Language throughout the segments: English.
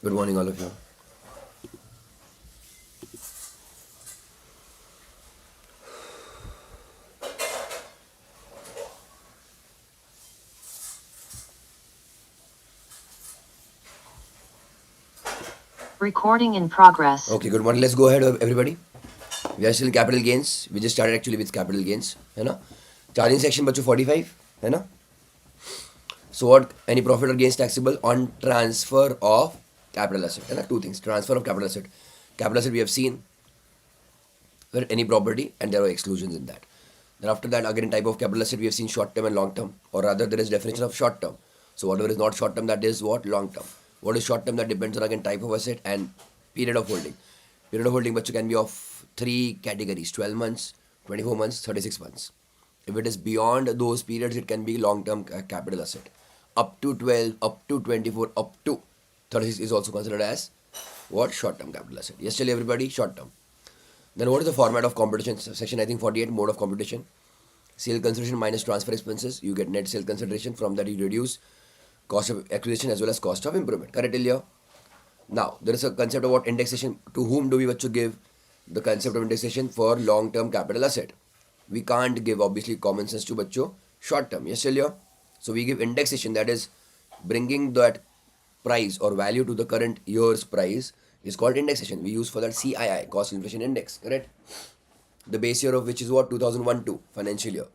Good morning, all of you. Recording in progress. Okay, good morning. Let's go ahead, everybody. We are still in capital gains. We just started actually with capital gains, है ना? Charging section बच्चों 45, है ना? So what? Any profit or gains taxable on transfer of capital asset, है ना? Two things. Transfer of capital asset. Capital asset we have seen for any property, and there are exclusions in that. Then after that, again, type of capital asset we have seen short term and long term, or rather there is definition of short term. So whatever is not short term, that is what? Long term. What is short term? That depends on again type of asset and period of holding. Period of holding can be of three categories: 12 months, 24 months, 36 months. If it is beyond those periods, it can be long term capital asset. Up to 12, up to 24, up to 36 is also considered as what? Short term capital asset. Yes, tell everybody, short term. Then what is the format of competition? Section I think 48, mode of competition. Sale consideration minus transfer expenses. You get net sale consideration. From that you reduce cost of acquisition as well as cost of improvement. Correct, Ilya? Now, there is a concept about indexation. To whom do we want to give the concept of indexation? For long-term capital asset. We can't give obviously common sense to bachcho short-term. Yes, Ilya? So we give indexation, that is bringing that price or value to the current year's price is called indexation. We use for that CII, cost inflation index, correct? The base year of which is what? 2001-2 financial year.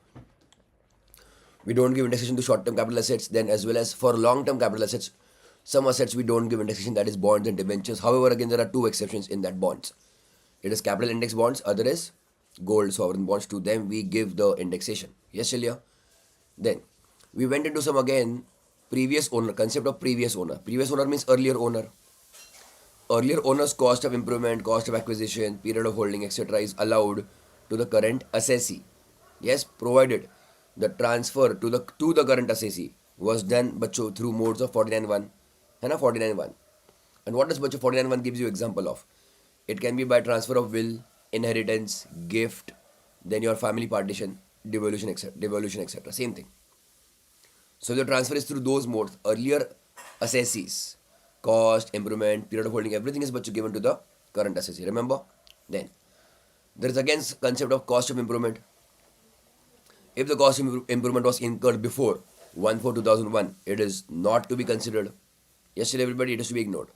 We don't give indexation to short-term capital assets. Then as well as for long-term capital assets, some assets we don't give indexation, that is bonds and debentures. However, again there are two exceptions in that: bonds. It is capital index bonds, other is gold sovereign bonds. To them we give the indexation. Yes, Shilya? Then we went into some again previous owner, concept of previous owner. Previous owner means earlier owner. Earlier owner's cost of improvement, cost of acquisition, period of holding, etc. is allowed to the current assessee. Yes, provided the transfer to the current assessee was done bacho through modes of 49.1, है ना? 49.1. And what does bacho 49.1 gives you example of? It can be by transfer of will, inheritance, gift, then your family partition, devolution, etc. Devolution, etc. Same thing. So the transfer is through those modes. Earlier assessees, cost, improvement, period of holding, everything is but given to the current assessee. Remember? Then there is again concept of cost of improvement. If the cost of improvement was incurred before 1/4/2001, it is not to be considered. Yes, tell everybody, it is to be ignored.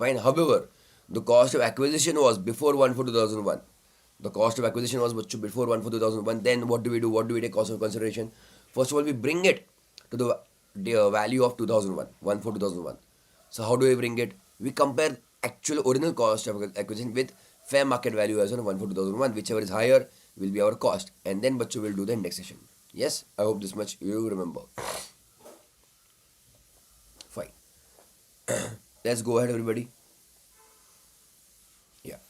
Fine. However, the cost of acquisition was before 1/4/2001. The cost of acquisition was before 1/4/2001. Then what do we do? What do we take cost of consideration? First of all, we bring it to the value of 2001, 1/4/2001. So how do we bring it? We compare actual original cost of acquisition with fair market value as on 1/4/2001. Whichever is higher will be our cost, and then bacho will do the indexation. Yes, I hope this much you remember. Fine. Let's go ahead, everybody. Yeah.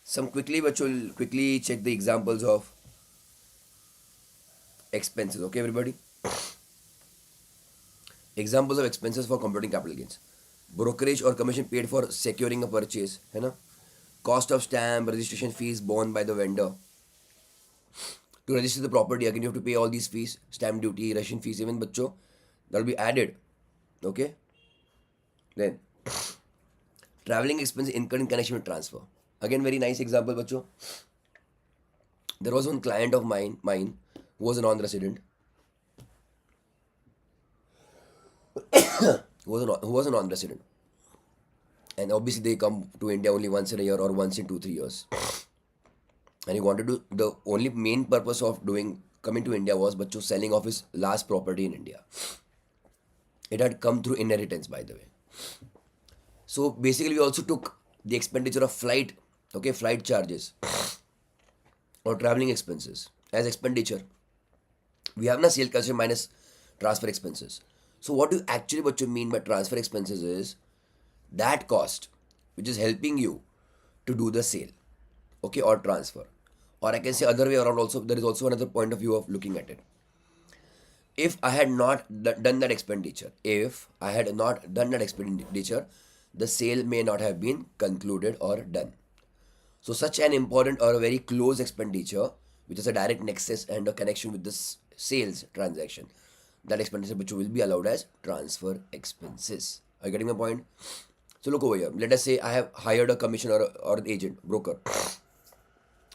Some quickly, bacho will quickly check the examples of expenses. Okay, everybody. Examples of expenses for computing capital gains: brokerage or commission paid for securing a purchase, है ना? Cost of stamp, registration fees borne by the vendor. To register the property, again you have to pay all these fees: stamp duty, registration fees, even bachcho, that will be added. Okay. Then traveling expense incurred in connection with transfer. Again, very nice example, bachcho. There was one client of mine who was a non-resident, who was a non-resident, and obviously they come to India only once in a year or once in 2-3 years. And he wanted to, the only main purpose of doing coming to India was bachcho selling off his last property in India. It had come through inheritance, by the way. So basically, we also took the expenditure of flight, okay, flight charges or traveling expenses as expenditure. We have na sale culture minus transfer expenses. So what do you actually what you mean by transfer expenses is that cost which is helping you to do the sale, okay, or transfer. Or I can say other way around also, there is also another point of view of looking at it. If I had not done that expenditure, the sale may not have been concluded or done. So such an important or a very close expenditure, which is a direct nexus and a connection with this sales transaction, that expenditure which will be allowed as transfer expenses. Are you getting my point? So look over here. Let us say I have hired a commissioner or an agent, broker.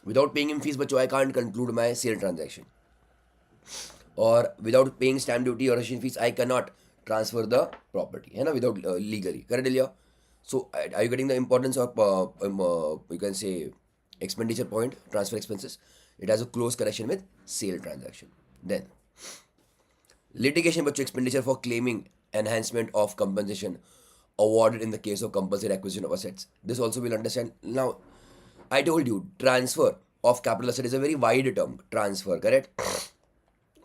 Without paying him fees, but I can't conclude my sale transaction. Or without paying stamp duty or registration fees, I cannot transfer the property. है ना? Without legally. Correct, Ilya? So are you getting the importance of you can say expenditure point, transfer expenses? It has a close connection with sale transaction. Then litigation बच्चों expenditure for claiming enhancement of compensation awarded in the case of compulsory acquisition of assets. This also will understand. Now, I told you transfer of capital asset is a very wide term. Transfer, correct?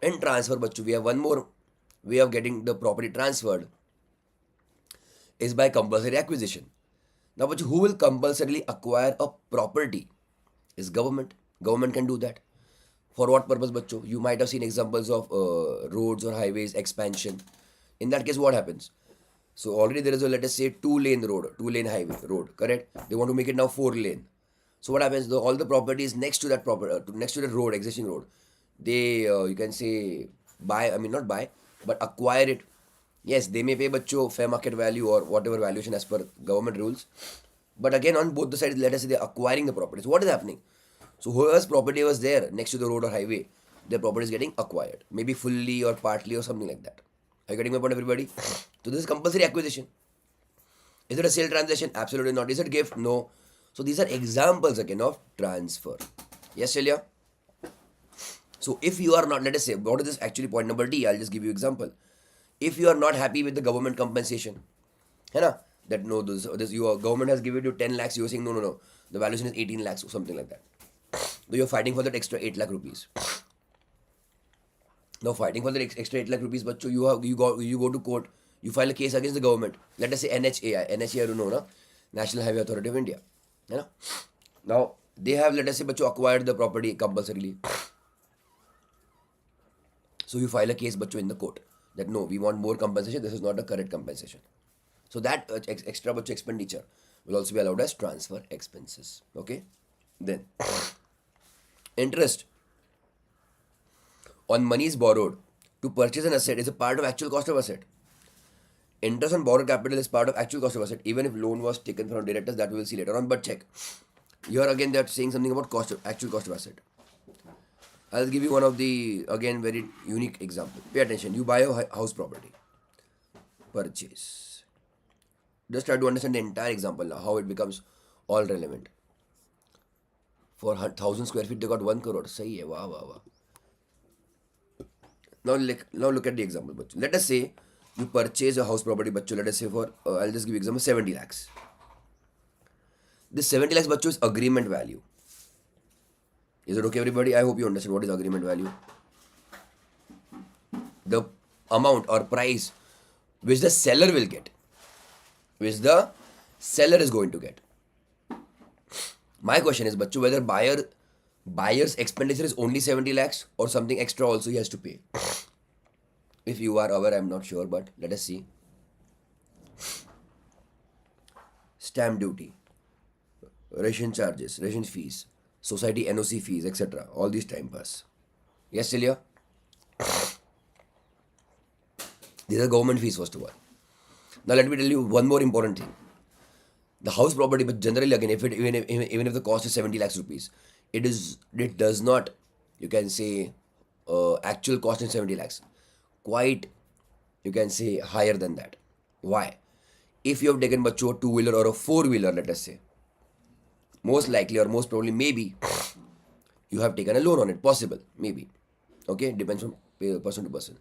In transfer, बच्चों, we have one more way of getting the property transferred is by compulsory acquisition. Now, बच्चों, who will compulsorily acquire a property? Is government. Government can do that. For what purpose, बच्चों? You might have seen examples of roads or highways expansion. In that case, what happens? So already there is a, let us say, 2-lane road, 2-lane highway road, correct? They want to make it now 4-lane. So what happens? All the properties next to that property, next to the road, existing road, they you can say buy. I mean not buy, but acquire it. Yes, they may pay बच्चों fair market value or whatever valuation as per government rules. But again, on both the sides, let us say they're acquiring the property. So what is happening? So whoever's property was there next to the road or highway, their property is getting acquired, maybe fully or partly or something like that. Are you getting my point, everybody? So this is compulsory acquisition. Is it a sale transaction? Absolutely not. Is it gift? No. So these are examples again of transfer. Yes, Celia? So if you are not, let us say, what is this actually point number D? I'll just give you example. If you are not happy with the government compensation, है ना? That no, this your government has given you 10 lakhs, you are saying no, the valuation is 18 lakhs or something like that. So you're fighting for that extra 8 lakh rupees. Now fighting for the extra 8 lakh rupees, but you go to court, you file a case against the government. Let us say NHAI, you know, na? National Highway Authority of India. You know? Now they have, let us say, acquired the property compulsorily. So you file a case in the court that no, we want more compensation. This is not a correct compensation. So that extra expenditure will also be allowed as transfer expenses. Okay. Then interest on monies borrowed to purchase an asset is a part of actual cost of asset. Interest on borrowed capital is part of actual cost of asset, even if loan was taken from directors. That we will see later on. But check. Here again, they're saying something about actual cost of asset. I'll give you one of the, again, very unique example. Pay attention. You buy a house property. Purchase. Just try to understand the entire example now, how it becomes all relevant. For 1,000 square feet, they got 1 crore. Sahi hai. Wow, wow, wow. Now look at the example. Bachcho. Let us say you purchase a house property. Bachcho, let us say for, I'll just give you example, 70 lakhs. This 70 lakhs, bachcho, is agreement value. Is it okay, everybody? I hope you understand what is agreement value. The amount or price which the seller will get, which the seller is going to get. My question is, bachcho, whether buyer's expenditure is only 70 lakhs or something extra also he has to pay. If you are aware, I'm not sure, but let us see. Stamp duty, ration charges, ration fees, society NOC fees, etc. All these time pass. Yes, Celia? These are government fees, first of all. Now let me tell you one more important thing. The house property, but generally again, even if the cost is 70 lakhs rupees, it does not, you can say, actual cost is 70 lakhs. Quite, you can say, higher than that. Why? If you have taken a 2-wheeler or a 4-wheeler, let us say, most likely or most probably maybe you have taken a loan on it. Possible, maybe. Okay, depends from person to person.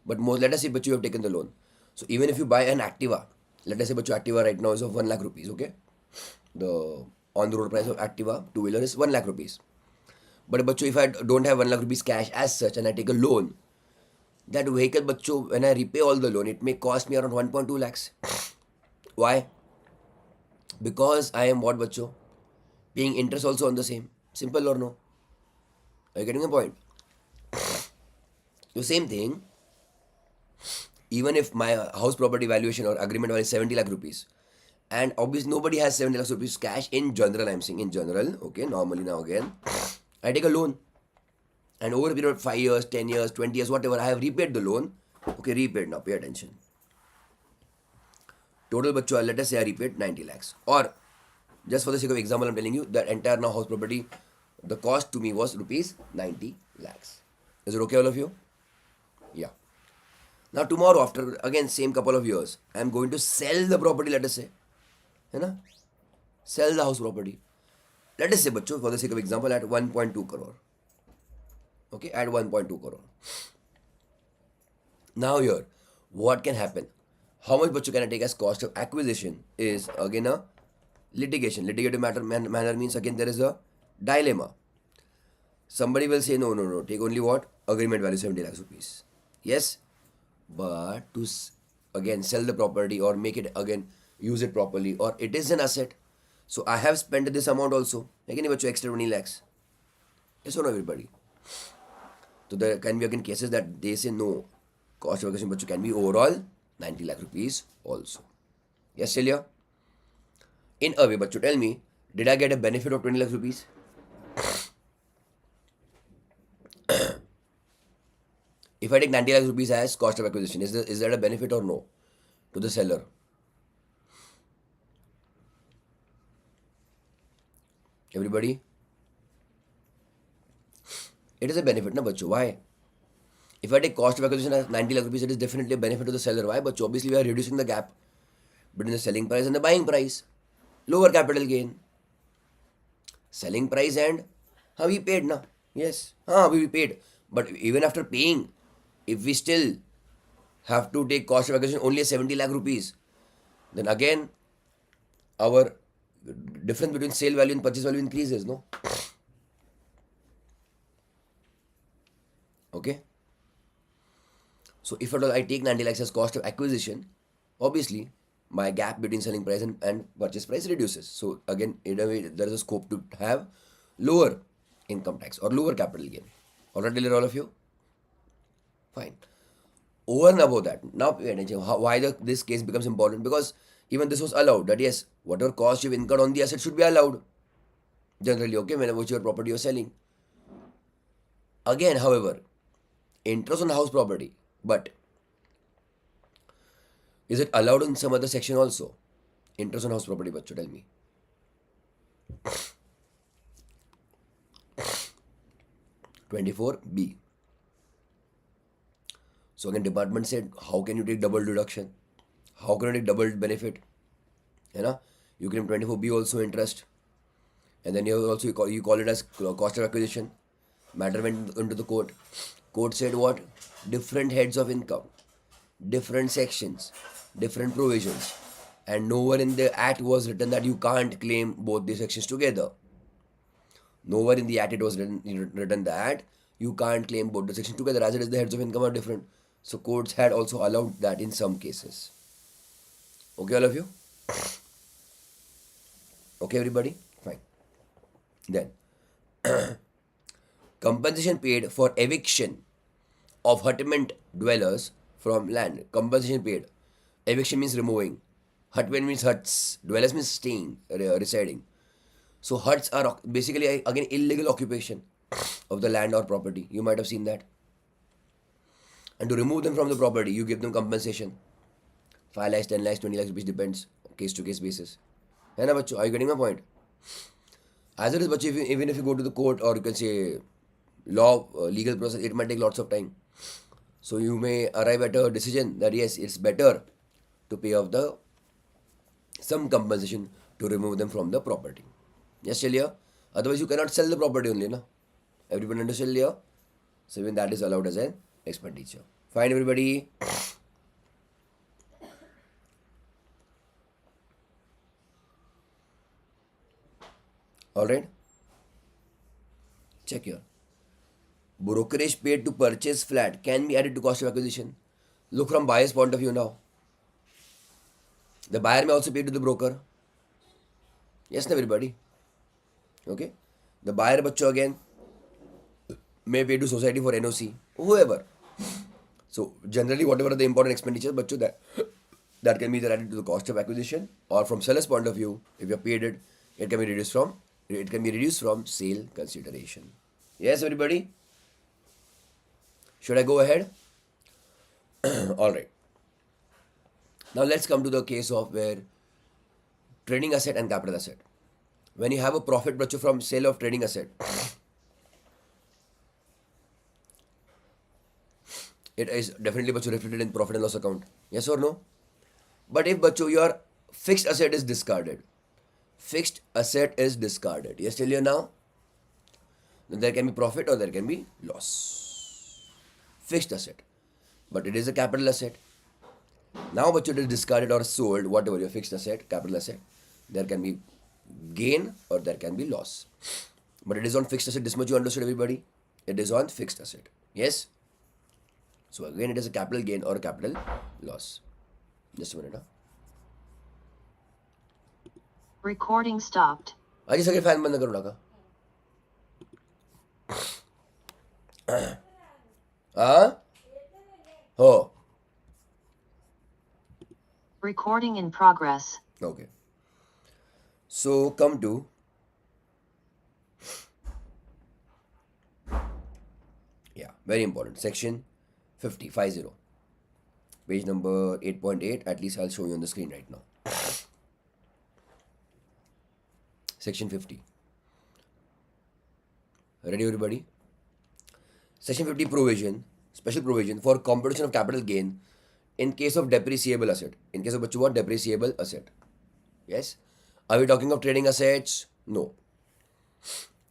But let us say you have taken the loan. So even if you buy an Activa, let us say Activa right now is of 1 lakh rupees. Okay, the on the road price of Activa 2-wheeler is 1 lakh rupees. But if I don't have 1 lakh rupees cash as such and I take a loan, that vehicle, when I repay all the loan, it may cost me around 1.2 lakhs. Why? Because I am what, bachcho? Paying interest also on the same. Simple or no? Are you getting the point? The same thing, even if my house property valuation or agreement value is 70 lakh rupees, and obviously nobody has 70 lakh rupees cash in general, I'm saying in general, okay, normally now again, I take a loan. And over a period of 5 years, 10 years, 20 years, whatever, I have repaid the loan. Okay, repaid now. Pay attention. Total bachcho, let us say I repaid 90 lakhs. Or just for the sake of example, I'm telling you that entire now house property, the cost to me was rupees 90 lakhs. Is it okay, all of you? Yeah. Now tomorrow, after again same couple of years, I'm going to sell the property. Let us say, है ना? Sell the house property. Let us say, बच्चों, for the sake of example, at 1.2 crore. Okay, at 1.2 crore. Now here, what can happen? How much bachcho can I take as cost of acquisition is again a litigation. Litigative manner means again there is a dilemma. Somebody will say no, take only what? Agreement value 70 lakhs rupees. Yes, but to again sell the property or make it again use it properly or it is an asset. So I have spent this amount also. Again, bachcho extra 20 lakhs. Yes or no, everybody? So there can be again cases that they say no, cost of acquisition bachcho can be overall 90 lakh rupees also. Yes, Celia? In a way, bachcho, tell me, did I get a benefit of 20 lakh rupees? If I take 90 lakh rupees as cost of acquisition, is that a benefit or no to the seller? Everybody? It is a benefit, na bachcho. Why? If I take cost of acquisition as 90 lakh rupees, it is definitely a benefit to the seller. Why? But obviously we are reducing the gap between the selling price and the buying price. Lower capital gain. Selling price and we paid na. Yes. We paid. But even after paying, if we still have to take cost of acquisition only 70 lakh rupees, then again our difference between sale value and purchase value increases, no? Okay. So if at all I take 90 lakhs as cost of acquisition, obviously my gap between selling price and purchase price reduces. So again, in a way, there is a scope to have lower income tax or lower capital gain. All right, all of you? Fine. Over and above that, now pay attention why this case becomes important, because even this was allowed that yes, whatever cost you've incurred on the asset should be allowed generally, okay, whenever your property you're selling. Again, however, interest on house property, but is it allowed in some other section also? Interest on house property, bachcho, tell me. 24B. So again, department said, how can you take double deduction? How can you take double benefit? You know, you claim 24B also interest, and then you call it as cost of acquisition. Matter went into the court. Court said what? Different heads of income, different sections, different provisions, and nowhere in the act was written that you can't claim both these sections together. Nowhere in the act it was written that you can't claim both the sections together, as it is the heads of income are different. So courts had also allowed that in some cases. Okay, all of you? Okay, everybody? Fine. Then, compensation paid for eviction of hutment dwellers from land. Compensation paid. Eviction means removing. Hutment means huts. Dwellers means staying, residing. So huts are basically again illegal occupation of the land or property. You might have seen that. And to remove them from the property, you give them compensation. 5 lakhs, 10 lakhs, 20 lakhs rupees, depends, case to case basis. Hai na, bachcho? Are you getting my point? As it is, bachcho, even if you go to the court or you can say law, legal process, it might take lots of time. So you may arrive at a decision that yes, it's better to pay off some compensation to remove them from the property. Yes, Celia? Otherwise, you cannot sell the property only, na? Everyone understand here? So even that is allowed as an expenditure. Fine, everybody? Alright? Check here. Brokerage paid to purchase flat can be added to cost of acquisition. Look from buyer's point of view now. The buyer may also pay to the broker. Yes, na, everybody? Okay? The buyer, bachcho, again may pay to society for NOC, whoever. So generally, whatever are the important expenditures, bachcho, that can be either added to the cost of acquisition, or from seller's point of view, if you have paid it, it can be reduced from sale consideration. Yes, everybody? Should I go ahead? All right. Now let's come to the case of where trading asset and capital asset. When you have a profit bachcho from sale of trading asset, it is definitely bachcho reflected in profit and loss account. Yes or no? But if bachcho your fixed asset is discarded, fixed asset is discarded. Yes, till you now, then there can be profit or there can be loss. Fixed asset, but it is a capital asset. Now, but it is discarded or sold, whatever your fixed asset, capital asset, there can be gain or there can be loss. But it is on fixed asset. This much you understood, everybody? It is on fixed asset. Yes? So again, it is a capital gain or a capital loss. Just a minute. Huh? Recording stopped. आजी सगळे fan बंद करू नका. हा? हो. Recording in progress. Okay. So come to very important section 50 page number 8.8. At least I'll show you on the screen right now. Section 50. Ready, everybody? Section 50 provision, special provision for computation of capital gain in case of depreciable asset. In case of what? Depreciable asset. Yes? Are we talking of trading assets? No.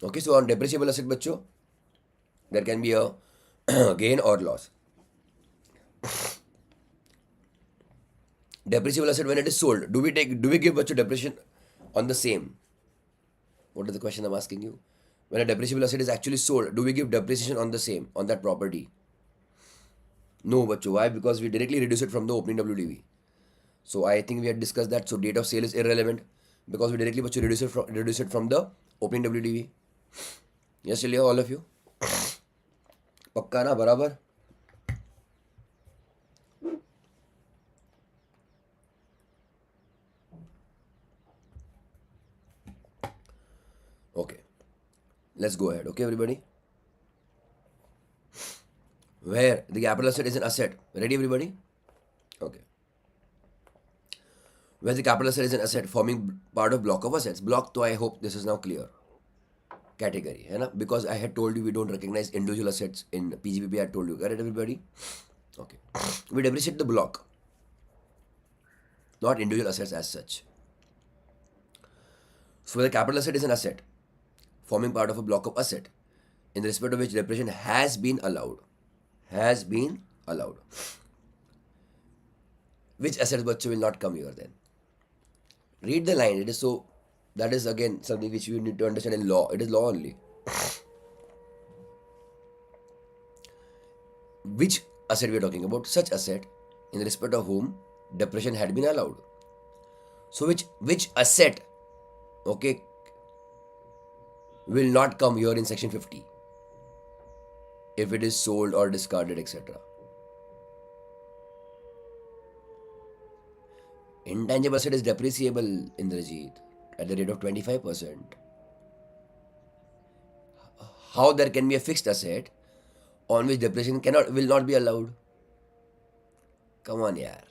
Okay, so on depreciable asset, bachcho, there can be a gain or loss. Depreciable asset, when it is sold, do we give bachcho depreciation on the same? What is the question I'm asking you? When a depreciable asset is actually sold, do we give depreciation on the same, on that property? No, bachcho. Why? Because we directly reduce it from the opening WDV. So I think we had discussed that. So date of sale is irrelevant because we directly bachcho reduce it from the opening WDV. Yes, चलिए all of you. पक्का ना बराबर? Okay. Let's go ahead. Okay, everybody. Where the capital asset is an asset. Ready, everybody? Okay. Where the capital asset is an asset forming part of block of assets. Block, so I hope this is now clear. Category, है ना? Because I had told you we don't recognize individual assets in PGPP. I had told you, correct, everybody? Okay. We depreciate the block, not individual assets as such. So the capital asset is an asset forming part of a block of asset in respect of which depreciation has been allowed. Has been allowed. Which assets bachcho will not come here then? Read the line. It is so, that is again something which you need to understand in law. It is law only. Which asset we are talking about? Such asset in respect of whom depreciation had been allowed. So which asset, okay, will not come here in section 50 if it is sold or discarded, etc. Intangible asset is depreciable, Indrajit, at the rate of 25%. How there can be a fixed asset on which depreciation will not be allowed? Come on, yaar.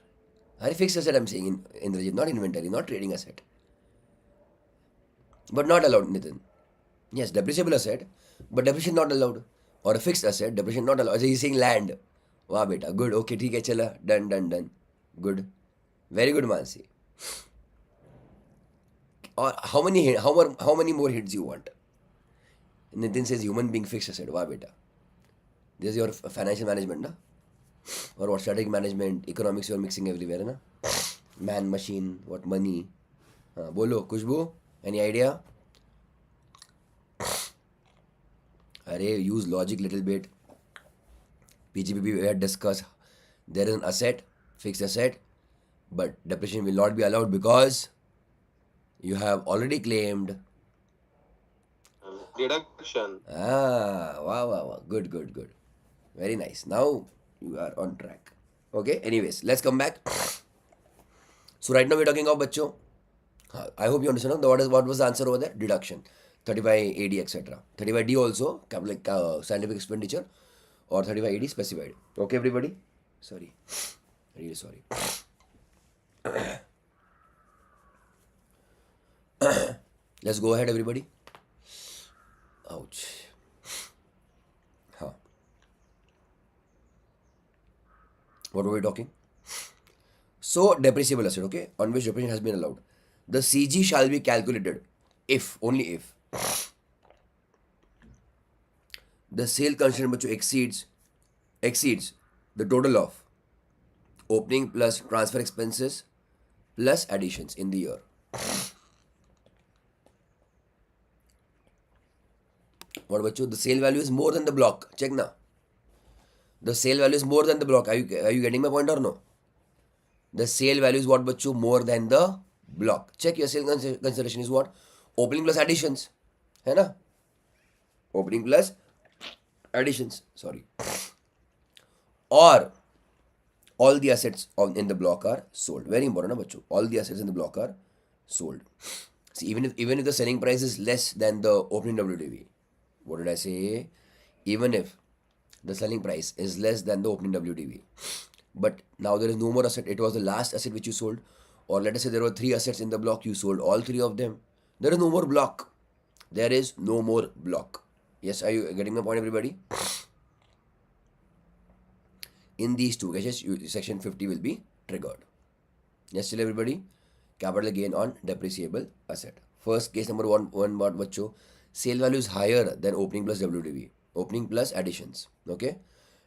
A fixed asset I'm saying, Indrajit, not inventory, not trading asset. But not allowed, Nitin. Yes, depreciable asset, but depreciation not allowed. Or a fixed asset, depreciation not allowed. So he's saying land. Wow, beta. Good. Okay, ठीक है चला. Done. Good. Very good, Mansi. Or how many more hits you want? Nitin says human being fixed asset. Wow, beta. This is your financial management, na? Or what strategic management, economics you're mixing everywhere, na? Man, machine, what money? Bolo, Kushbu, any idea? Array, use logic little bit. PGPP we had discussed. There is an asset, fixed asset, but depreciation will not be allowed because you have already claimed deduction. Wow. Good. Very nice. Now you are on track. Okay, anyways, let's come back. So right now we're talking about bachcho. I hope you understand what was the answer over there? Deduction. 35 AD, etc. 35D also, like scientific expenditure, or 35 AD specified. Okay, everybody? Sorry, really sorry. Let's go ahead, everybody. Ouch. Huh. What were we talking? So, depreciable asset, okay, on which depreciation has been allowed. The CG shall be calculated if, only if, the sale considered बच्चों exceeds the total of opening plus transfer expenses plus additions in the year. What बच्चों? The sale value is more than the block. Check now. The sale value is more than the block. Are you getting my point or no? The sale value is what बच्चों? More than the block. Check your sale consideration is what? Opening plus additions. है ना? Opening plus additions. Sorry. Or all the assets in the block are sold. Very important, na, bachcho. All the assets in the block are sold. See, even if the selling price is less than the opening WDV, what did I say? Even if the selling price is less than the opening WDV, but now there is no more asset. It was the last asset which you sold, or let us say there were 3 assets in the block. You sold all 3 of them. There is no more block. There is no more block. Yes, are you getting my point, everybody? In these two cases, section 50 will be triggered. Yes, still everybody? Capital gain on depreciable asset. First case number one what bacho? Sale value is higher than opening plus WDV. Opening plus additions. Okay?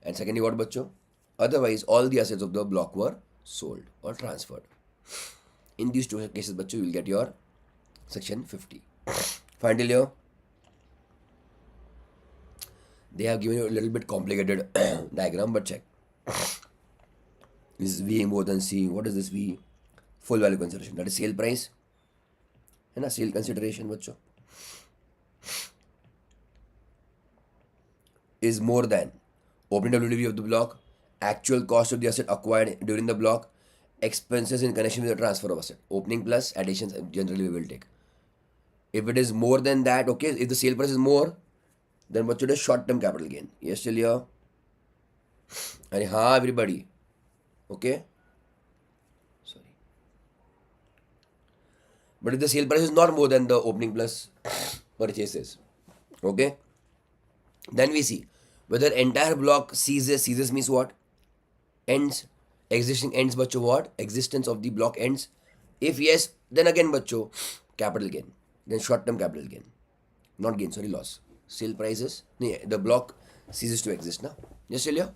And secondly what bacho? Otherwise, all the assets of the block were sold or transferred. In these two cases, bacho, you will get your section 50. Finally, here, they have given you a little bit complicated diagram, but check. This is V more than C. What is this V? Full value consideration. That is sale price. है ना sale consideration बच्चों is more than opening WDV of the block, actual cost of the asset acquired during the block, expenses in connection with the transfer of asset. Opening plus additions generally we will take. If it is more than that, okay, if the sale price is more, then what should a short-term capital gain? Yes, still here. And हाँ, everybody. Okay. Sorry. But if the sale price is not more than the opening plus purchases, okay, then we see whether entire block ceases. Ceases means what? Ends. Existing ends, bacho, what? Existence of the block ends. If yes, then again, bacho, capital gain. Then short-term capital gain. Not gain, sorry, loss. Sale prices. The block ceases to exist now. Yes, Celia?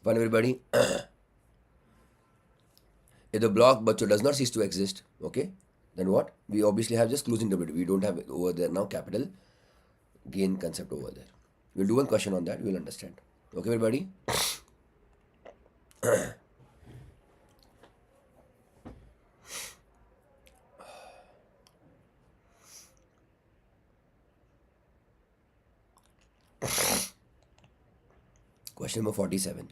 Fine, everybody. If the block, bacho, does not cease to exist, okay, then what? We obviously have just closing WD. We don't have over there now capital gain concept over there. We'll do one question on that. We'll understand. Okay, everybody? Question number 47.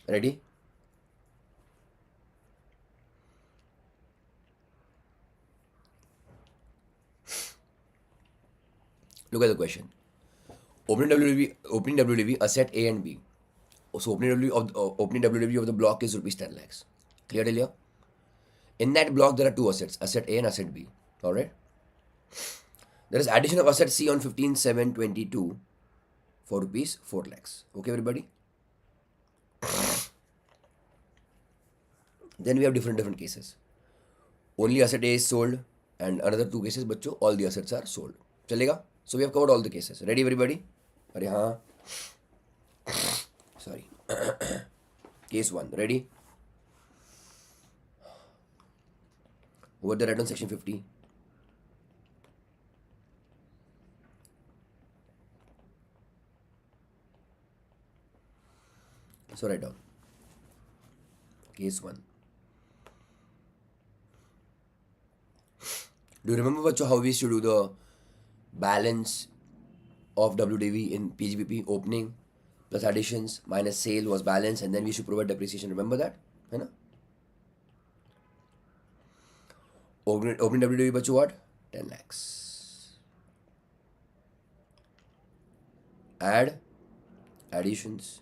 Ready? Look at the question. Opening WDV asset A and B. So opening WDV of the block is rupees 10 lakhs. Clear till here? In that block there are two assets, asset A and asset B. Alright? There is addition of asset C on 15/7/22 for rupees 4 lakhs. Okay, everybody? Then we have different cases. Only asset A is sold, and another two cases, बच्चों, all the assets are sold. चलेगा? So we have covered all the cases. Ready, everybody? अरे हाँ. Sorry. Case 1. Ready? What the write on section 50? So write down case 1. Do you remember bacho, how we used to do the balance of WDV in PGBP? Opening plus additions minus sale was balance, and then we should provide depreciation. Remember that? है ना? Opening WDV bacho what? 10 lakhs. Add additions.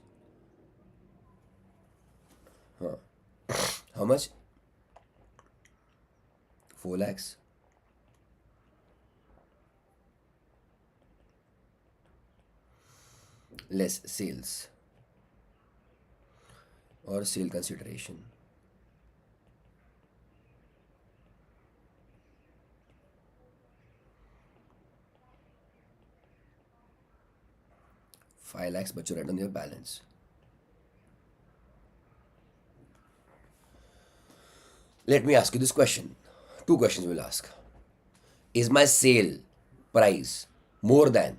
How much? 4 lakhs. Less sales or sale consideration. Five lakhs, but you write on your balance. Let me ask you this question. Two questions we'll ask. Is my sale price more than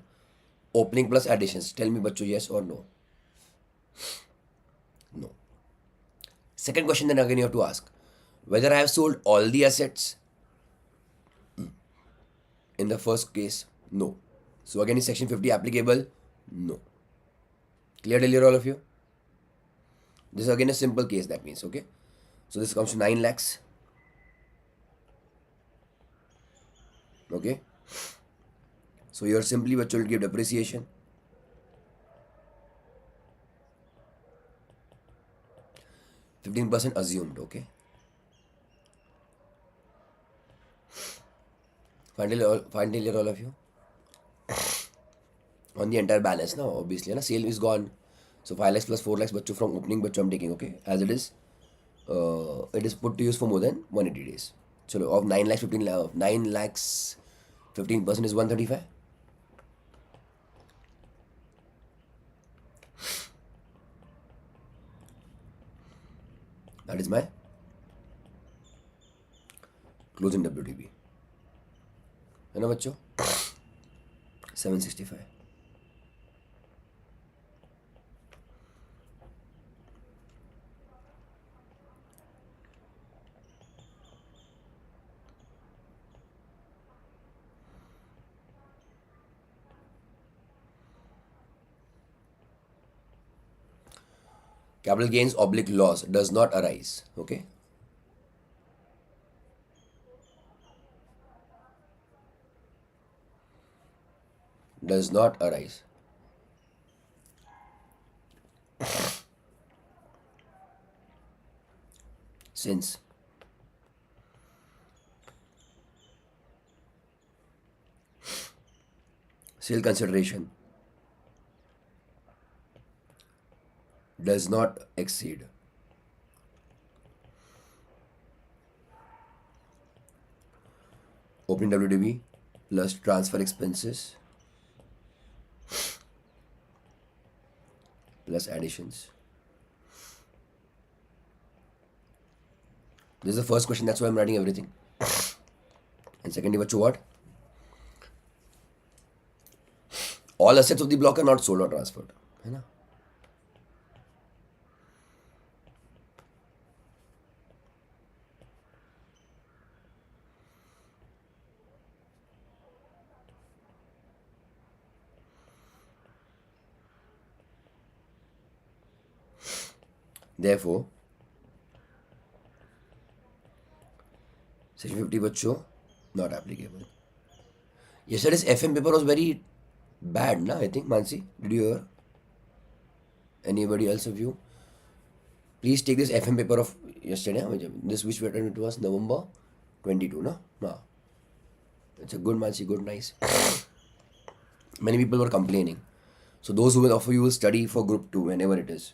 opening plus additions? Tell me, bacho, yes or no. No. Second question, then again you have to ask whether I have sold all the assets. In the first case, no. So again, is section 50 applicable? No. Clear till here, all of you? This is again a simple case, that means, okay? So this comes to 9 lakhs. Okay? So here simply what will give depreciation. %15% assumed, okay? Finally, all of you. On the entire balance now, obviously, na, sale is gone. So 5 lakhs plus 4 lakhs bacho from opening bacho I'm taking, okay? As it is put to use for more than 180 days. So of 9 lakhs, 9 lakhs, 15% is 135. That is my closing WTB. है ना बच्चों? 765. Capital gains oblique loss does not arise. Okay. Does not arise. Since sale consideration does not exceed opening WDB plus transfer expenses plus additions. This is the first question, that's why I'm writing everything. And secondly, what? All assets of the block are not sold or transferred. है ना? Therefore, section 50 bacho not applicable. Yesterday's FM paper was very bad, na? I think, Mansi, did you hear? Anybody else of you? Please take this FM paper of yesterday. This which pattern it was? November 22, no? No. It's a good, Mansi, good, nice. Many people were complaining. So those who will offer you will study for group 2 whenever it is.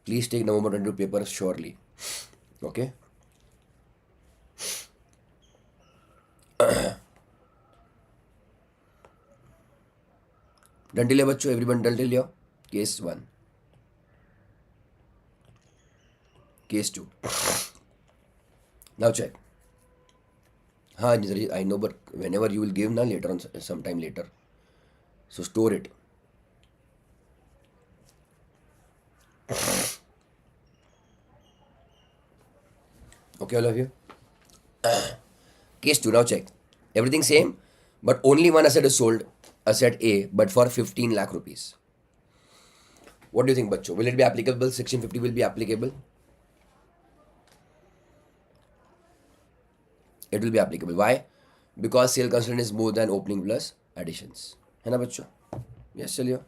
Please take November 22 paper surely. Okay? Done till here, bachcho? Everyone done till here? Case 1. Case 2. Now check. I know, but whenever you will give na later on, sometime later. So store it. Okay, all of you. Case 2, now check. Everything same, but only one asset is sold, asset A, but for 15 lakh rupees. What do you think, Bacho? Will it be applicable? Section 50 will be applicable? It will be applicable. Why? Because sale consideration is more than opening plus additions. है ना बच्चों? Yes, चलिए.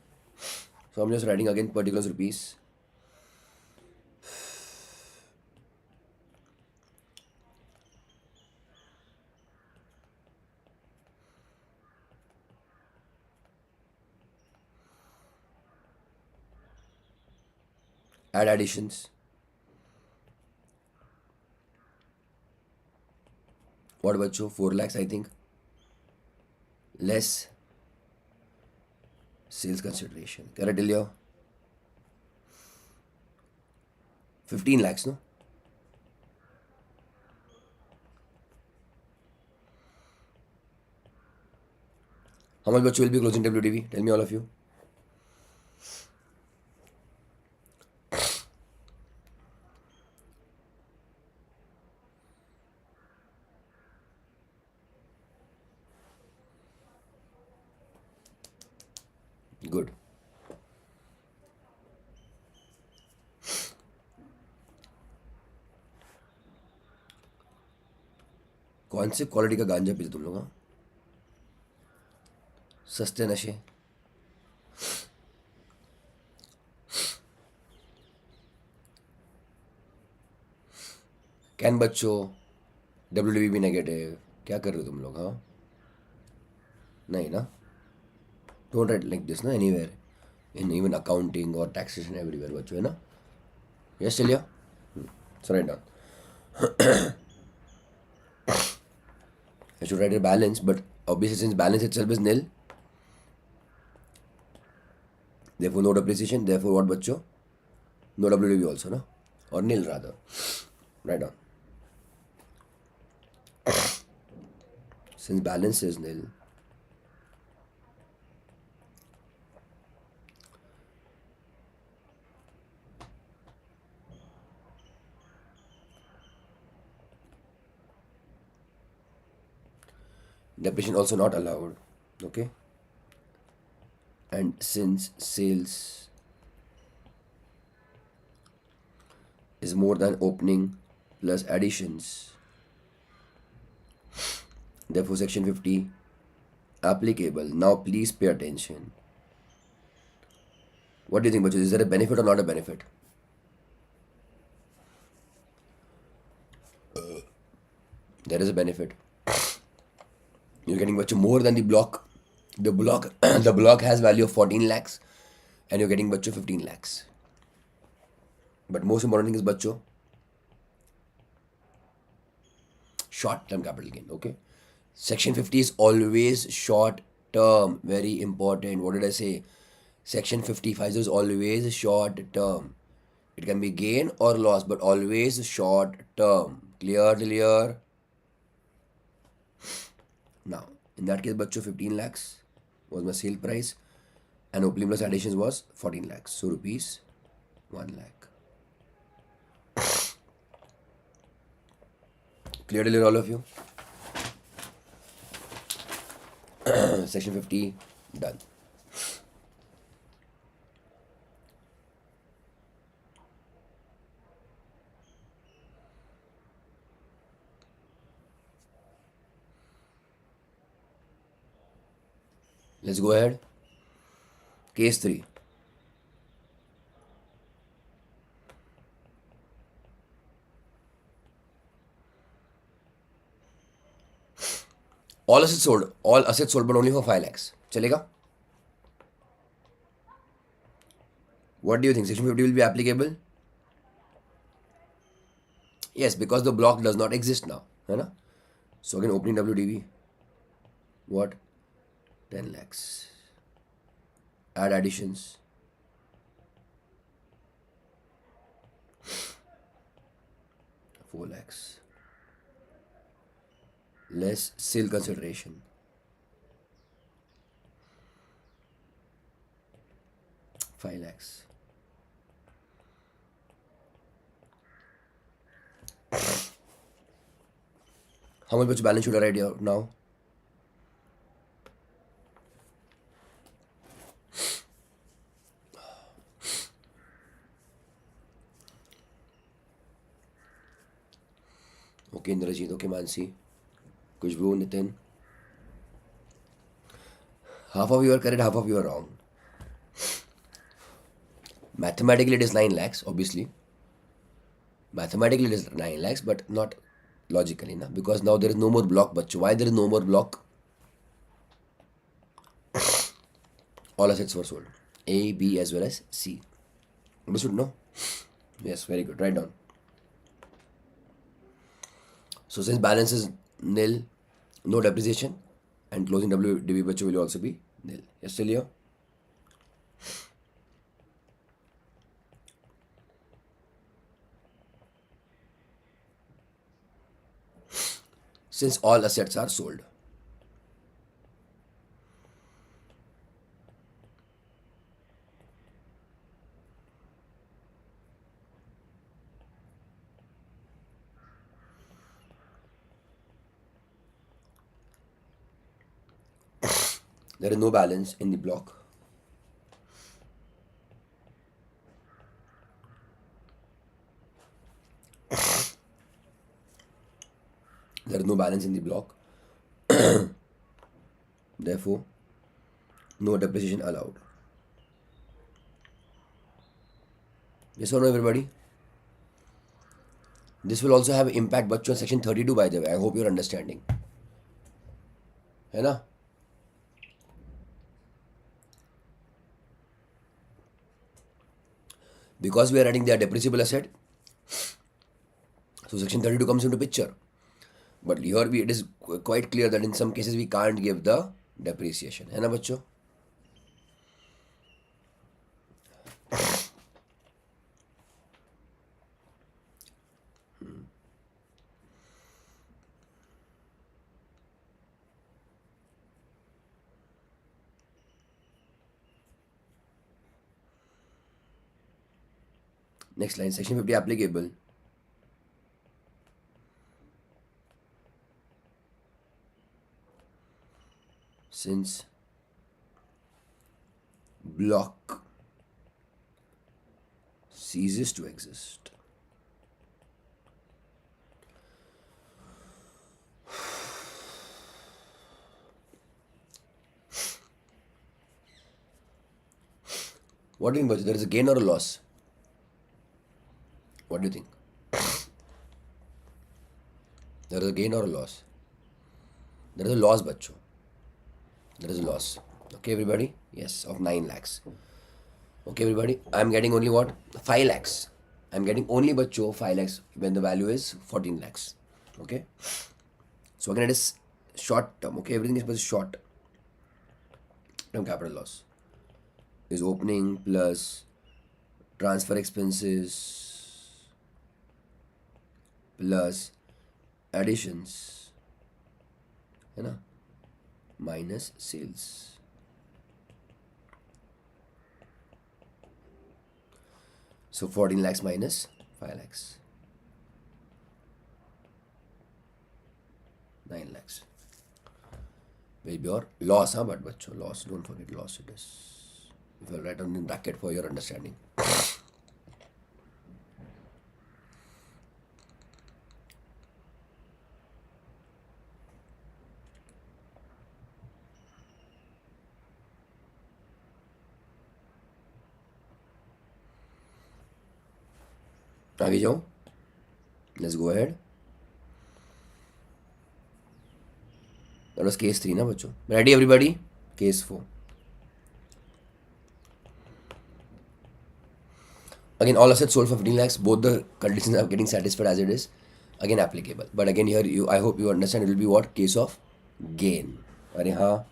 So I'm just writing again particulars rupees. Add additions. What बच्चों? 4 lakhs I think. Less sales consideration. Correct, Ilya? 15 lakhs, no? How much bachcho will be closing WTV? Tell me, all of you. Good. कौन से quality का गांजा पीते तुम लोग? हाँ, सस्ते नशे. कैन बच्चों WTV भी नेगेटिव. क्या कर रहे हो तुम लोग? हाँ, नहीं ना. डोंट राइट लाइक दिस ना एनीवेयर, इन इवन अकाउंटिंग और टैक्सेशन एवरीवेयर बच्चों, है ना. यस चलिए. So write down. I should write a balance, but obviously since balance itself is nil, therefore no depreciation, therefore what बच्चों? No WTV also, no? Or nil rather. Write down. Since balance is nil, depreciation also not allowed. Okay. And since sales is more than opening plus additions, therefore section 50 applicable. Now please pay attention. What do you think, bachos? Is there a benefit or not a benefit? There is a benefit. You're getting much more than the block. The block the block has value of 14 lakhs and you're getting bachcho 15 lakhs. But most important thing is bachcho, short term capital gain. Okay. Section 50 is always short term. Very important. What did I say? Section 55 is always short term. It can be gain or loss, but always short term. Clear, clear. Now, in that case, bachcho 15 lakhs was my sale price and opening plus additions was 14 lakhs. So rupees 1 lakh. Clear, clear, all of you? Section 50 done. Let's go ahead. Case 3. All assets sold but only for 5 lakhs. Chalega? What do you think? Section 50 will be applicable? Yes, because the block does not exist now. है ना? So again, opening WDV. What? 10 lakhs. Add additions. 4 lakhs. Less sale consideration. 5 lakhs. How much balance should I write here now? Okay, Indrajit, okay, Mansi, Kushbu, Nitin. Half of you are correct, half of you are wrong. Mathematically, it is 9 lakhs, obviously. Mathematically, it is 9 lakhs, but not logically, na? Because now there is no more block, bacho. Why there is no more block? All assets were sold. A, B, as well as C. Understood, no? Yes, very good. Write down. So since balance is nil, no depreciation, and closing WDV bacho will also be nil. Yes, still here? Since all assets are sold. There is no balance in the block. There is no balance in the block. Therefore, no depreciation allowed. Yes or no, everybody? This will also have impact बच्चों section 32 by the way. I hope you're understanding. है ना? Because we are adding their depreciable asset, so section 32 comes into picture. But here it is quite clear that in some cases we can't give the depreciation. है ना बच्चों? Next line, section 50 applicable. Since block ceases to exist. What do you think, Bachchu? There is a gain or a loss? What do you think? There is a gain or a loss? There is a loss, Bachchu. There is a loss. Okay, everybody? Yes, of 9 lakhs. Okay, everybody? I'm getting only what? 5 lakhs. I'm getting only Bachchu 5 lakhs when the value is 14 lakhs. Okay? So again, it is short term. Okay, everything is short term capital loss. Is opening plus transfer expenses plus additions, है ना, minus sales. So 14 lakhs minus 5 lakhs. 9 lakhs. Will be your loss, huh? But bachcho, loss. Don't forget loss it is. If I'll write on in bracket for your understanding. आगे जाओ. Let's go ahead. That was case 3, na bachcho. Ready everybody? Case 4. Again, all assets sold for 15 lakhs. Both the conditions are getting satisfied as it is. Again, applicable. But again, here I hope you understand it will be what? Case of gain. अरे हाँ.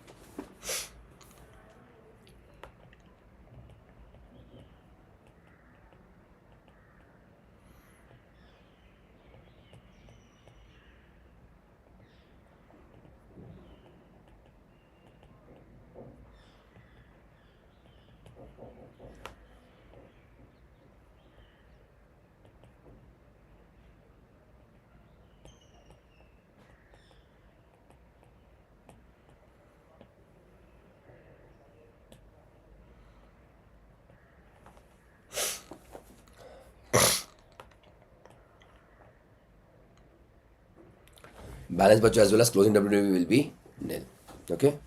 balance बच्चों as well as closing WDV will be nil. Okay.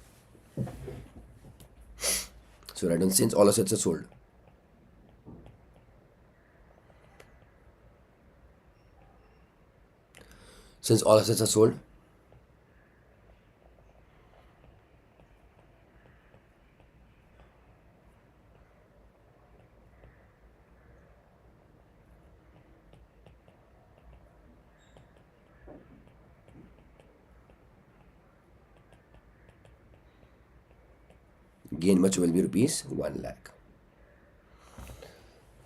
So write down since all assets are sold. Since all assets are sold, gain much will be rupees 1 lakh.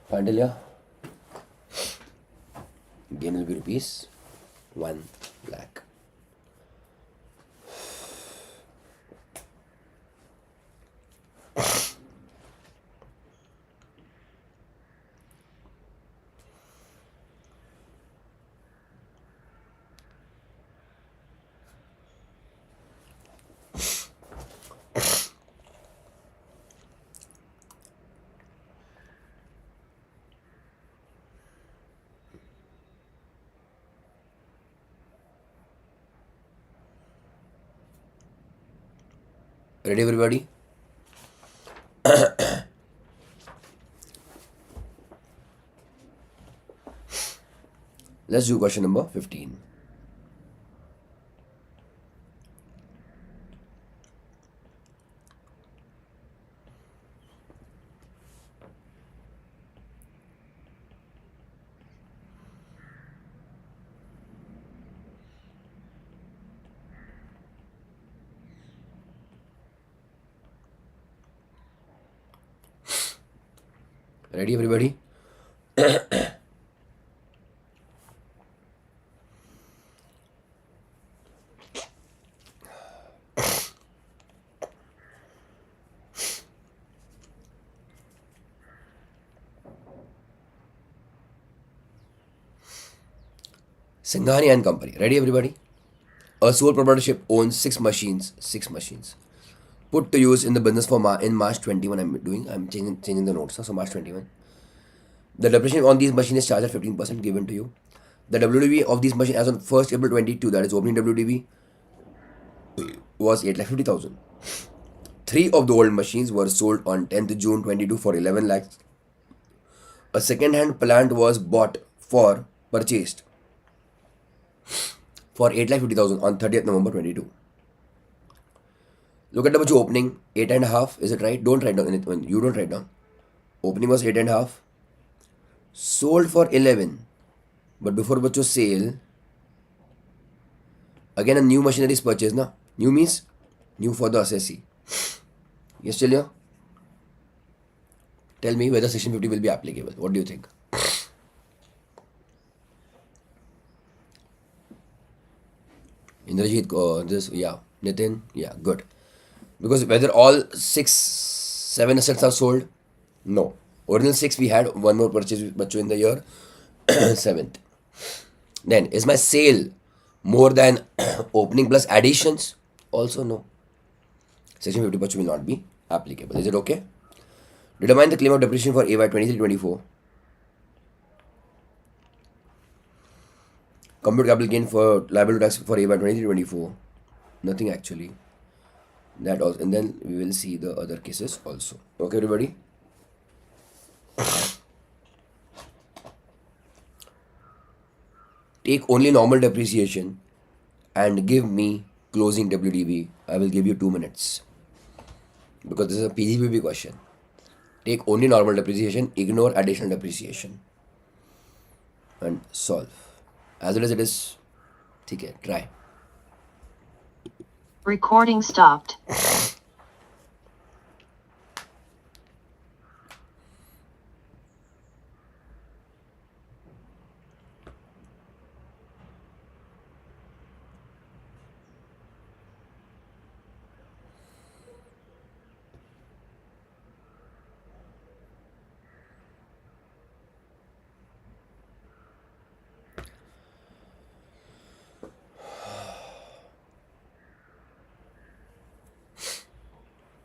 Final year, gain will be rupees 1 lakh. Ready everybody? Let's do question number 15. Ready everybody? Singhani and Company. Ready everybody? A sole proprietorship owns six machines. Put to use in the business for in March 21. I'm changing the notes. So March 21. The depreciation on these machines is charged at 15% given to you. The WDV of these machines as on 1st April 22, that is opening WDV, was 8,50,000. 3 of the old machines were sold on 10th June 22 for 11 lakhs. A second-hand plant was purchased for 8,50,000 on 30th November 22. Look at the opening, 8.5, is it right? Don't write down anything, you don't write down. Opening was 8.5, sold for 11, but before bachcho sale, again a new machinery is purchased, na? New means new for the assessee. Yes, still here? Tell me whether section 50 will be applicable. What do you think? Indrajit, Nitin, yeah, good. Because whether all 7 assets are sold, no. Original 6 we had, one more purchase bacho in the year 7th. Then is my sale more than opening plus additions? Also no. Section 50 bacho will not be applicable. Is it okay? Determine the claim of depreciation for AY 23-24. Compute capital gain for liable to tax for AY 23-24. Nothing actually. That also, and then we will see the other cases also. Okay, everybody. Take only normal depreciation and give me closing WDV. I will give you 2 minutes because this is a PGBB question. Take only normal depreciation, ignore additional depreciation, and solve. As well as it is, okay, try. Recording stopped.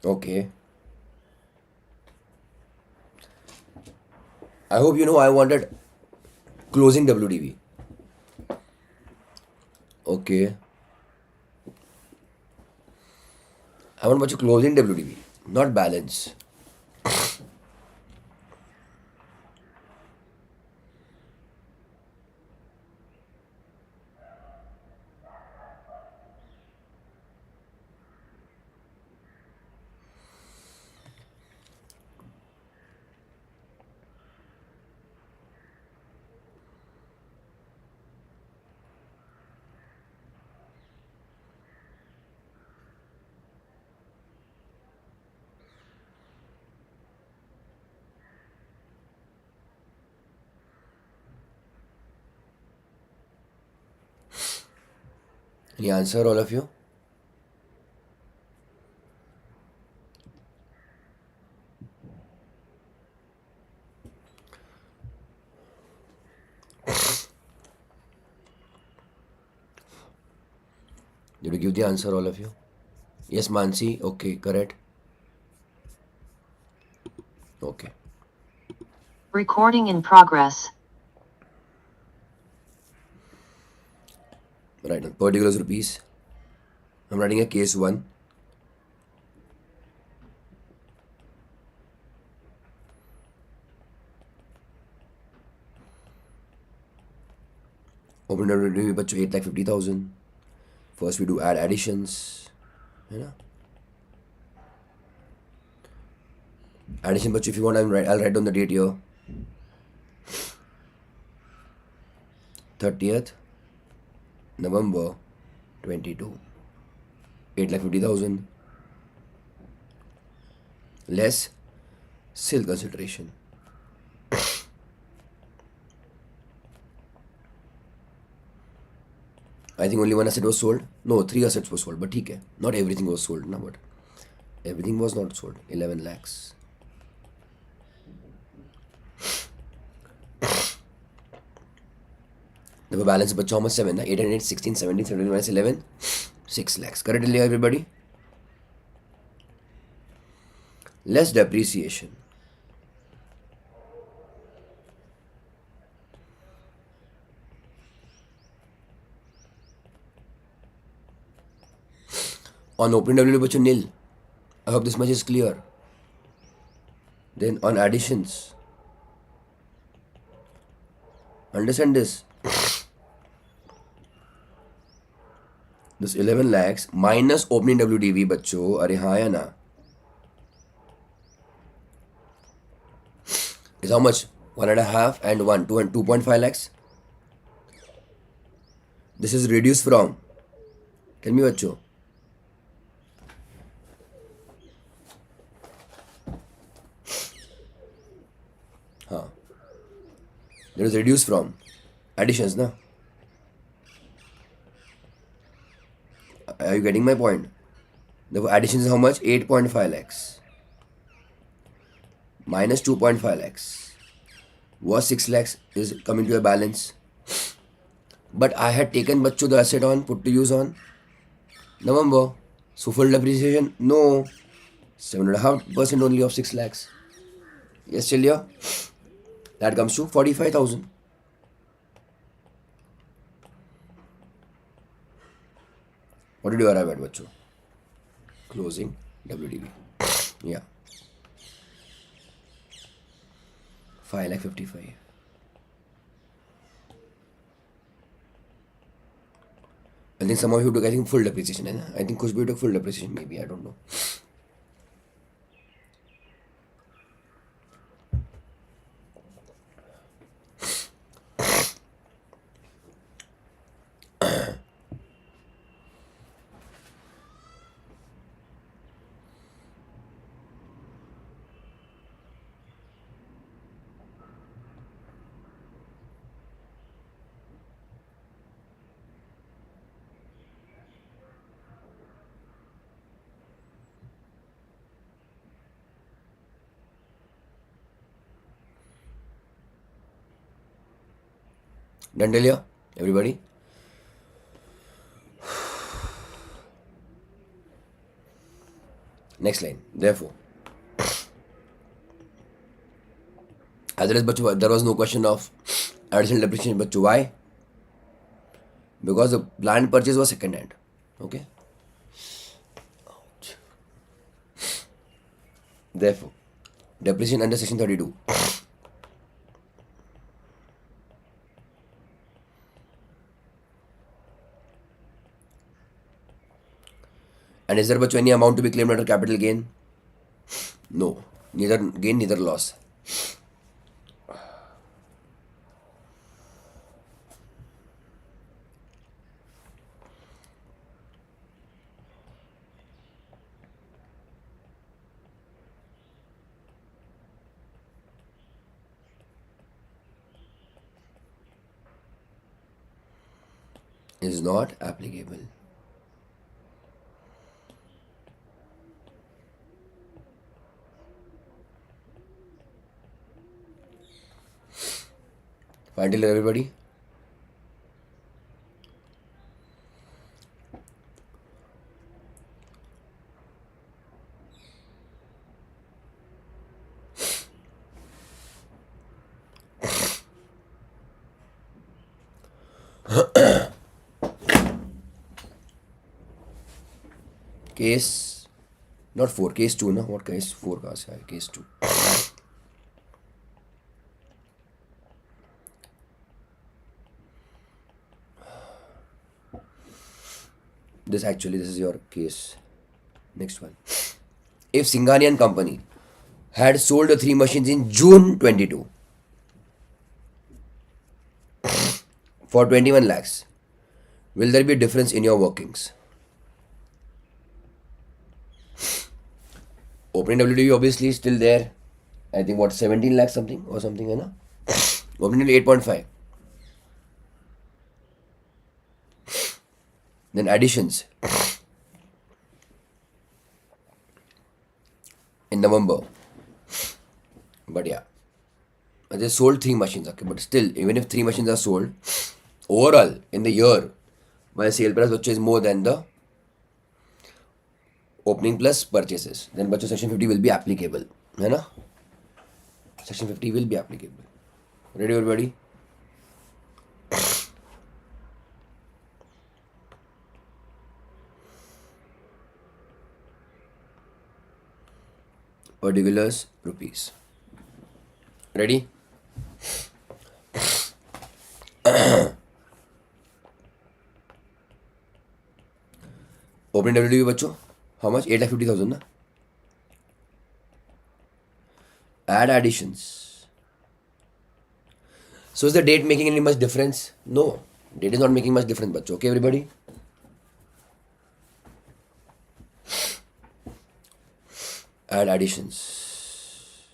Okay. I hope you know I wanted closing WDV. Okay. I want बच्चों closing WDV, not balance. Any answer, all of you? Did you give the answer, all of you? Yes, Mansi. Okay, correct. Okay. Recording in progress. Right now, particulars rupees. I'm writing a case 1. Open WDV बच्चों 8,50,000. First we do add additions, है ना? Addition बच्चों, if you want, I'll write down the date here. 30th November 22. 8,50,000 less sale consideration. I think only one asset was sold. No, 3 assets were sold. But ठीक है, not everything was sold ना, but everything was not sold. 11 lakhs. The balance बच्चा how much 7 ना, 8 and 8, 16, 17, 17 minus 11, 6 lakhs. Correct everybody? Less depreciation. On opening WD बच्चों nil. I hope this much is clear. Then on additions, understand this. This 11 lakhs minus opening WDV बच्चों, अरे हाँ या ना, is how much? 1.5 and 1, 2 and 2.5 lakhs. This is reduced from. Tell me बच्चों. हाँ. It is reduced from additions ना. Are you getting my point? The additions is how much? 8.5 lakhs minus 2.5 lakhs was 6 lakhs is coming to a balance. But I had taken bachcho the asset on, put to use on November. So full depreciation? No. 7.5% only of 6 lakhs. Yes, Chalya? That comes to 45,000. What did you arrive at, bachcho? Closing WDV. Yeah. 5,55,000. I think some of you took, I think, full depreciation. है ना? I think कुछ भी took full depreciation, maybe, I don't know. Done till here, everybody? Next line. Therefore, as well as बच्चों, there was no question of additional depreciation. बच्चों, why? Because the land purchase was second hand. Okay. Ouch. Therefore, depreciation under section 32. And is there बच्चों any amount to be claimed under capital gain? No. Neither gain, neither loss. Is not applicable. Fine till everybody. Case not 4, case 2 ना. What case 4 कहाँ से आया? Case 2. This is your case. Next one. If Singhani and Company had sold the 3 machines in June 22 for 21 lakhs, will there be a difference in your workings? Opening WDV obviously is still there. I think what 17 lakhs something or something, है ना? Opening 8.5. Then additions in November. But yeah, they sold 3 machines, okay. But still, even if 3 machines are sold, overall in the year, my sale price which is more than the opening plus purchases, then बच्चों section 50 will be applicable, है ना? Section 50 will be applicable. Ready everybody? Particulars rupees. Ready? Opening WDV बच्चों, how much? 8,50,000 ना? Add additions. So is the date making any much difference? No, date is not making much difference बच्चों. Okay everybody? Add additions.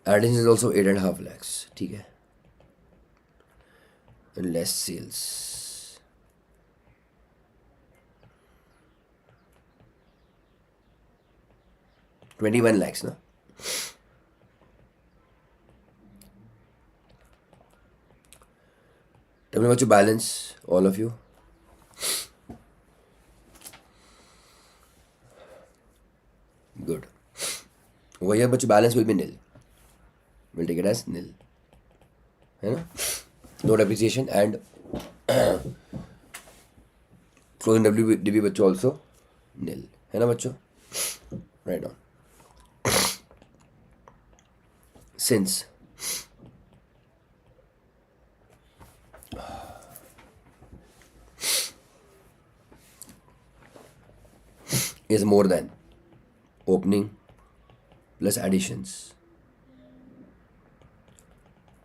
Additions is also 8.5 lakhs. ठीक है. And less sales. 21 lakhs ना. Tell me what you balance, all of you. Good. Over here, but your balance will be nil. We'll take it as nil. है ना? No depreciation and closing WDV बच्चों also nil. है ना बच्चों? Right on. Since is more than opening plus additions,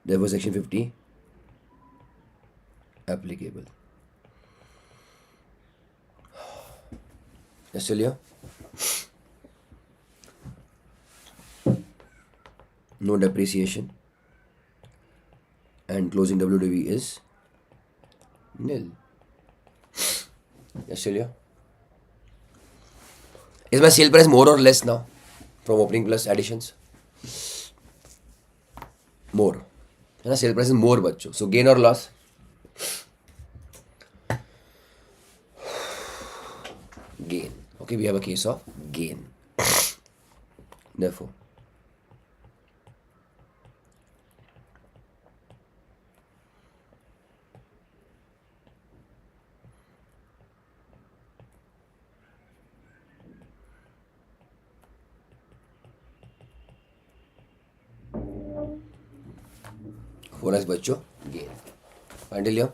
therefore section 50 applicable. Yes, Celia? No depreciation and closing WDV is nil. Yes, Celia? Is my sale price more or less now from opening plus additions? More. है ना? Sale price is more बच्चों. So gain or loss? Gain. Okay, we have a case of gain. Therefore, 4x बच्चों gain. Until here.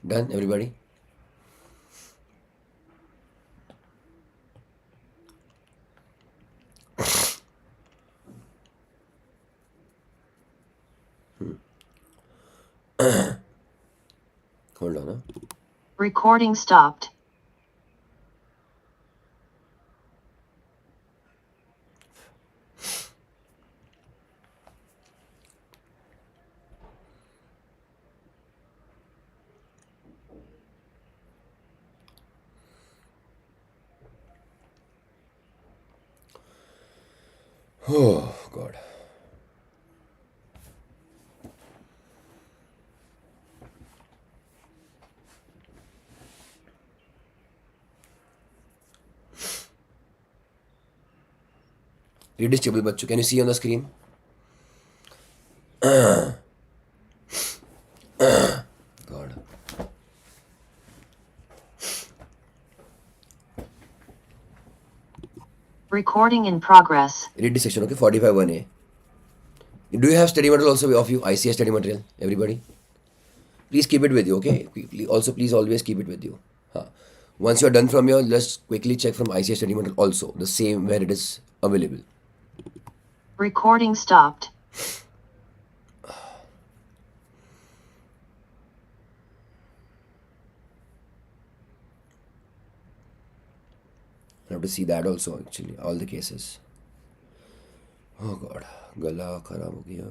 Done, everybody? Hold on. Huh? Recording stopped. Oh, God. Read this table, बच्चों. Can you see on the screen? God. Recording in progress. Read this section, okay? 45-1A. Do you have study material also of you? ICS study material, everybody? Please keep it with you, okay? Also, please always keep it with you. Once you're done from here, just quickly check from ICS study material also, the same where it is available. Recording stopped. I have to see that also, actually, all the cases. Oh God, गला खराब हो गया.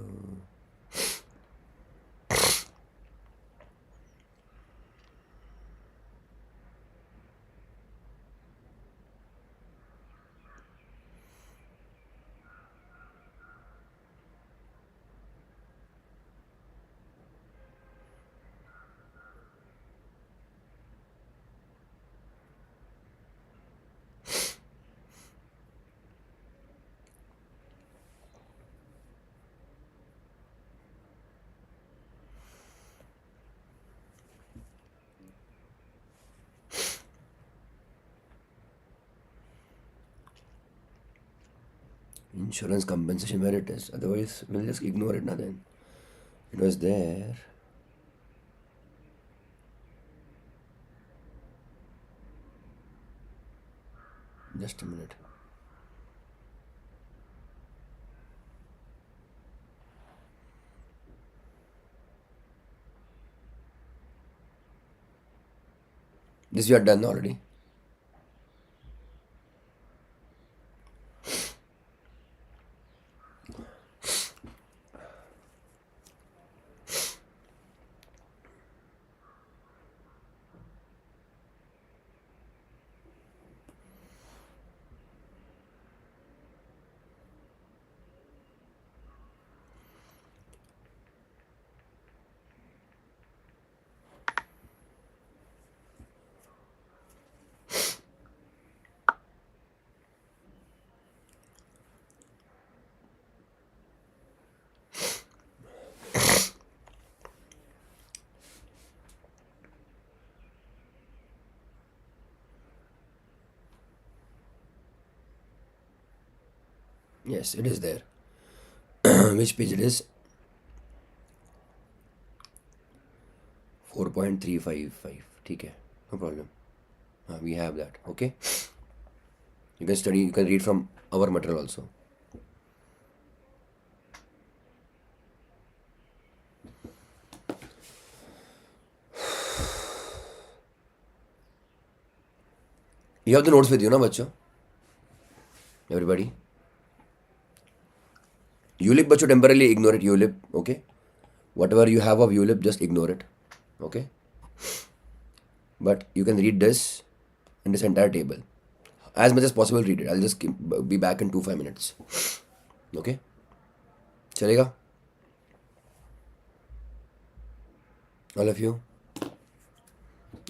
Insurance compensation where it is. Otherwise, we'll just ignore it now then. It was there. Just a minute. This we are done already. Yes, it is there. Which page it is? 4.355. ठीक है, no problem. We have that. Okay. You can study. You can read from our material also. You have the notes with you, na, बच्चों? Everybody. ULIP, बच्चों, temporarily ignore it. ULIP, okay? Whatever you have of ULIP, just ignore it, okay? But you can read this and this entire table. As much as possible, read it. I'll just be back in 2-5 minutes. Okay? चलेगा? All of you?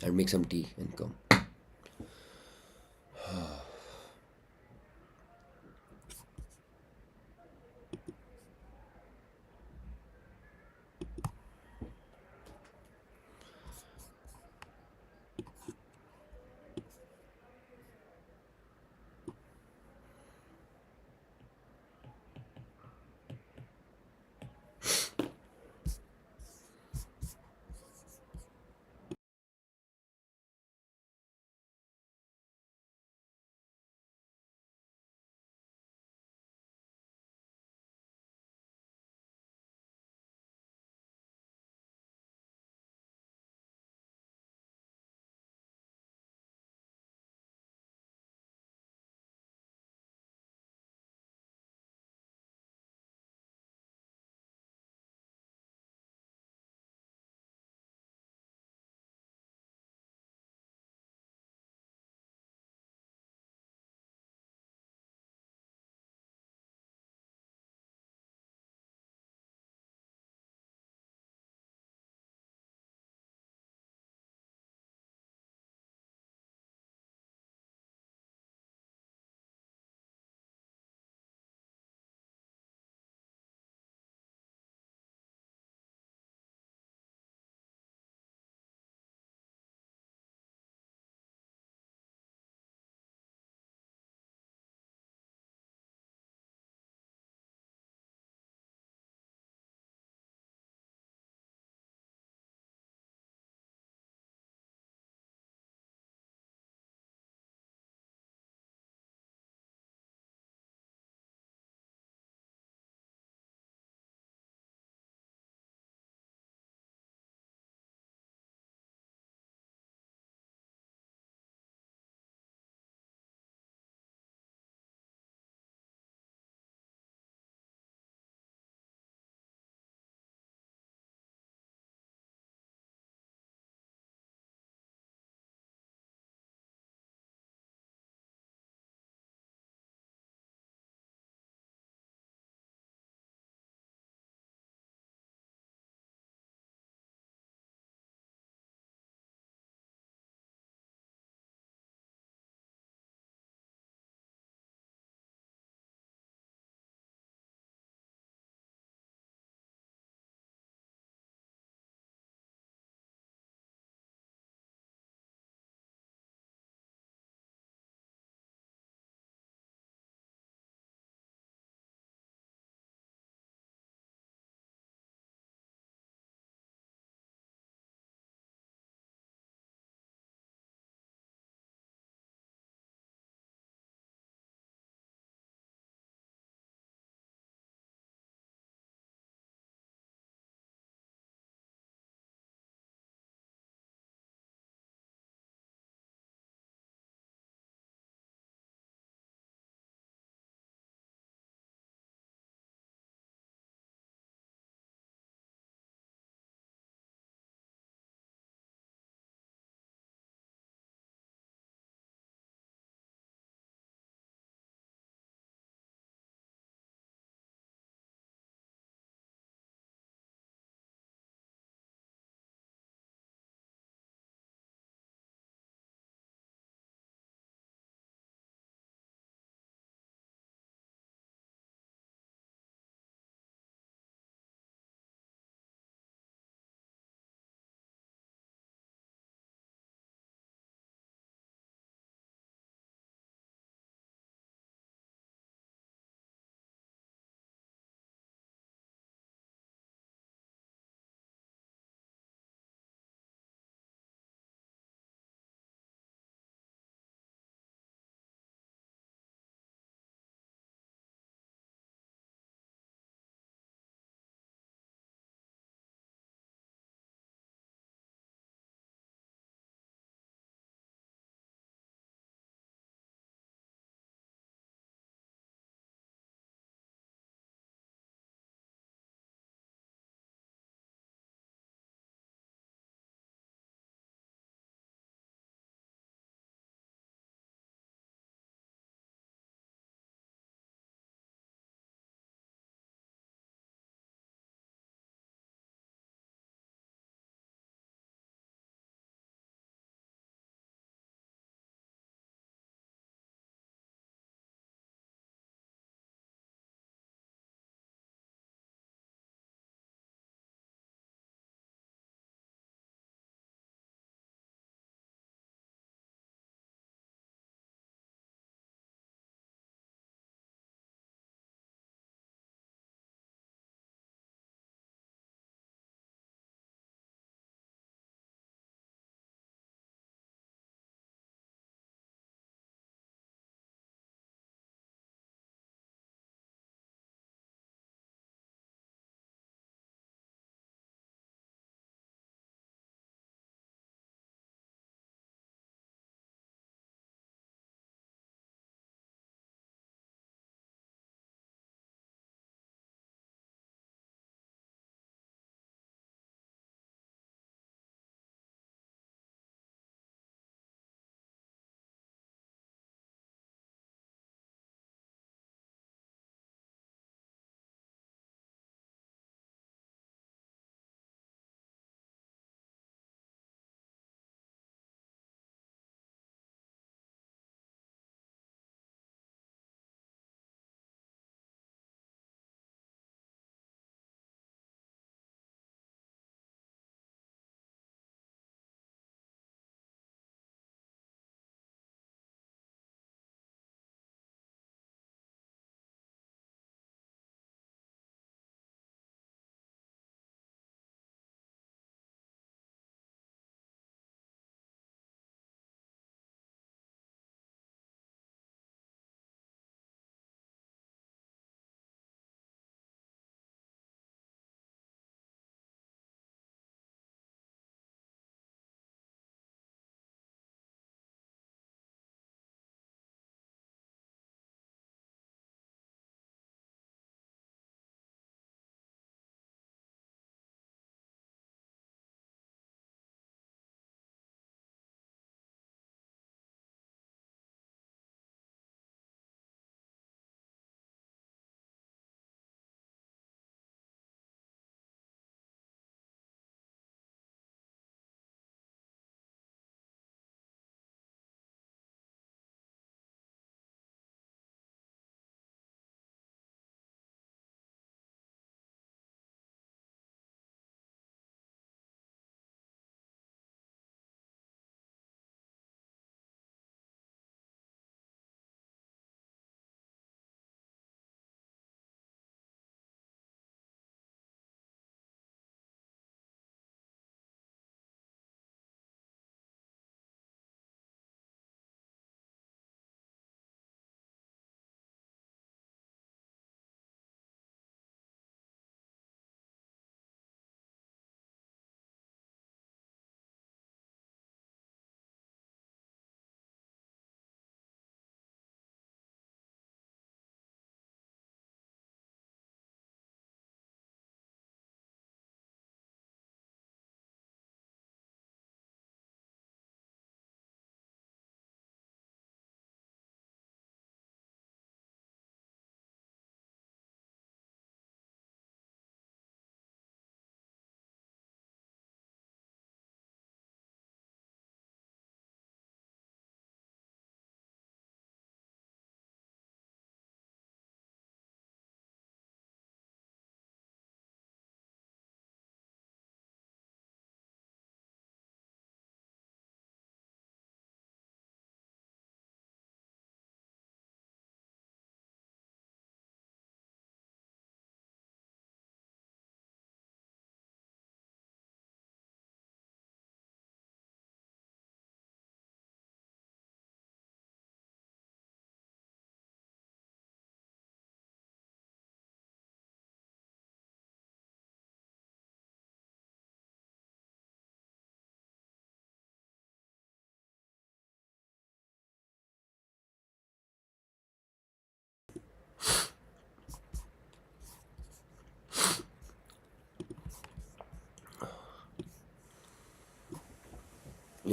I'll make some tea and come.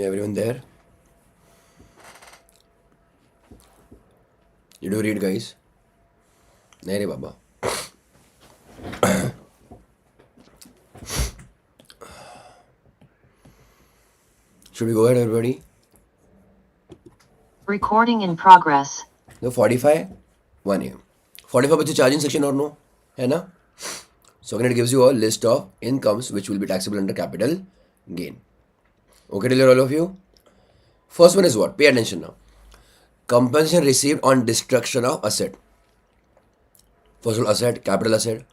Yeah, everyone there? You do read, guys? नहीं रे बाबा. Should we go ahead, everybody? Recording in progress. No, 45, 1 a.m. 45 बच्चे charging section or no? है ना? So again, it gives you a list of incomes which will be taxable under capital gain. Okay, till all of you? First one is what? Pay attention now. Compensation received on destruction of asset. First of all, asset, capital asset.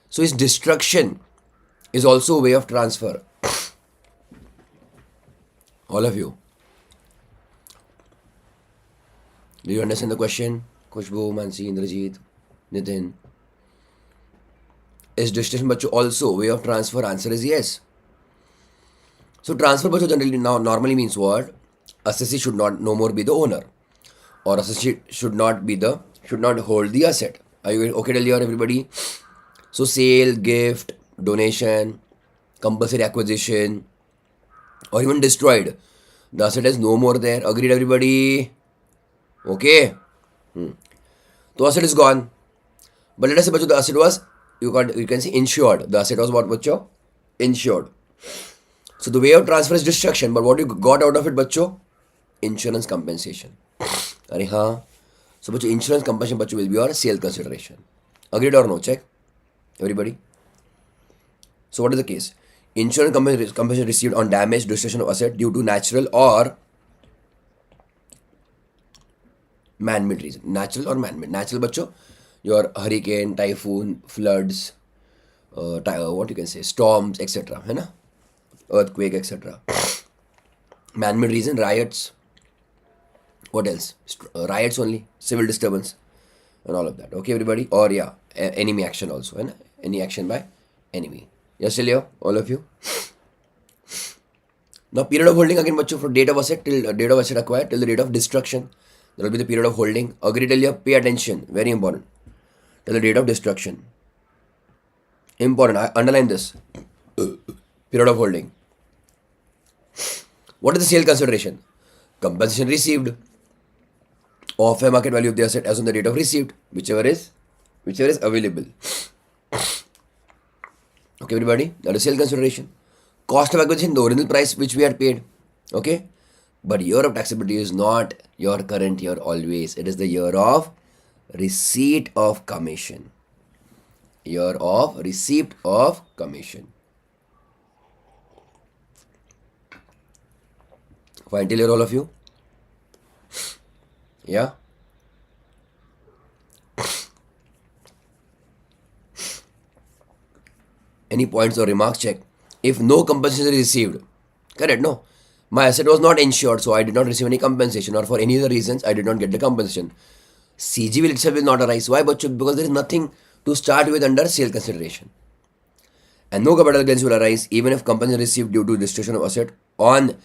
So its destruction is also a way of transfer. All of you. Do you understand the question? Kushbu, Mansi, Indrajit, Nitin. Is destruction bachcho also way of transfer? Answer is yes. So transfer bachcho generally now normally means what? Assessee should not no more be the owner, or assessee should not hold the asset. Are you okay till here, everybody? So sale, gift, donation, compulsory acquisition, or even destroyed, the asset is no more there. Agreed, everybody? Okay. So asset is gone. But let us say bachcho, the asset was you can say insured. The asset was what bachcho? Insured. So the way of transfer is destruction, but what you got out of it bachcho? Insurance compensation. Are हाँ. So bachcho, insurance compensation bachcho will be your sale consideration. Agreed or no? Check. Everybody. So what is the case? Insurance compensation received on damage, destruction of asset due to natural or man-made reason. Natural or man-made. Natural bachcho, your hurricane, typhoon, floods, what you can say, storms, etc. है ना? Earthquake, etc. Man-made reason, riots. What else? Riots only, civil disturbance, and all of that. Okay, everybody. Or yeah, enemy action also. है ना? Any action by enemy. Yes, still here, all of you. Now, period of holding again, bachcho, for date of asset till date of asset acquired till the date of destruction. There will be the period of holding. Agree till here. Pay attention. Very important. Till the date of destruction. Important. I underline this. Period of holding. What is the sale consideration? Compensation received of fair market value of the asset as on the date of receipt, whichever is available. Okay, everybody. That is sale consideration. Cost of acquisition, the original price which we had paid. Okay. But year of taxability is not your current year always. It is the year of receipt of commission. Year of receipt of commission. Fine till here, all of you? Yeah? Any points or remarks? Check. If no compensation is received, correct? No. My asset was not insured, so I did not receive any compensation, or for any other reasons, I did not get the compensation. CG will itself will not arise. Why? Because there is nothing to start with under sale consideration. And no capital gains will arise even if compensation received due to destruction of asset on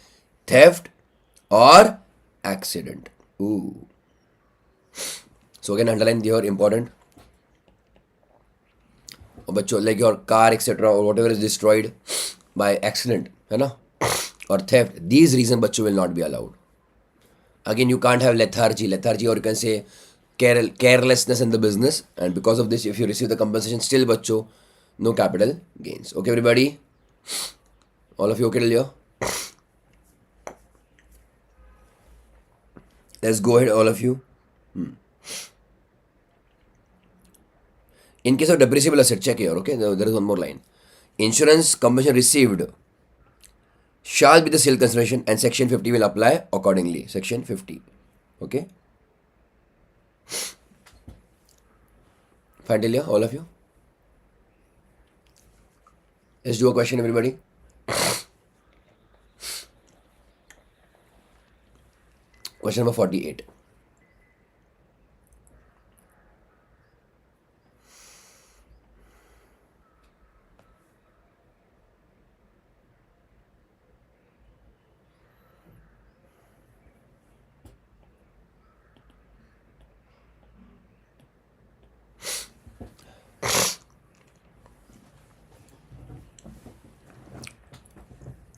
theft or accident. Ooh. So again, underline here important. Like your car, etc., or whatever is destroyed by accident, है ना, or theft. These reasons, bachcho, will not be allowed. Again, you can't have lethargy, or you can say carelessness in the business, and because of this, if you receive the compensation, still, bachcho, no capital gains. Okay, everybody? All of you okay till here? Let's go ahead, all of you. In case of depreciable asset, check here, okay? There is one more line. Insurance compensation received shall be the sale consideration, and section 50 will apply accordingly. Section 50. Okay? Fine till here, all of you? Let's do a question, everybody. Question number 48.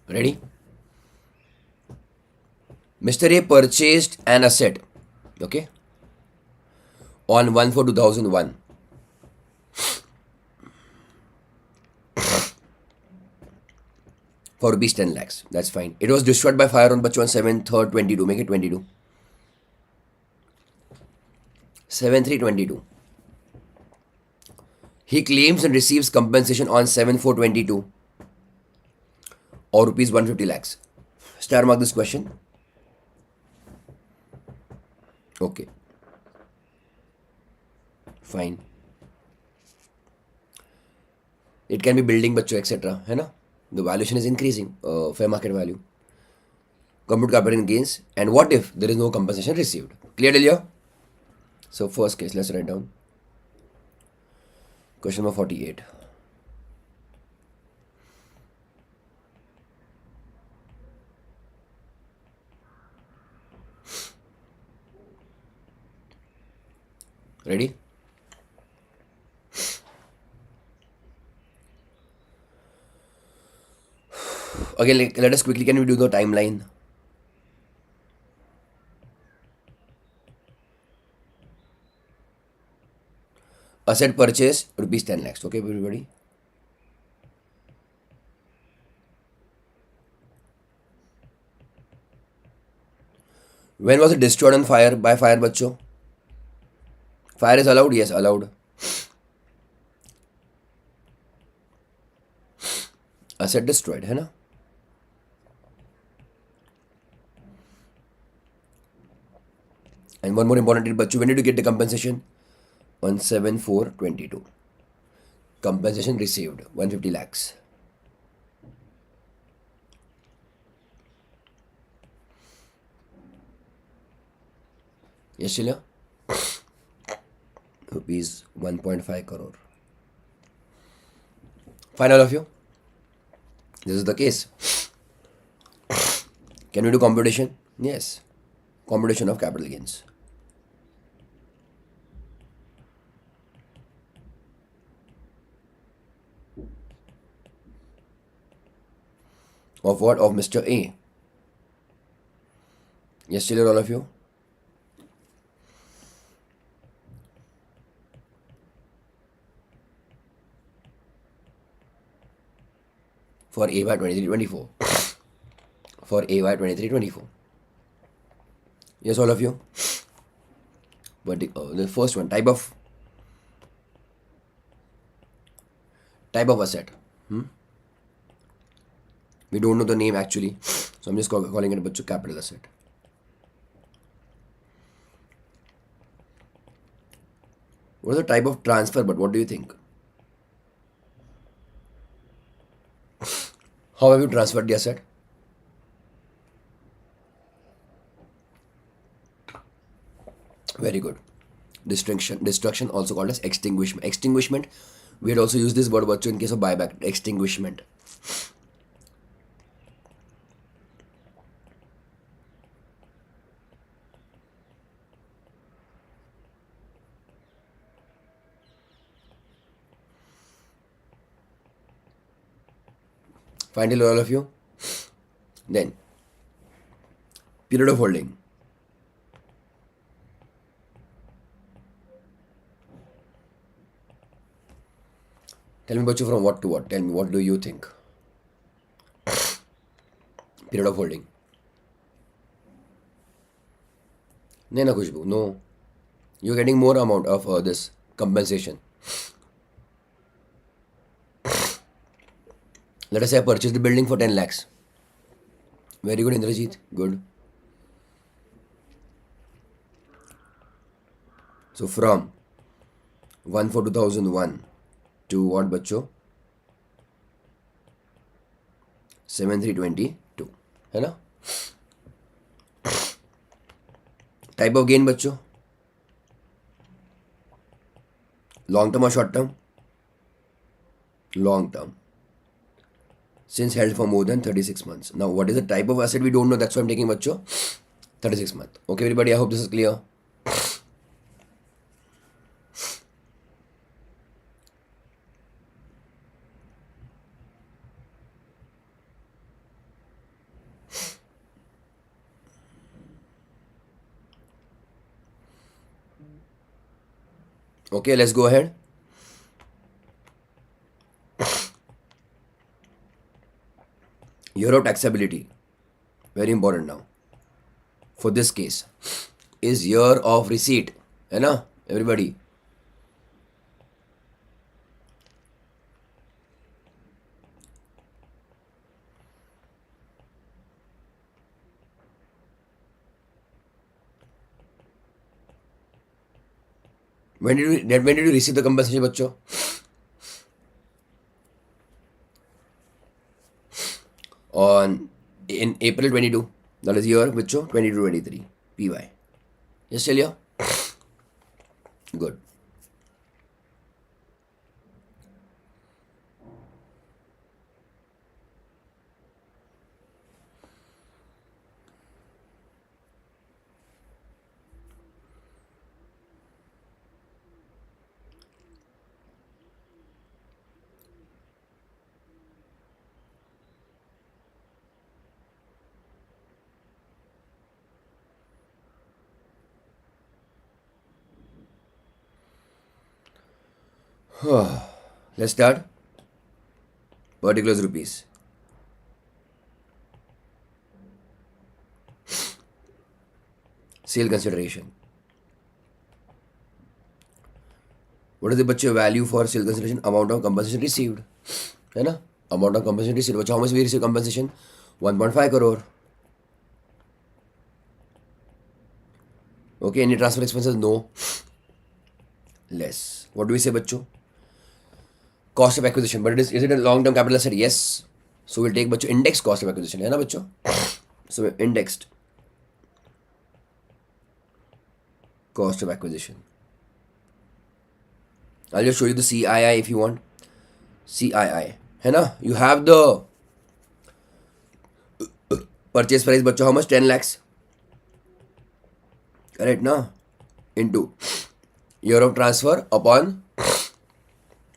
Ready? Mr. A purchased an asset, okay, on 1/4/2001 for rupees 10 lakhs. That's fine. It was destroyed by fire on Bachchu on 7/3/22. Make it 22. 7/3/22. He claims and receives compensation on 7/4/22 or rupees 150 lakhs. Star mark this question. Okay. Fine. It can be building बच्चों etc. है ना? The valuation is increasing, fair market value. Compute capital gains. And what if there is no compensation received? Clear till here? So first case, let's write down. Question number 48. Ready? Again, let us quickly, can we do the timeline? Asset purchase, rupees 10 lakhs. Okay, everybody? When was it destroyed on fire by fire, बच्चों? Fire is allowed? Yes, allowed. Asset destroyed, है ना? And one more important thing, बच्चों, when did you get the compensation? On 7/4/22. Compensation received 150 lakhs. Yes, Shilya? Rupees 1.5 crore. Fine, all of you? This is the case. Can we do computation? Yes. Computation of capital gains. Of what? Of Mr. A. Yes, Shilya, all of you? For AY 23/24. For AY 23/24. Yes, all of you? But the first one, type of asset. We don't know the name actually, so I'm just calling it a capital asset. What is the type of transfer? But what do you think? How have you transferred the asset? Very good. Destruction also called as extinguishment. Extinguishment, we had also used this word virtue in case of buyback. Extinguishment. Finally, all of you. Then, period of holding. Tell me, Bachu, from what to what? Tell me, what do you think? Period of holding. No, no, Khushbu, no. You're getting more amount of this compensation. Let us say I purchased the building for 10 lakhs. Very good, Indrajit. Good. So from 1/4/2001 to what, बच्चों? 7/3/22 है ना? Type of gain, बच्चों? Long term or short term? Long term. Since held for more than 36 months. Now, what is the type of asset? We don't know. That's why I'm taking, बच्चों, 36 months. Okay, everybody. I hope this is clear. Okay, let's go ahead. Year of taxability, very important now. For this case, is year of receipt, है ना everybody? When did you receive the compensation, बच्चों? On in April 22. That is year, बच्चों 22-23 PY. Yes, tell you. Good. Let's start. Particulars rupees. Sale consideration. What is the बच्चे value for sale consideration? Amount of compensation received, है ना? Amount of compensation received. बच्चों, how much we receive compensation? 1.5 crore. Okay, any transfer expenses? No. Less. What do we say, बच्चों? Cost of acquisition. But is it a long term capital asset? Yes. So we'll take बच्चों index cost of acquisition, है ना बच्चों? So indexed cost of acquisition. I'll just show you the CII if you want. CII, है ना? You have the purchase price, बच्चों, how much? 10 lakhs. Correct ना? Into year of transfer upon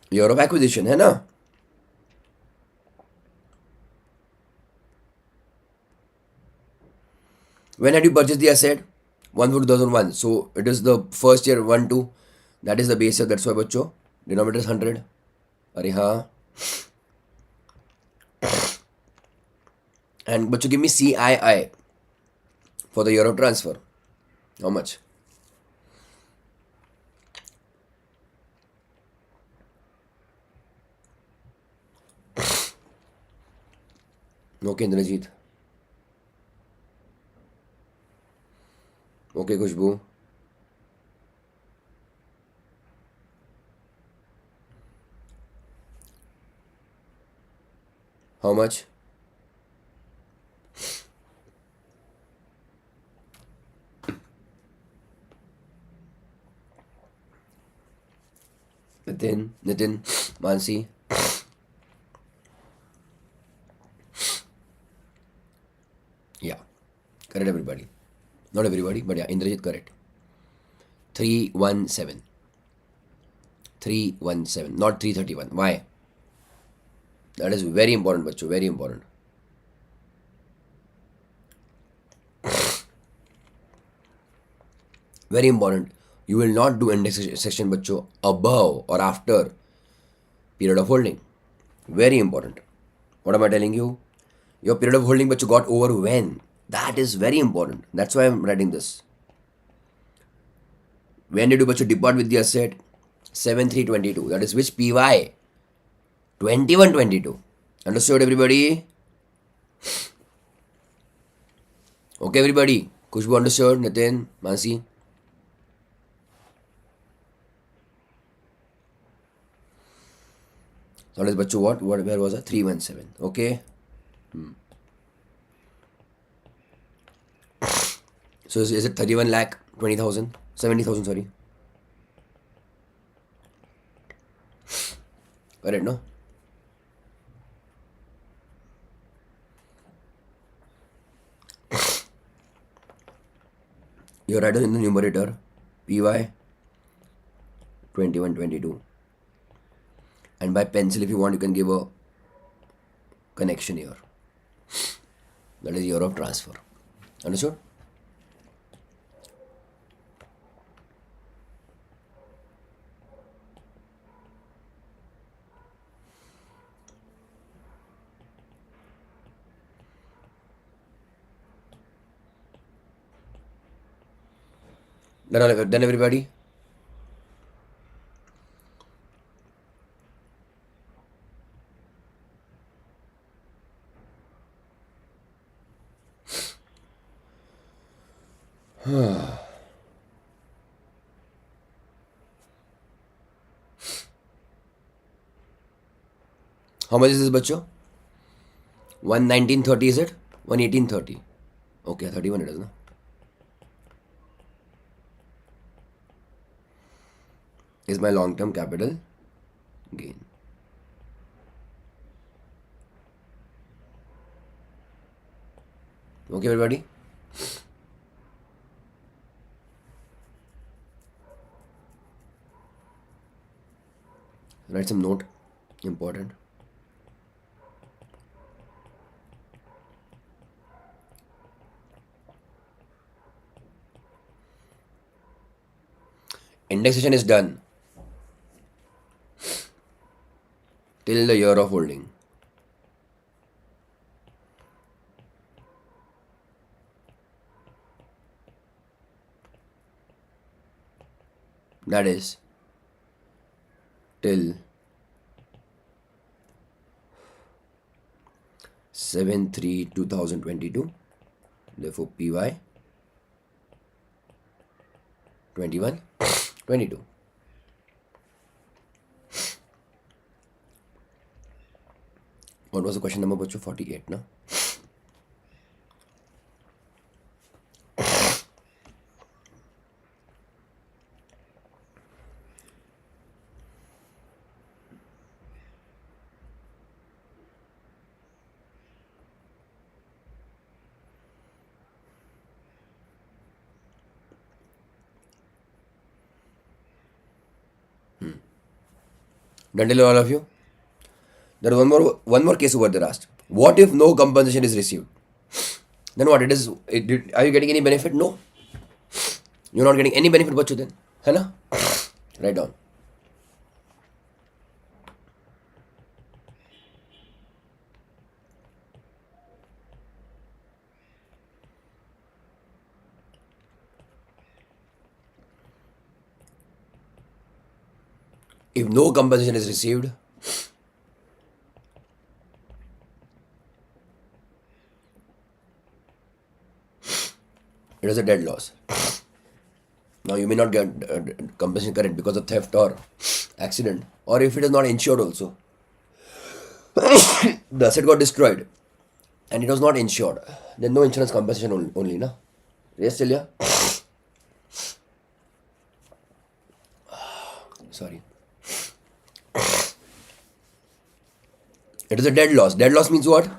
year of acquisition, है ना? When had you purchased the asset? 1/4/2001. So it is the first year 1 2. That is the base year. That's why बच्चों denominator is 100. अरे हाँ. And बच्चों give me CII for the year of transfer. How much? Okay, Indrajit. Okay, Khushbu. How much? Nitin, Mansi. Yeah, correct everybody. Not everybody, but yeah, Indrajit correct. 317. 317, not 331. Why? That is very important, बच्चों, very important. Very important. You will not do indexation, बच्चों, above or after period of holding. Very important. What am I telling you? Your period of holding, बच्चों, got over when? That is very important. That's why I'm writing this. When did you, बच्चों, depart with the asset? 7/3/22. That is which PY? 21/22. Understood, everybody? Okay, everybody. Kushbu understood. Nitin, Mansi. So that is बच्चों what? Where was it? 317. Okay. So is it 31 lakh 20,000? 70,000, sorry. Correct, no? You write it in the numerator. PY 21/22. And by pencil, if you want, you can give a connection here. That is year of transfer. Understood? Done everybody? How much is this, bacho? 119.30 is it? 118.30. Okay, 31 it is, no? Is my long term capital gain. Okay, everybody? Write some note. Important. Indexation is done till the year of holding. That is till 7/3/2022. Therefore, PY 21 22. What was the question number, bacho? 48, no? Done till all of you? There is one more case over there asked. What if no compensation is received? Then what it is? Are you getting any benefit? No. You're not getting any benefit, bacho, then. है ना? Write down. If no compensation is received, it is a dead loss. Now you may not get compensation correct because of theft or accident, or if it is not insured also. The asset got destroyed and it was not insured. Then no insurance compensation only, na? Yes, Celia? Sorry. It is a dead loss. Dead loss means what?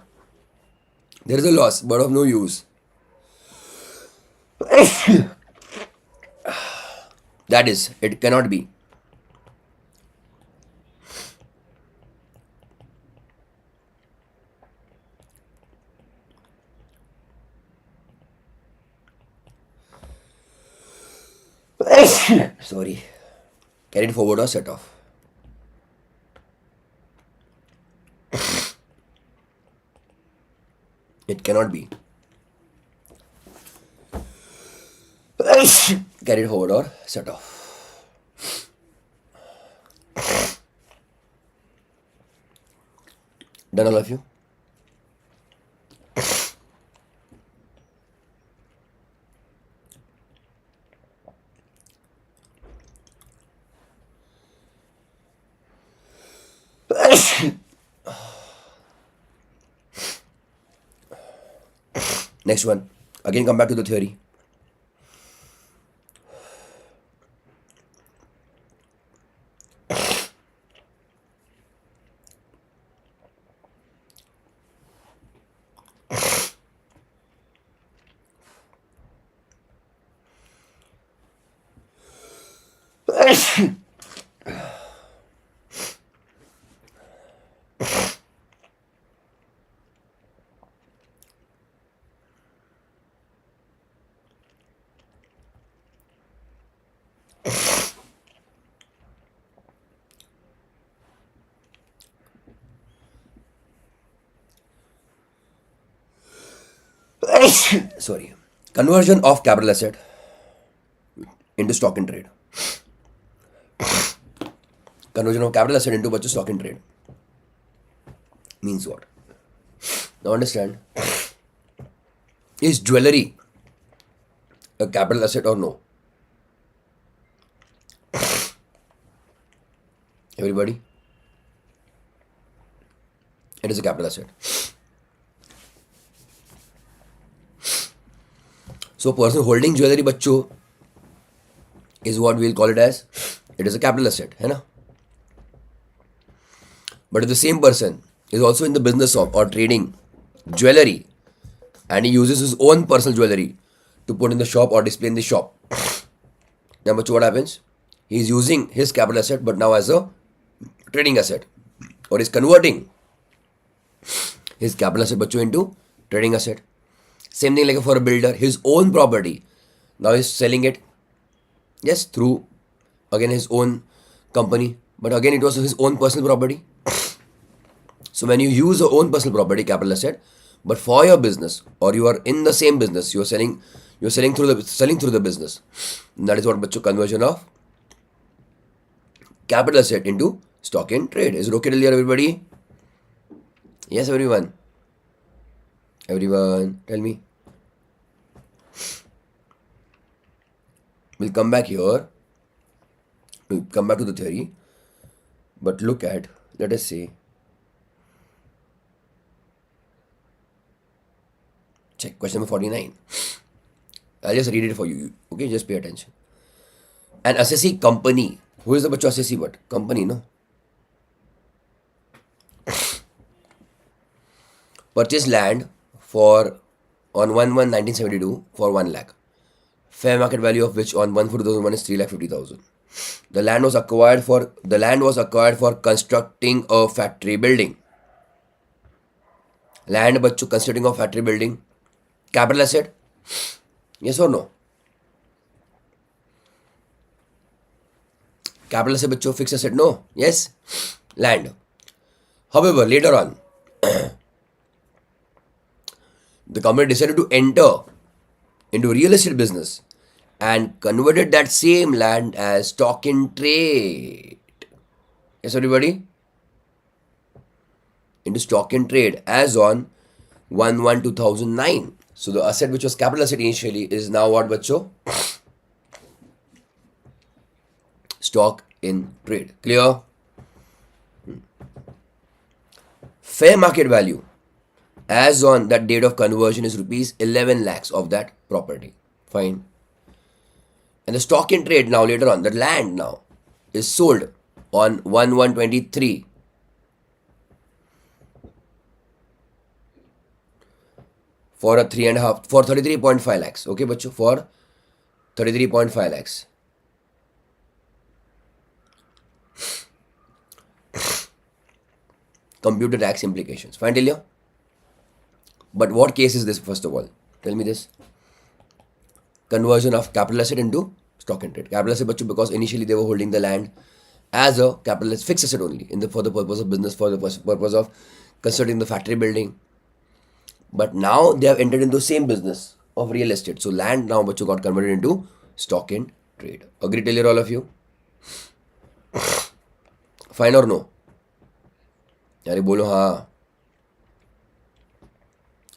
There is a loss, but of no use. That is, it cannot be. Sorry. Carried forward or set off. It cannot be. Carried forward or set off. Done, all of you? Next one. Again, come back to the theory. Sorry. Conversion of capital asset into stock and trade. Conversion of capital asset into बच्चों stock and trade means what? Now understand, is jewelry a capital asset or no? Everybody? It is a capital asset. So person holding jewelry बच्चों is what we'll call it as, it is a capital asset, है ना? But if the same person is also in the business of or trading jewelry and he uses his own personal jewelry to put in the shop or display in the shop, then what happens? He is using his capital asset but now as a trading asset, or is converting his capital asset into trading asset. Same thing like for a builder, his own property, now he's selling it, yes, through again his own company, but again it was his own personal property. So when you use your own personal property, capital asset, but for your business, or you are in the same business, you're selling through the business, that is what बच्चों conversion of capital asset into stock and trade. Is it okay till here, everybody? Yes, everyone. Everyone, tell me. We'll come back here. We'll come back to the theory. But look at, let us say, check question number 49. I'll just read it for you. Okay, just pay attention. An assessee company. Who is the bachcho assessee but? Company, no? Purchased land for on 1/1/1972 for 1 lakh. Fair market value of which on 1/4/2001 is 3,50,000. The land was acquired for constructing a factory building. Land बच्चों constructing a factory building. Capital asset? Yes or no? Capital asset बच्चों, fixed asset? No. Yes? Land. However, later on, the company decided to enter into real estate business and converted that same land as stock in trade. Yes, everybody? Into stock in trade as on 1/1/2009. So the asset which was capital asset initially is now what, bachcho? Stock in trade. Clear? Fair market value as on that date of conversion is rupees 11 lakhs of that property. Fine. And the stock in trade now later on, the land now is sold on 1/1/23 for 33.5 lakhs. Okay, bachcho, for 33.5 lakhs. Computer tax implications. Fine till here? But what case is this first of all? Tell me this. Conversion of capital asset into stock and trade. Capital asset bachcho, because initially they were holding the land as a capital asset, fixed asset only for the purpose of business, for the purpose of constructing the factory building. But now they have entered into the same business of real estate. So land now bachcho got converted into stock and trade. Agree till here all of you? Fine or no? यारे बोलो हाँ.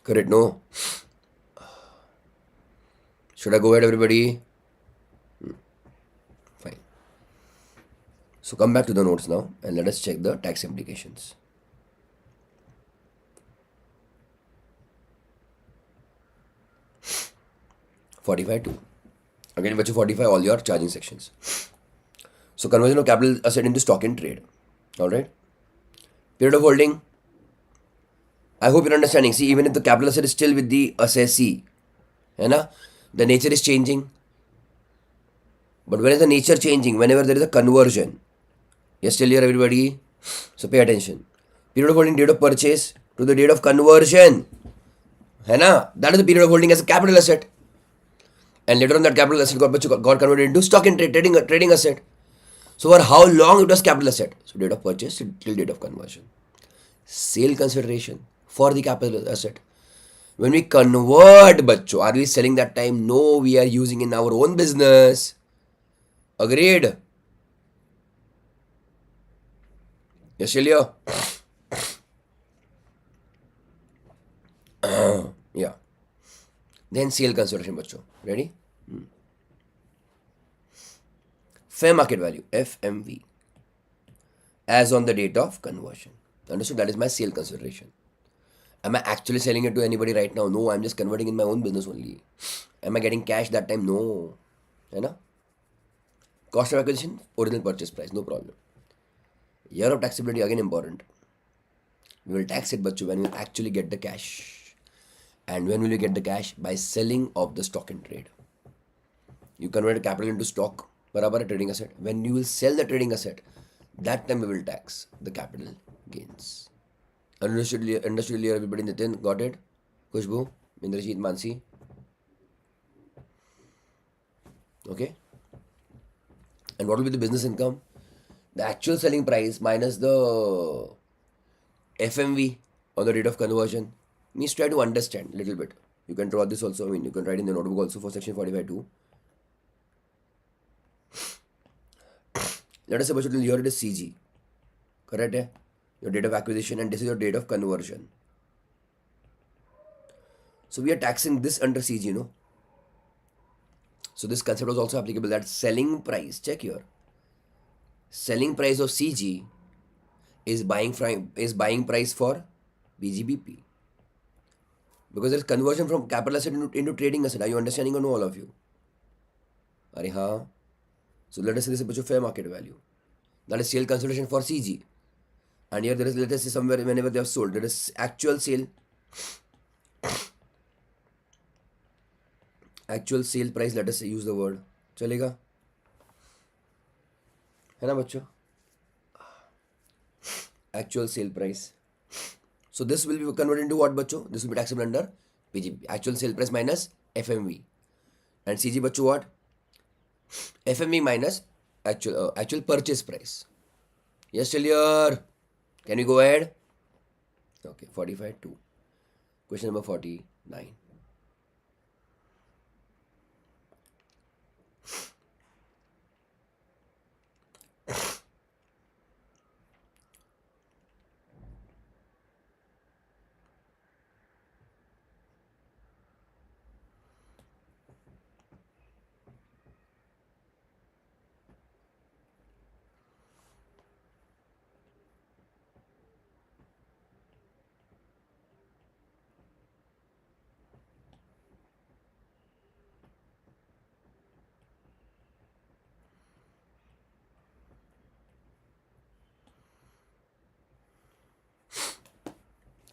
Correct, no? Should I go ahead, everybody? Fine. So come back to the notes now and let us check the tax implications. (45) Again, bachcho 45, all your charging sections. So conversion of capital asset into stock and trade. Alright? Period of holding. I hope you're understanding. See, even if the capital asset is still with the assessee, the nature is changing. But when is the nature changing? Whenever there is a conversion. Yes, still here, everybody? So pay attention. Period of holding, date of purchase to the date of conversion. That is the period of holding as a capital asset. And later on that capital asset got converted into stock and trade, trading asset. So for how long it was capital asset? So date of purchase till date of conversion. Sale consideration for the capital asset. When we convert, bachcho, are we selling that time? No, we are using in our own business. Agreed. Yes, Leo. Yeah. Then sale consideration बच्चों. Ready? Fair market value, FMV, as on the date of conversion. Understood? That is my sale consideration. Am I actually selling it to anybody right now? No, I'm just converting in my own business only. Am I getting cash that time? No. You know? Cost of acquisition, original purchase price, no problem. Year of taxability, again important. We will tax it, bachu, when we actually get the cash. And when will you get the cash? By selling of the stock in trade. You convert capital into stock, barabar, a trading asset. When you will sell the trading asset, that time we will tax the capital gains. Understood clear, everybody? Nitin, got it? Kushbu, Indrajit, Mansi. Okay? And what will be the business income? The actual selling price minus the FMV on the date of conversion. Means try to understand a little bit. You can draw this also. I mean, you can write in the notebook also for section 45.2. Let us suppose here it is CG. Correct? Eh? Your date of acquisition, and this is your date of conversion. So we are taxing this under CG, no? So this concept was also applicable, that selling price, check here. Selling price of CG is buying price for BGBP. Because there's conversion from capital asset into trading asset. Are you understanding or no, all of you? Are हाँ. So let us say this is a fair market value. That is sale consideration for CG. And here there is, let us say somewhere whenever they have sold, there is actual sale. Actual sale price, let us say, use the word. चलेगा? है ना बच्चों? Actual sale price. So this will be converted into what, बच्चों? This will be taxable under PGP. Actual sale price minus FMV. And CG, बच्चों, what? FMV minus actual purchase price. Yes, still here. Can we go ahead? Okay, 45.2. Question number 49.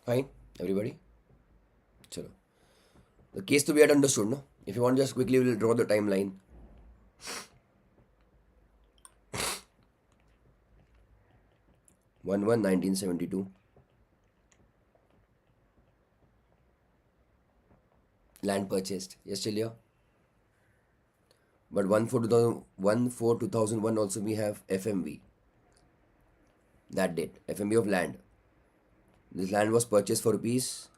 Fine, everybody? Chalo. The case to be had understood, no? If you want, just quickly we'll draw the timeline. One 1972. Land purchased. Yes, still here. But 1/4/2001 also we have FMV. That date. FMV of land. This land was purchased for rupees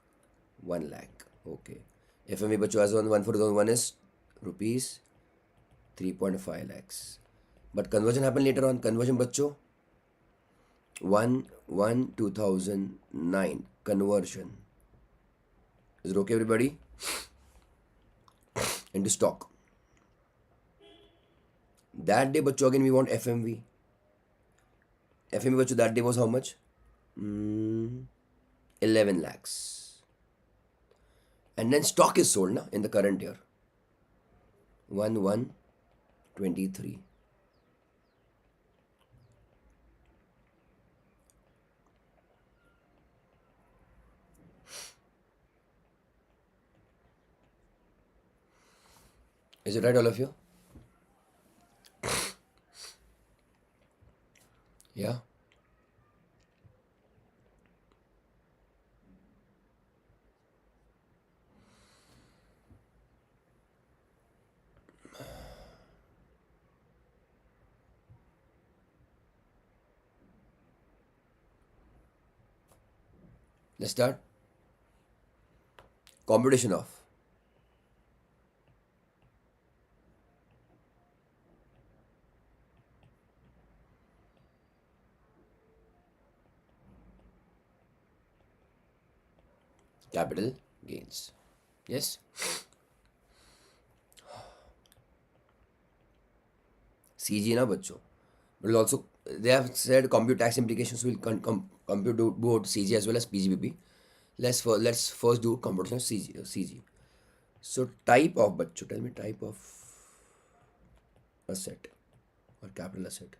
1 lakh. Okay. FMV बच्चों as on 1/4/2001 is rupees 3.5 lakhs. But conversion happened later on. Conversion बच्चों 1/1/2009 conversion. Is it okay, everybody? Into stock. That day बच्चों again we want FMV. FMV बच्चों that day was how much? 11 lakhs. And then stock is sold na, in the current year. 1/1/23. Is it right, all of you? Yeah. Let's start. Computation of capital gains. Yes. CG na bachcho. But also they have said compute tax implications will compute both CG as well as PGBP. Let's first do computation of CG. So type of bachcho. Tell me type of asset or capital asset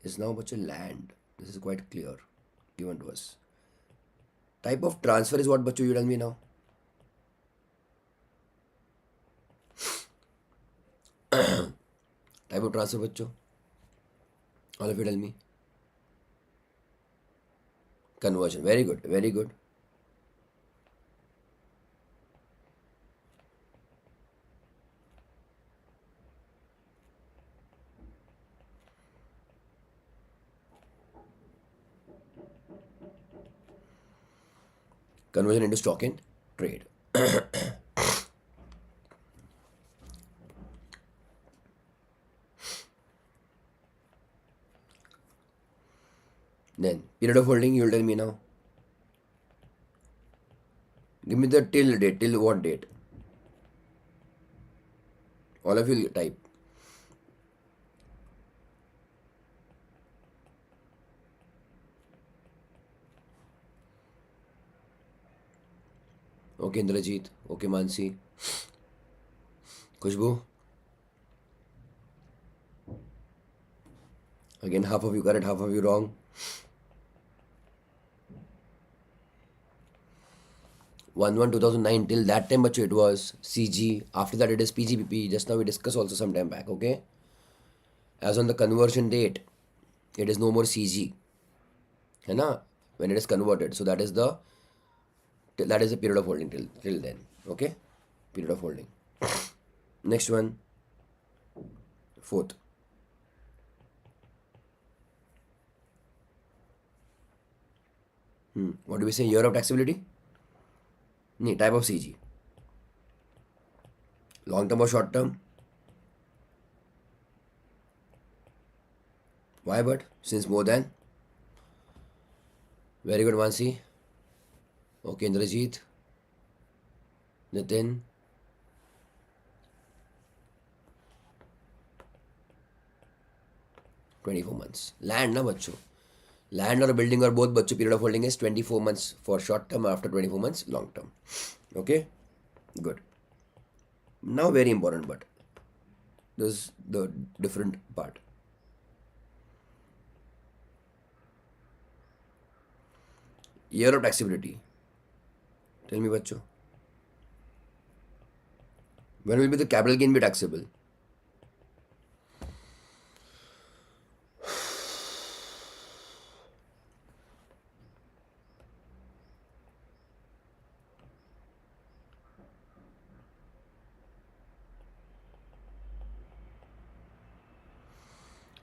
is now bachcho land. This is quite clear given to us. Type of transfer is what bachcho you tell me now. Type of transfer bachcho. All of you tell me. Conversion. Very good. Very good. Conversion into stock in trade. Then period of holding you will tell me now. Give me the till date. Till what date? All of you type. Okay, Indrajit. Okay, Mansi. Kushbu. Again, half of you correct, half of you wrong. 1/1/2009 till that time, but it was CG. After that, it is PGPP. Just now we discussed also some time back. Okay. As on the conversion date, it is no more CG. है ना? When it is converted, so that is the period of holding till then. Okay, period of holding. Next one, fourth. What do we say? Year of taxability? No, type of CG. Long term or short term? Why but? Since more than? Very good, Mansi. Okay, Indrajit. Nitin. $24 Land na bachcho. Land or a building or both bachcho period of holding is 24 months for short term, after 24 months long term. Okay? Good. Now very important, but this is the different part. Year of taxability. Tell me bachcho. When will be the capital gain be taxable?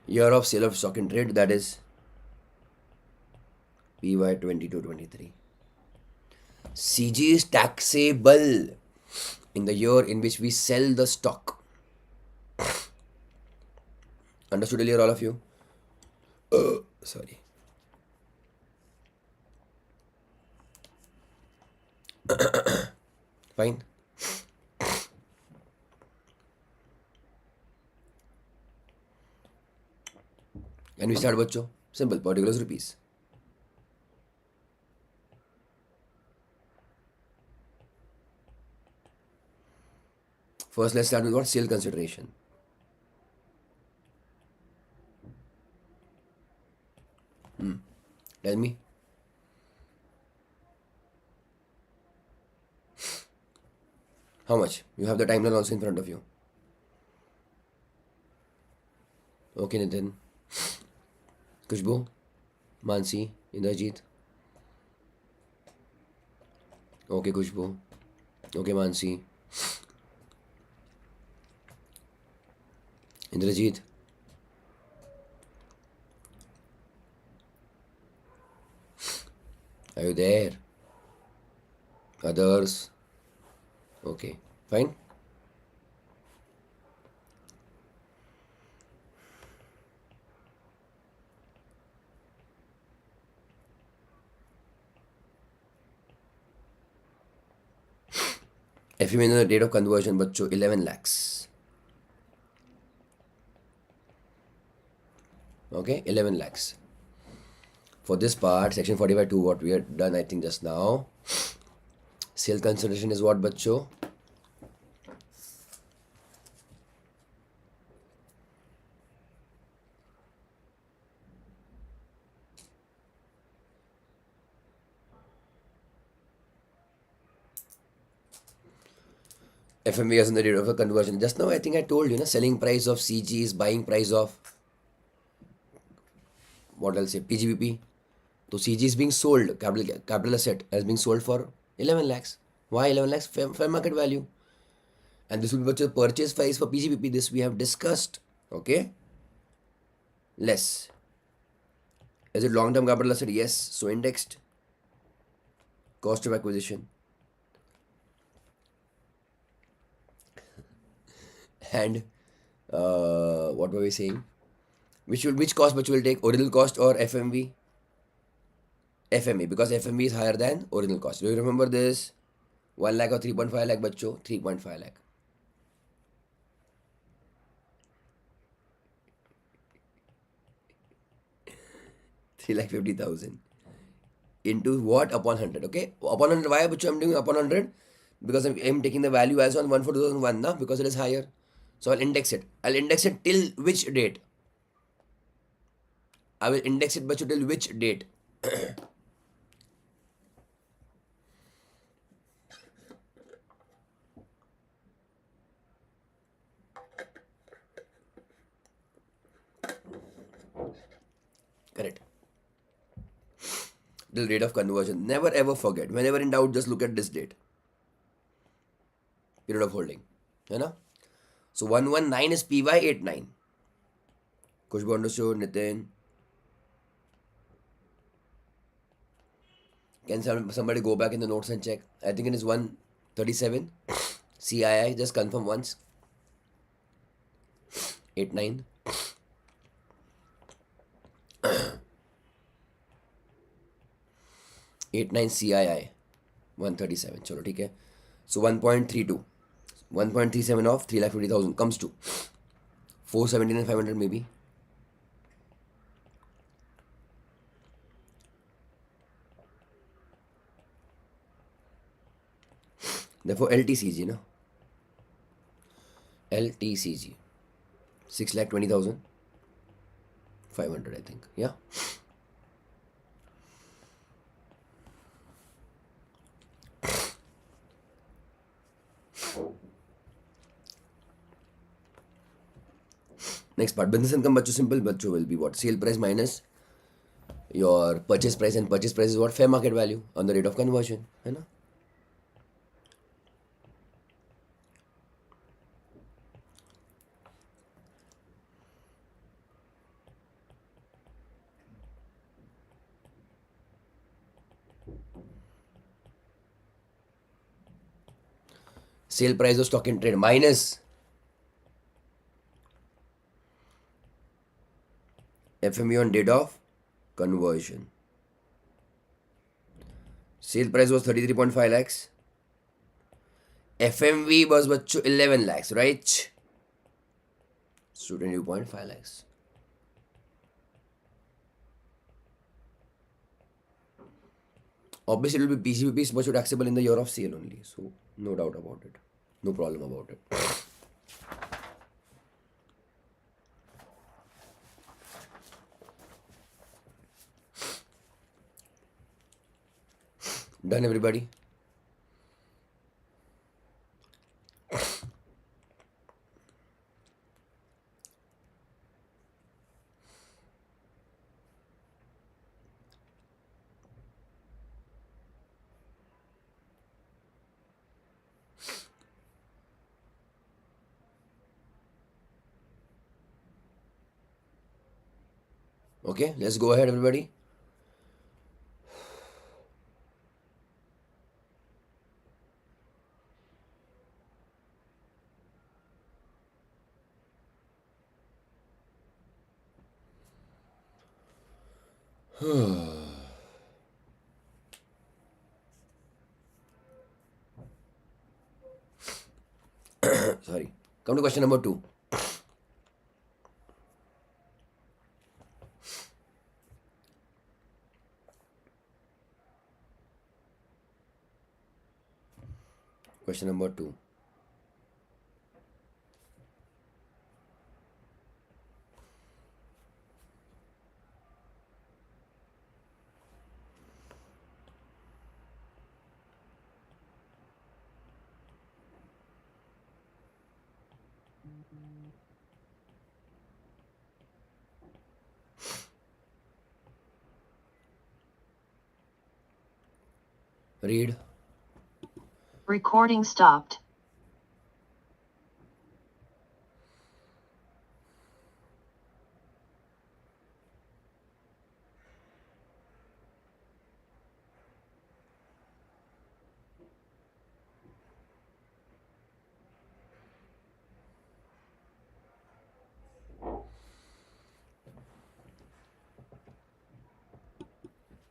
Year of sale of stock in trade, that is PY 22-23. CG is taxable in the year in which we sell the stock. Understood earlier, all of you? Sorry. Fine. Can we start, bachcho? Simple. Particulars rupees. First, let's start with what? Sale consideration. Tell me. How much? You have the timeline also in front of you. Okay, Nitin. Kushbu. Mansi. Indrajit. Okay, Kushbu. Okay, Mansi. Indrajit. Are you there? Others? Okay, fine. FMV in the rate of conversion बच्चों 11 lakhs. Okay, 11 lakhs. For this part, section 45.2, what we had done, I think just now. Sale consideration is what, बच्चों? FMV as in the rate of a conversion. Just now, I think I told you, selling price of CG is buying price of, what I'll say, PGBP. So CG is being sold, capital asset as being sold for 11 lakhs. Why 11 lakhs? Fair market value. And this will be the purchase price for PGBP. This we have discussed. Okay. Less. Is it long term capital asset? Yes. So indexed. Cost of acquisition. And what were we saying? Which cost which will take, original cost or FMV? FME, because FMV is higher than original cost. Do you remember this? 1 lakh or 3.5 lakh बच्चों? 3.5 lakh. 3,50,000 into what? Upon 100. Okay, upon 100. Why bachcho I'm doing upon 100? Because I'm taking the value as on 1 for 2001 na, because it is higher. So I'll index it. I'll index it till which date? I will index it bachcho till which date? Correct. Till rate of conversion. Never ever forget. Whenever in doubt, just look at this date. Period of holding. है ना? So 119 is PY 89. Kushbu understood, Nitin. Can somebody go back in the notes and check? I think it is 137. CII, just confirm once. 89. 89 CII. 137. चलो ठीक है. So 1.32. 1.37 of 3,50,000 comes to 417 and 500 maybe. Therefore LTCG, no? LTCG 6,20,500 I think. Yeah. Next part, business income बच्चों simple बच्चों will be what? Sale price minus your purchase price, and purchase price is what? Fair market value on the rate of conversion, है ना? Sale price of stock in trade minus FME on date of conversion. Sale price was 33.5 lakhs. FMV was बच्चों 11 lakhs, right? So 22.5 lakhs. Obviously, it will be PCPP is much taxable in the year of sale only. So no doubt about it. No problem about it. Done, everybody? Okay, let's go ahead, everybody. Come to question number 2. Question number 2. Read. Recording stopped.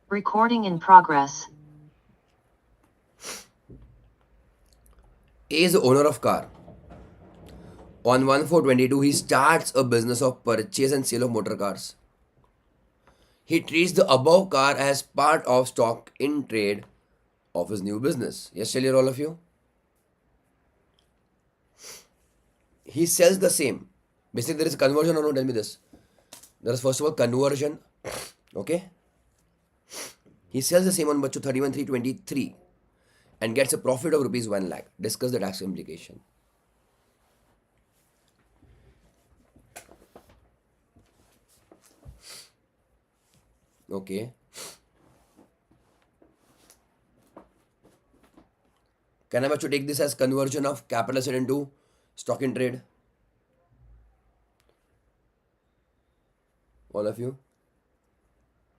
Recording in progress. A is the owner of car. On 1/4/22, he starts a business of purchase and sale of motor cars. He treats the above car as part of stock in trade of his new business. Yes, tell all of you. He sells the same. Basically, there is a conversion or no? Tell me this. There is first of all conversion. Okay. He sells the same on Bachu 31/3/23 and gets a profit of rupees 1 lakh. Discuss the tax implication. Okay. Can I Bachu take this as conversion of capital asset into stock in trade? All of you?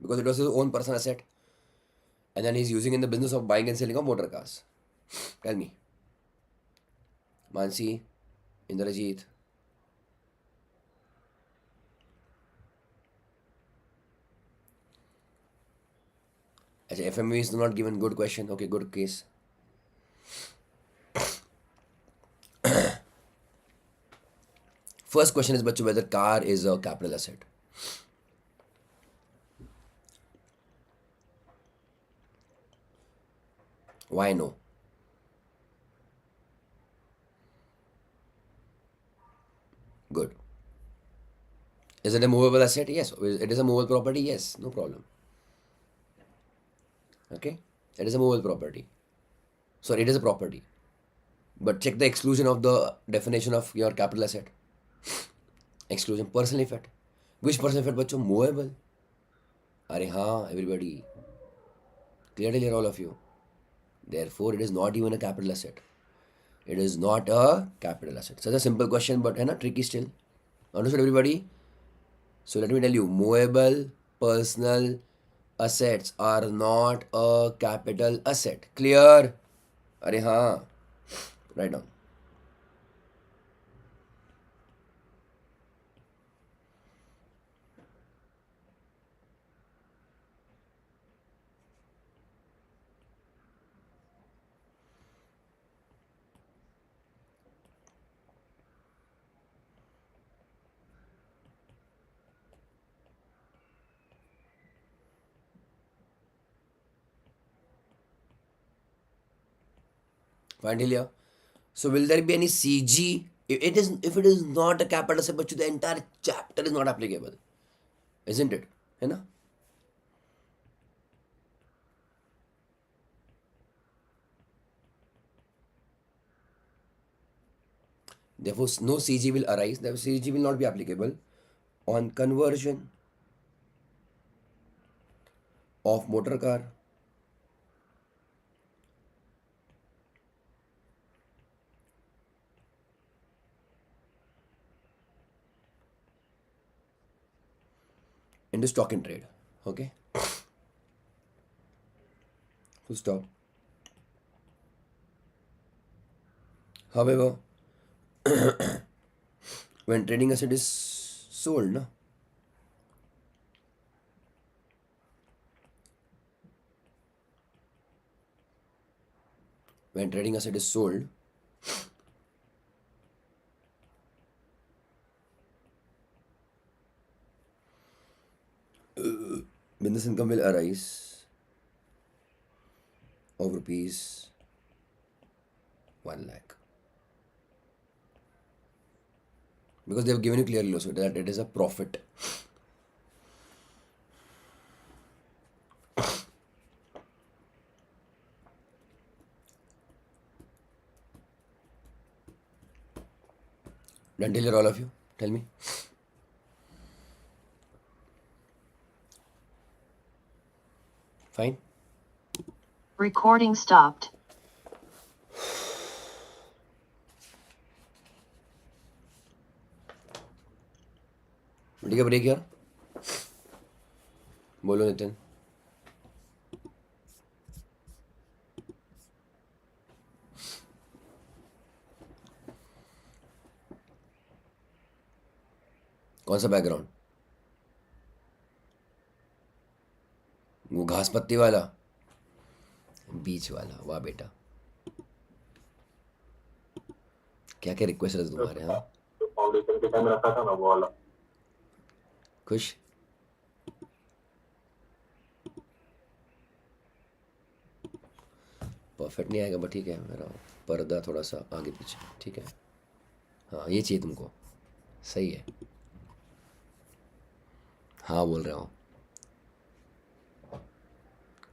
Because it was his own personal asset. And then he's using in the business of buying and selling of motor cars. Tell me. Mansi, Indrajit. Achha, FMV is not given. Good question. Okay, good case. First question is Bachu, whether car is a capital asset. Why no? Good. Is it a movable asset? Yes. It is a movable property? Yes. No problem. Okay. It is a movable property. Sorry, it is a property. But check the exclusion of the definition of your capital asset. Exclusion, personal effect. Which personal effect, बच्चों? Movable. अरे हाँ, everybody. Clearly, all of you. Therefore, it is not even a capital asset. It is not a capital asset. Such a simple question, but है ना, tricky still. Understood, everybody? So let me tell you, movable personal assets are not a capital asset. Clear? अरे हाँ. Write down. Find here. So will there be any CG? If it is not a capital asset, but the entire chapter is not applicable, isn't it? है ना? Therefore, no CG will arise. Therefore, CG will not be applicable on conversion of motor car into stock in trade. Okay. Full stop. However, when trading asset is sold, no? When trading asset is sold, business income will arise of rupees 1 lakh because they have given you clearly also that it is a profit. Done till here, all of you? Tell me. Fine. Recording stopped. ठीक है, break यार. बोलो नितिन. कौन सा background? वो घास पत्ती वाला, बीच वाला. वाह बेटा, क्या क्या रिक्वेस्ट है तुम्हारे. हाँ, जो फाउंडेशन के टाइम रखा था ना वो वाला. खुश. परफेक्ट नहीं आएगा बट ठीक है. मेरा पर्दा थोड़ा सा आगे पीछे. ठीक है. हाँ, ये चाहिए तुमको. सही है. हाँ बोल रहा हूँ.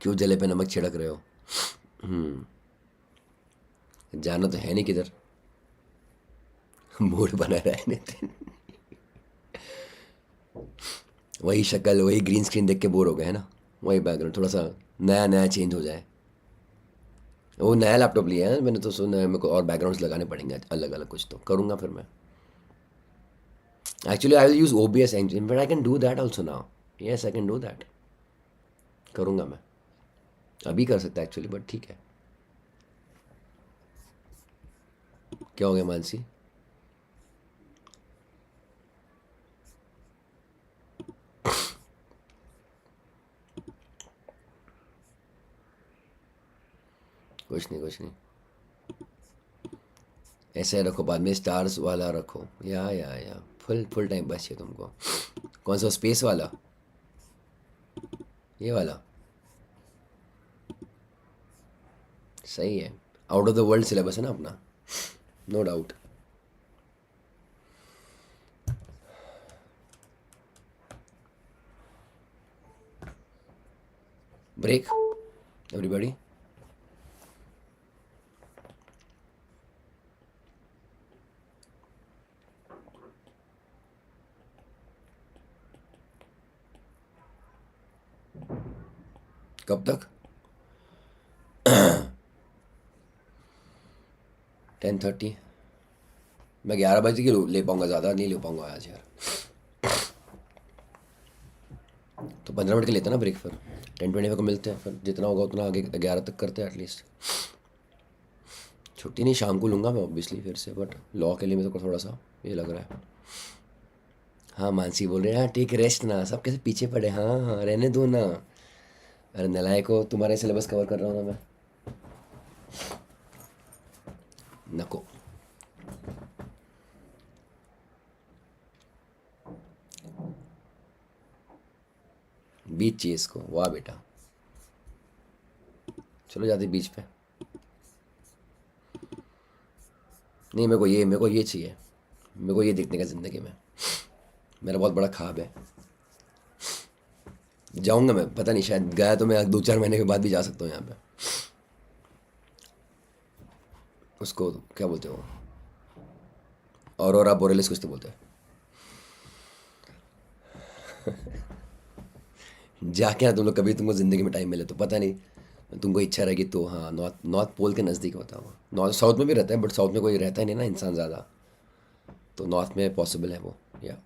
क्यों जले पे नमक छिड़क रहे हो? जाना तो है नहीं किधर. मूड बना रहा है नितिन. वही शक्ल, वही ग्रीन स्क्रीन देख के बोर हो गए है ना. वही बैकग्राउंड थोड़ा सा नया नया चेंज हो जाए. वो नया लैपटॉप लिया है मैंने तो सुना है. मेरे को और बैकग्राउंड्स लगाने पड़ेंगे अलग अलग. कुछ तो करूँगा फिर मैं. Actually I will use OBS engine but I can do that also now. Yes I can do that. करूँगा मैं. अभी कर सकता है एक्चुअली बट ठीक है. क्या हो गया मानसी? कुछ नहीं कुछ नहीं. ऐसे रखो, बाद में स्टार्स वाला रखो. या फुल फुल टाइम बस चाहिए तुमको. कौन सा स्पेस वाला? ये वाला सही है. Out of the world syllabus है ना अपना. No doubt. Break everybody. कब तक? 10:30. मैं 11 बजे की ले पाऊंगा, ज़्यादा नहीं ले पाऊंगा आज यार. तो 15 मिनट के लेते ना ब्रेक. फिर 10:25 को मिलते हैं. फिर जितना होगा उतना आगे 11 तक करते हैं एटलीस्ट. छुट्टी नहीं, शाम को लूँगा मैं ऑब्वियसली फिर से. बट लॉ के लिए मेरे को थोड़ा सा ये लग रहा है. हाँ मानसी बोल रहे हैं हाँ टेक रेस्ट ना. सब कैसे पीछे पड़े. हाँ हाँ रहने दो ना. अरे नलायक को, तुम्हारे सिलेबस कवर कर रहा हूँ ना मैं. नको. बीच चाहिए इसको. वाह बेटा. चलो जाते बीच पे. नहीं मेरे को ये चाहिए. मेरे को ये देखने का ज़िंदगी में. मेरा बहुत बड़ा ख्वाब है. जाऊंगा मैं. पता नहीं, शायद गया तो मैं 2-4 महीने के बाद भी जा सकता हूँ यहाँ पे. उसको क्या बोलते हो, ऑरोरा बोरेलिस कुछ तो बोलते हैं. जाके ना तुम लोग कभी, तुमको ज़िंदगी में टाइम मिले तो. पता नहीं तुमको इच्छा रहेगी तो. हाँ, नॉर्थ पोल के नज़दीक होता हुआ. नॉर्थ साउथ में भी रहता है बट साउथ में कोई रहता ही नहीं ना इंसान ज़्यादा. तो नॉर्थ में पॉसिबल है वो. या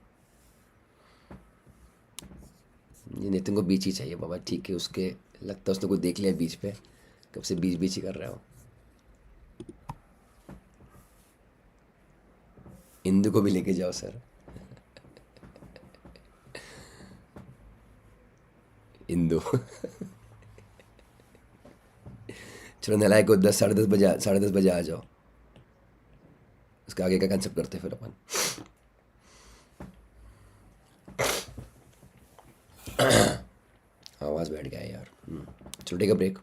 ये नितिन को बीच ही चाहिए बाबा. ठीक है, उसके लगता है उसने कुछ देख लिया बीच पे. कब से बीच बीच ही कर रहा हो. इंदु को भी लेके जाओ सर. इंदु. चलो नलायक को 10-10:30 बजे आ जाओ. उसके आगे का कंसेप्ट करते हैं फिर अपन. पास बैठ गया है यार। चलो टेक अ ब्रेक।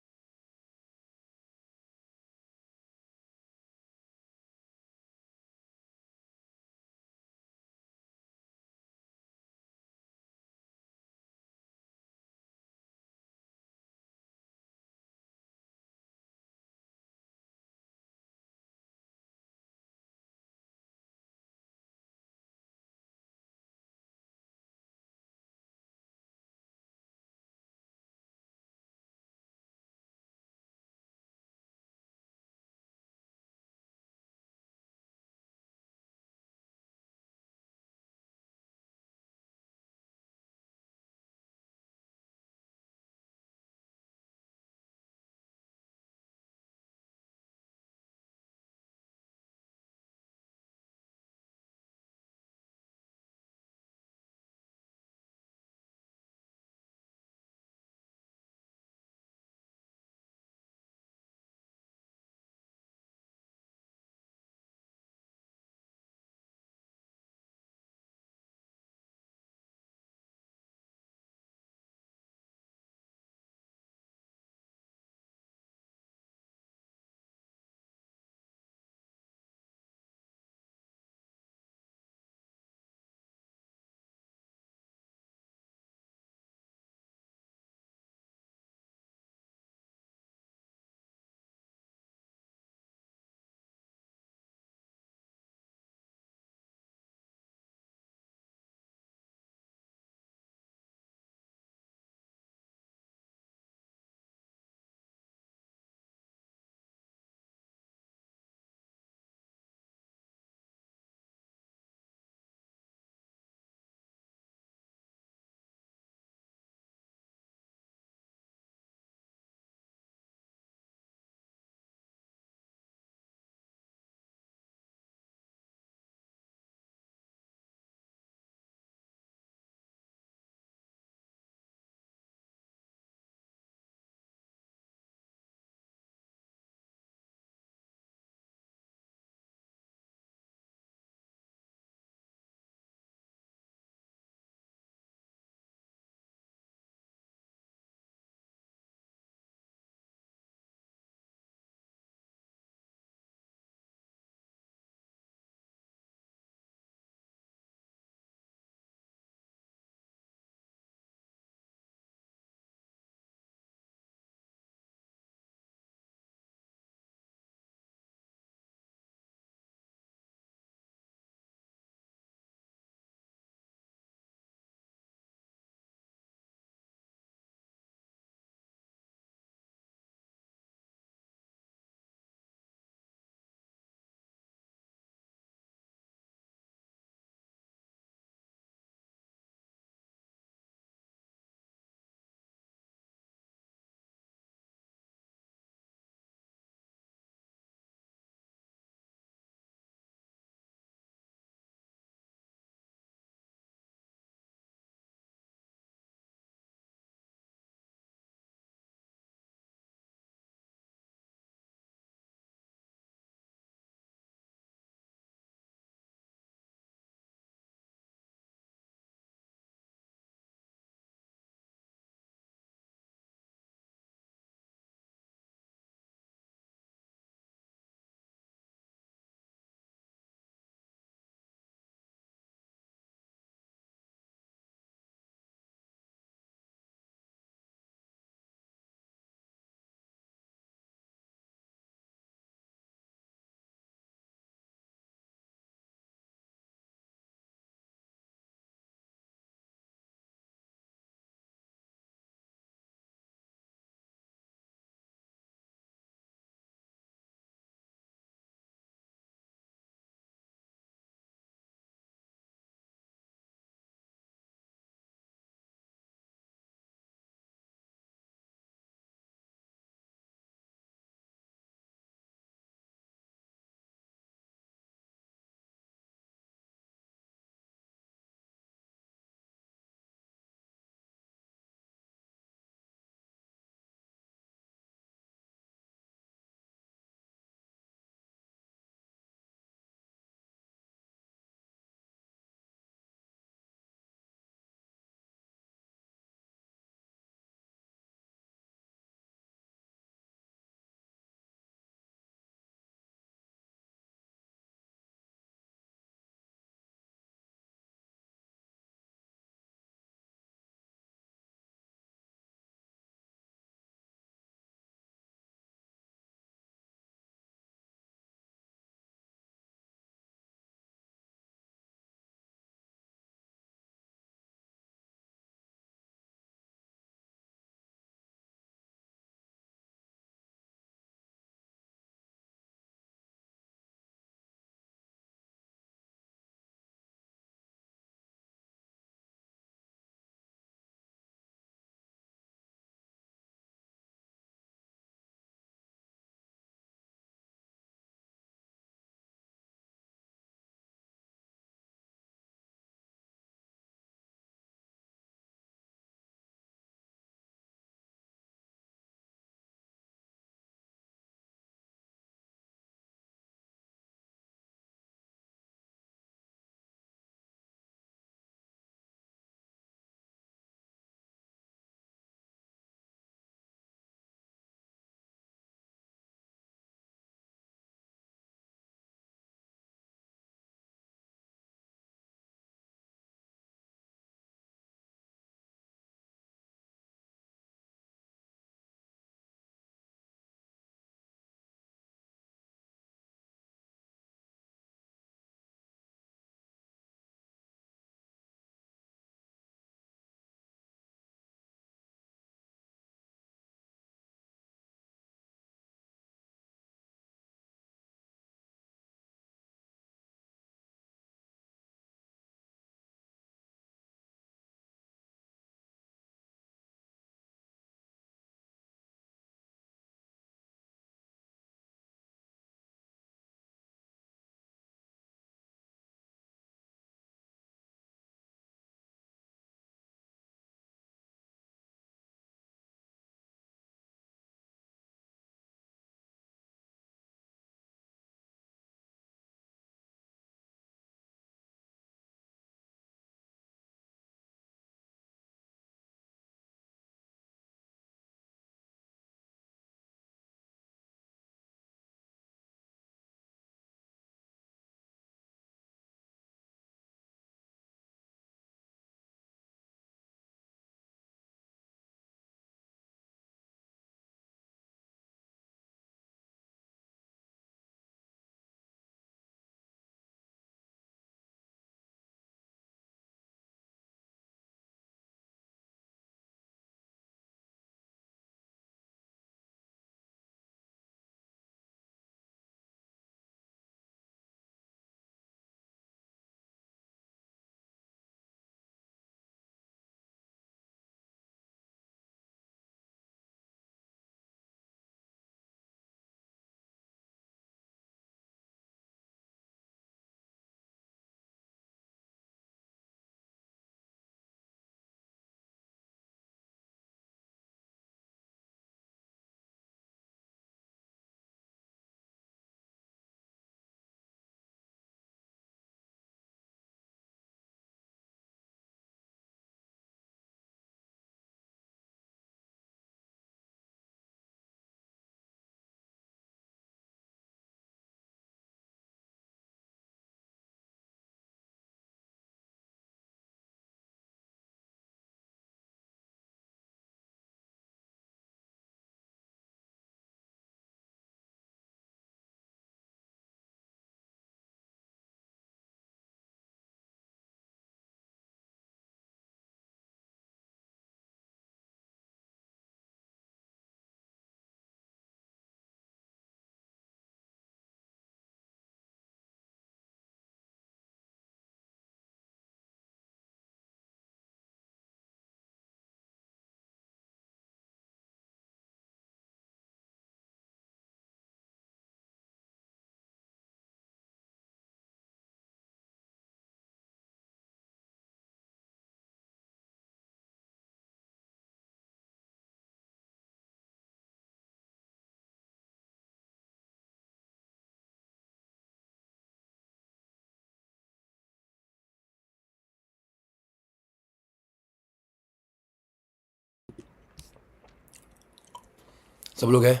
सब लोग है?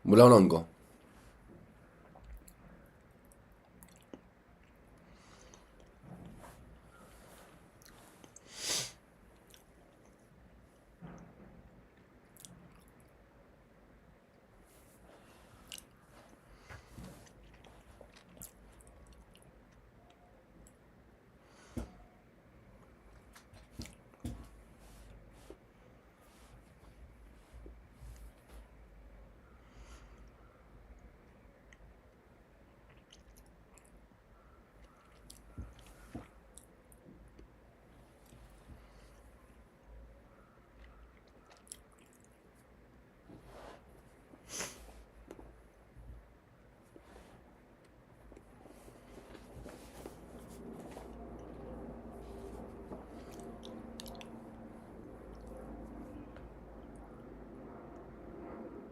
बुलाओ ना उनको.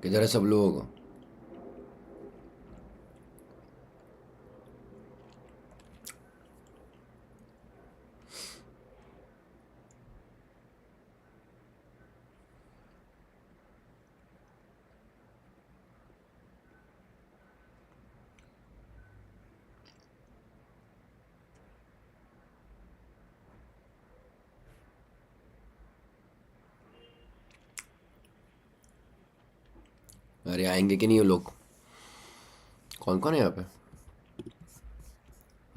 किधर है सब लोग? अरे आएंगे कि नहीं वो लोग? कौन कौन है यहाँ पे?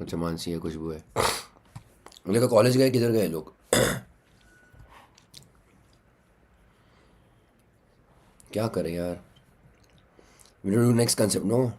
अच्छा, मानसी है, खुशबू है. उन्हें कहा कॉलेज गए, किधर गए लोग? क्या करें यार? We do next concept. No,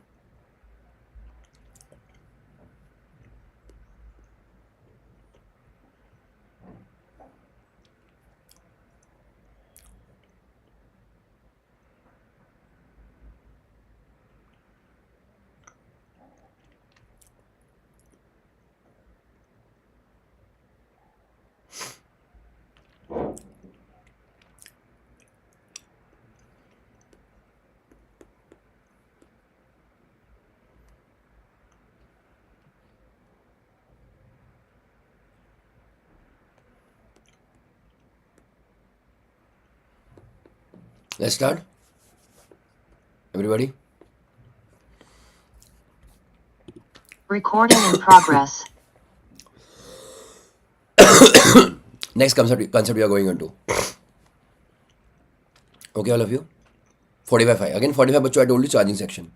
let's start. Everybody. Recording in progress. Next concept we are going into. Okay, all of you. 45. Again, 45 बच्चों, I told you charging section.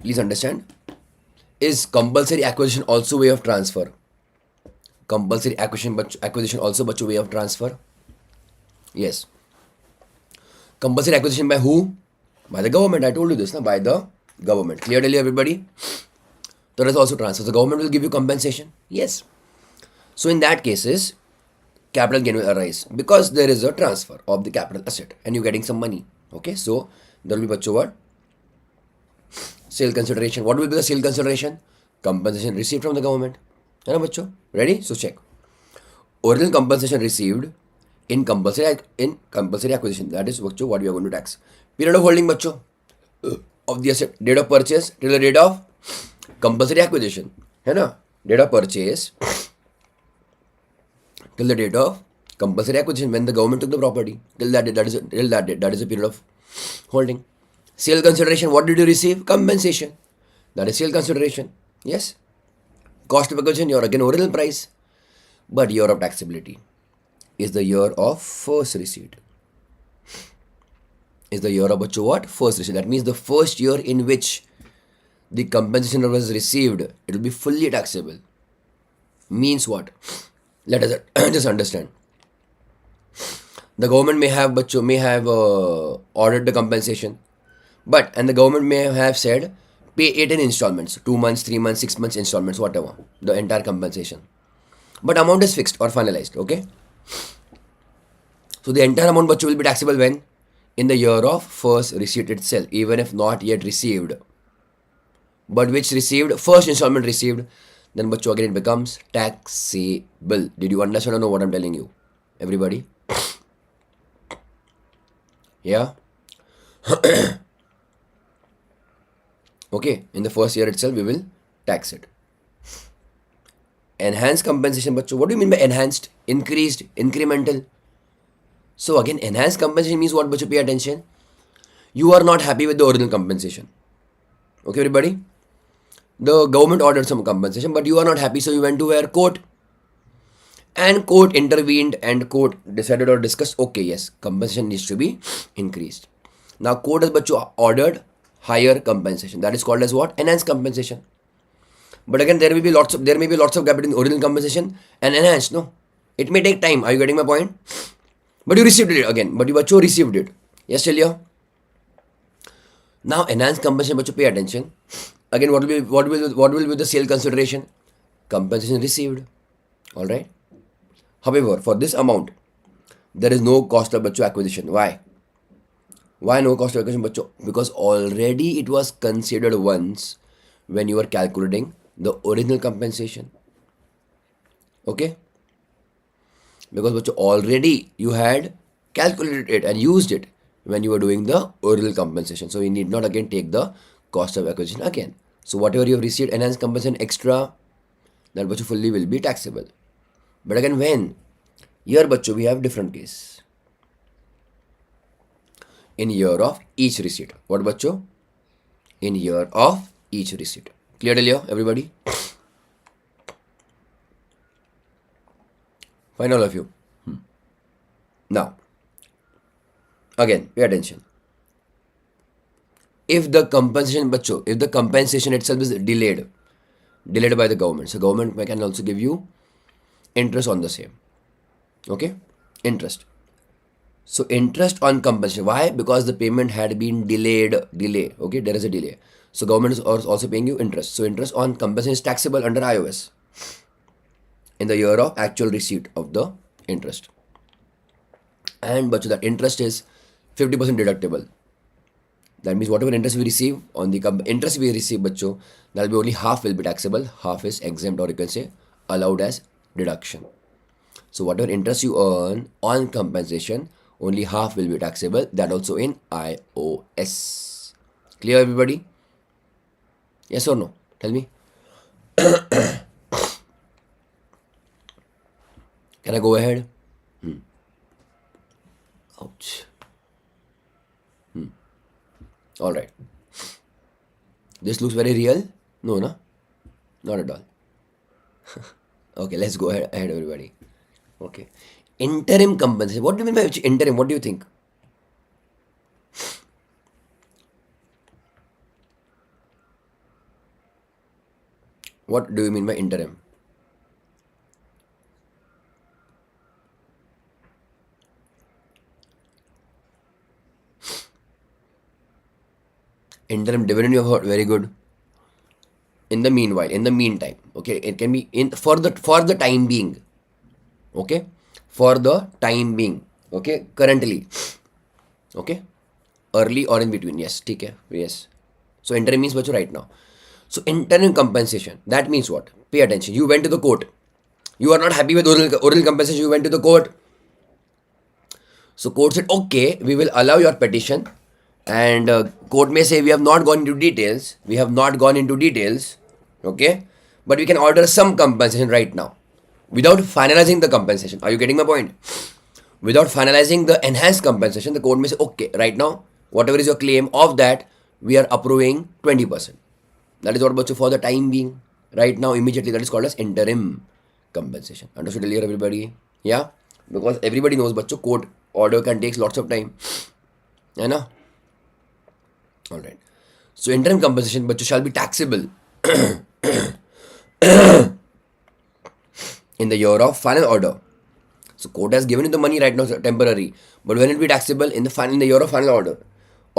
Please understand. Is compulsory acquisition also way of transfer? Compulsory acquisition also बच्चों way of transfer? Yes. Compulsory acquisition by who? By the government. I told you this, na? By the government. Clear to everybody? There is also transfer. The government will give you compensation. Yes. So in that cases, capital gain will arise because there is a transfer of the capital asset and you're getting some money. Okay. So there will be bacho what? Sale consideration. What will be the sale consideration? Compensation received from the government. है ना बच्चों? Ready? So check. Original compensation received in compulsory acquisition. That is बच्चों what we are going to tax. Period of holding बच्चों of the asset. Date of purchase till the date of compulsory acquisition. है ना? Date of purchase till the date of compulsory acquisition when the government took the property. Till that date. That is the period of holding. Sale consideration. What did you receive? Compensation. That is sale consideration. Yes. Cost of acquisition. Your again original price. But year of taxability is the year of first receipt. Is the year of what? First receipt. That means the first year in which the compensation was received, it will be fully taxable. Means what? Let us just understand. The government may have ordered the compensation, and the government may have said pay it in installments, 2 months, 3 months, 6 months installments, whatever, the entire compensation. But amount is fixed or finalized, okay? So the entire amount bachcho will be taxable when? In the year of first receipt itself, even if not yet received. But which received, first installment received, then bachcho again it becomes taxable. Did you understand or know what I'm telling you? Everybody? Yeah? Okay, in the first year itself we will tax it. Enhanced compensation, bachcho. What do you mean by enhanced? Increased? Incremental? So again, enhanced compensation means what, bachcho? Pay attention. You are not happy with the original compensation. Okay, everybody? The government ordered some compensation, but you are not happy, so you went to where? Court. And court intervened and court decided or discussed, okay, yes, compensation needs to be increased. Now court has bachcho ordered higher compensation. That is called as what? Enhanced compensation. But again, there may be lots of gap between original compensation and enhanced. No, it may take time. Are you getting my point? But you received it again. But you bachcho received it. Yes, Celia. Now enhanced compensation, bachcho, pay attention. Again, what will be the sale consideration? Compensation received. All right. However, for this amount, there is no cost of bachcho acquisition. Why? Why no cost of acquisition, bachcho? Because already it was considered once when you were calculating the original compensation. Okay? Because bachcho, already you had calculated it and used it when you were doing the original compensation. So you need not again take the cost of acquisition again. So whatever you have received enhanced compensation extra, that bachcho fully will be taxable. But again, when? Here bachcho we have different case. In year of each receipt. What bachcho? In year of each receipt. Clear till here, everybody? Fine, all of you. Now, again, pay attention. If the compensation, bachcho, if the compensation itself is delayed by the government, so government can also give you interest on the same. Okay? Interest. So interest on compensation. Why? Because the payment had been delayed. Delay. Okay? There is a delay. So government is also paying you interest. So interest on compensation is taxable under iOS in the year of actual receipt of the interest. And bachcho, that interest is 50% deductible. That means whatever interest we receive on the interest we receive, bachcho, that will be only half will be taxable, half is exempt, or you can say allowed as deduction. So whatever interest you earn on compensation, only half will be taxable. That also in iOS. Clear, everybody? Yes or no? Tell me. Can I go ahead? Ouch. All right. This looks very real. No, no, not at all. Okay, let's go ahead, everybody. Okay. Interim compensation. What do you mean by interim? What do you think? What do you mean by interim? Interim dividend you have heard. Very good. In the meanwhile, in the meantime, okay, it can be in for the time being. Okay, for the time being. Okay, currently. Okay, early or in between. Yes, okay. Yes. So interim means what you right now. So interim compensation. That means what? Pay attention. You went to the court. You are not happy with original compensation. You went to the court. So court said, okay, we will allow your petition. And court may say we have not gone into details. We have not gone into details. Okay. But we can order some compensation right now without finalizing the compensation. Are you getting my point? Without finalizing the enhanced compensation, the court may say, okay, right now, whatever is your claim of that, we are approving 20%. That is what about for the time being. Right now, immediately, that is called as interim compensation. Understood earlier, everybody? Yeah? Because everybody knows, bacho, court order can take lots of time. Yeah, na? Alright. So, interim compensation, bacho, shall be taxable in the year of final order. So, court has given you the money right now, temporary. But when it will be taxable in the year of final order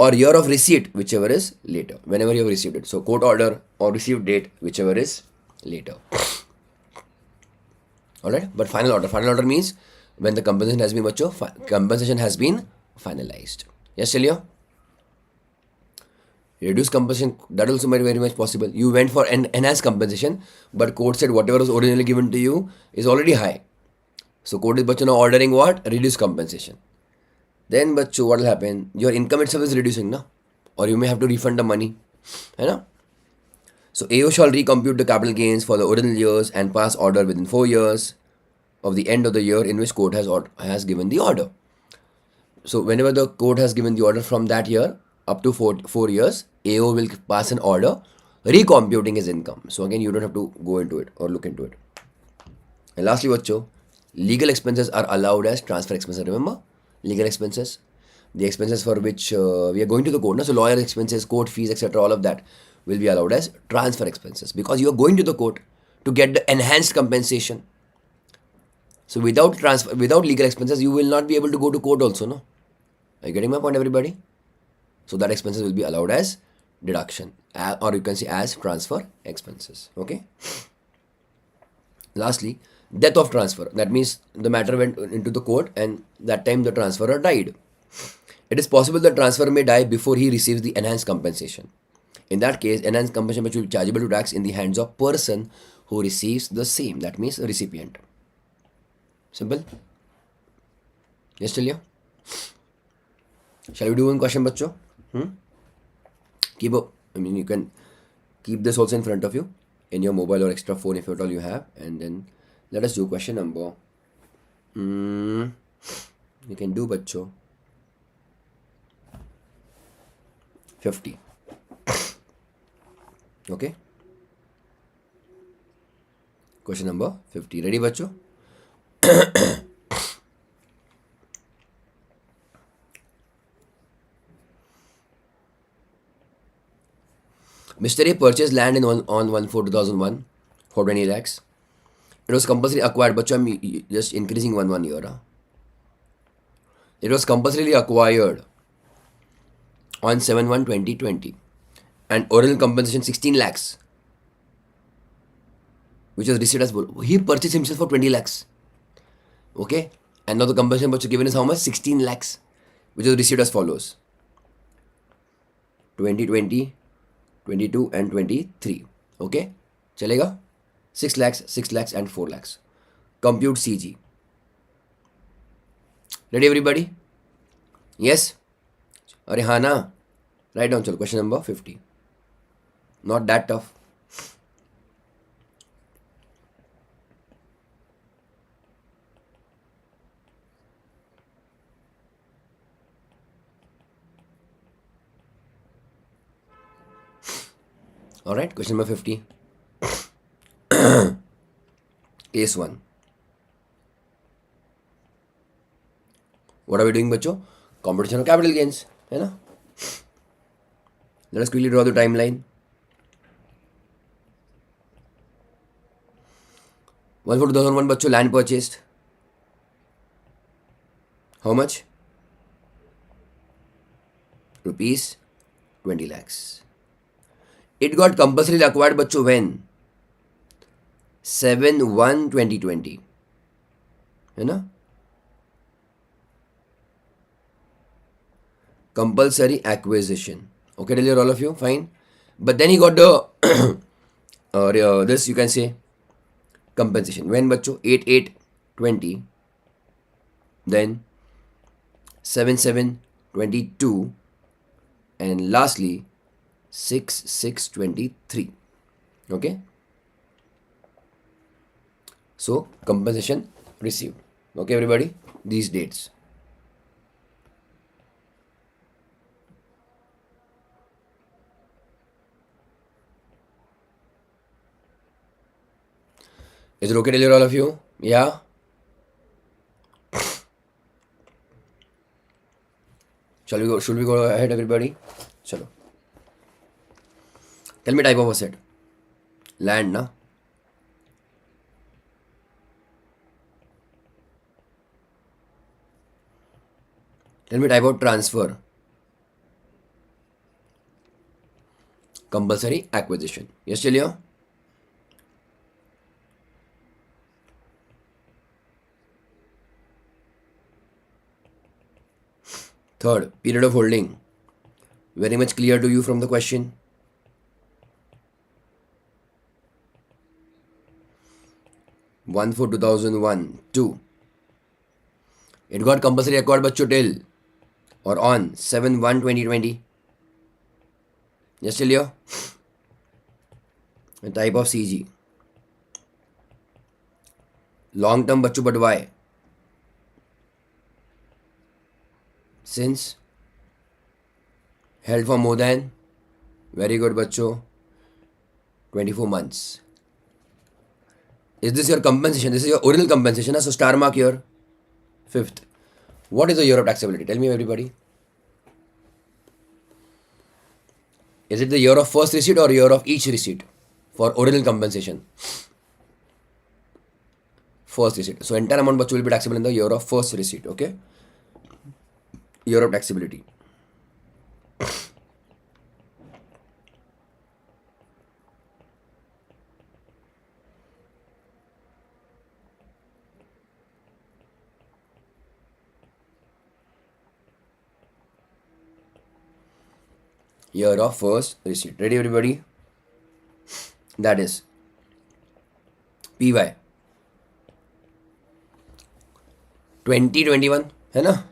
or year of receipt, whichever is later, whenever you have received it. So court order or received date, whichever is later. Alright, but final order means when the compensation has been compensation has been finalized. Yes, Celia? Reduce compensation, that also might be very much possible. You went for an enhanced compensation, but court said whatever was originally given to you is already high. So court is now ordering what? Reduce compensation. Then what will happen? Your income itself is reducing, na? Or you may have to refund the money. Hai na? So AO shall recompute the capital gains for the original years and pass order within 4 years of the end of the year in which court has given the order. So whenever the court has given the order from that year up to 4 years, AO will pass an order recomputing his income. So again, you don't have to go into it or look into it. And lastly, legal expenses are allowed as transfer expenses. Remember, legal expenses, the expenses for which we are going to the court. So lawyer expenses, court fees, etc. All of that will be allowed as transfer expenses because you are going to the court to get the enhanced compensation. So without legal expenses, you will not be able to go to court also, no? Are you getting my point, everybody? So that expenses will be allowed as deduction, or you can say as transfer expenses. Okay. Lastly, death of transfer. That means the matter went into the court and that time the transferor died. It is possible the transferor may die before he receives the enhanced compensation. In that case, enhanced compensation will be chargeable to tax in the hands of person who receives the same. That means recipient. Simple. Yes, Talia? Shall we do one question, bacho? You can keep this also in front of you in your mobile or extra phone if at all you have, and then let us do question number. You can do, bacho. 50. Okay. Question number 50. Ready, bacho? Mr. A purchased land on 1/4/2001 for 20 lakhs. It was compulsory acquired, but I'm just increasing one year. It was compulsorily acquired on 7/1/2020 and original compensation 16 lakhs, which was received as he purchased himself for 20 lakhs. Okay, and now the compensation was given is how much? 16 lakhs, which was received as follows: 2020, 22 and 23. Okay, chalega? 6 lakhs, 6 lakhs and 4 lakhs. Compute CG. Ready, everybody? Yes? Arey haan na? Write down, chalo. Question number 50. Not that tough. Alright, question number 50. Case 1. What are we doing, bacho? Computation of capital gains. Hai na? Let us quickly draw the timeline. 1/4/2001, bacho, land purchased. How much? Rupees 20 lakhs. It got compulsorily acquired, bacho, when? 7/1/2020. है ना? Compulsory acquisition. Okay, tell all of you, fine. But then he got the this you can say compensation. When, bacho? 8/8/20. Then 7/7/22. And lastly 6/6/23. Okay. So compensation received. Okay, everybody, these dates. Is it okay to hear all of you? Yeah? Should we go ahead, everybody? Chalo. Tell me type of asset. Land, na? Tell me type of transfer. compulsory acquisition. Yes, चलिए. Third, period of holding. Very much clear to you from the question. One for 2001, 2. It got compulsory acquired बच्चों till or on 7/1/2020. Yes, चलिए. A type of CG. Long term बच्चों, but why? Since held for more than, very good बच्चों, 24 months. Is this your compensation? This is your original compensation. So star mark here. Fifth. What is the year of taxability? Tell me, everybody. Is it the year of first receipt or year of each receipt for original compensation? First receipt. So entire amount will be taxable in the year of first receipt. Okay. Year of taxability. Year of first receipt. Ready, everybody? That is PY 2021, है ना?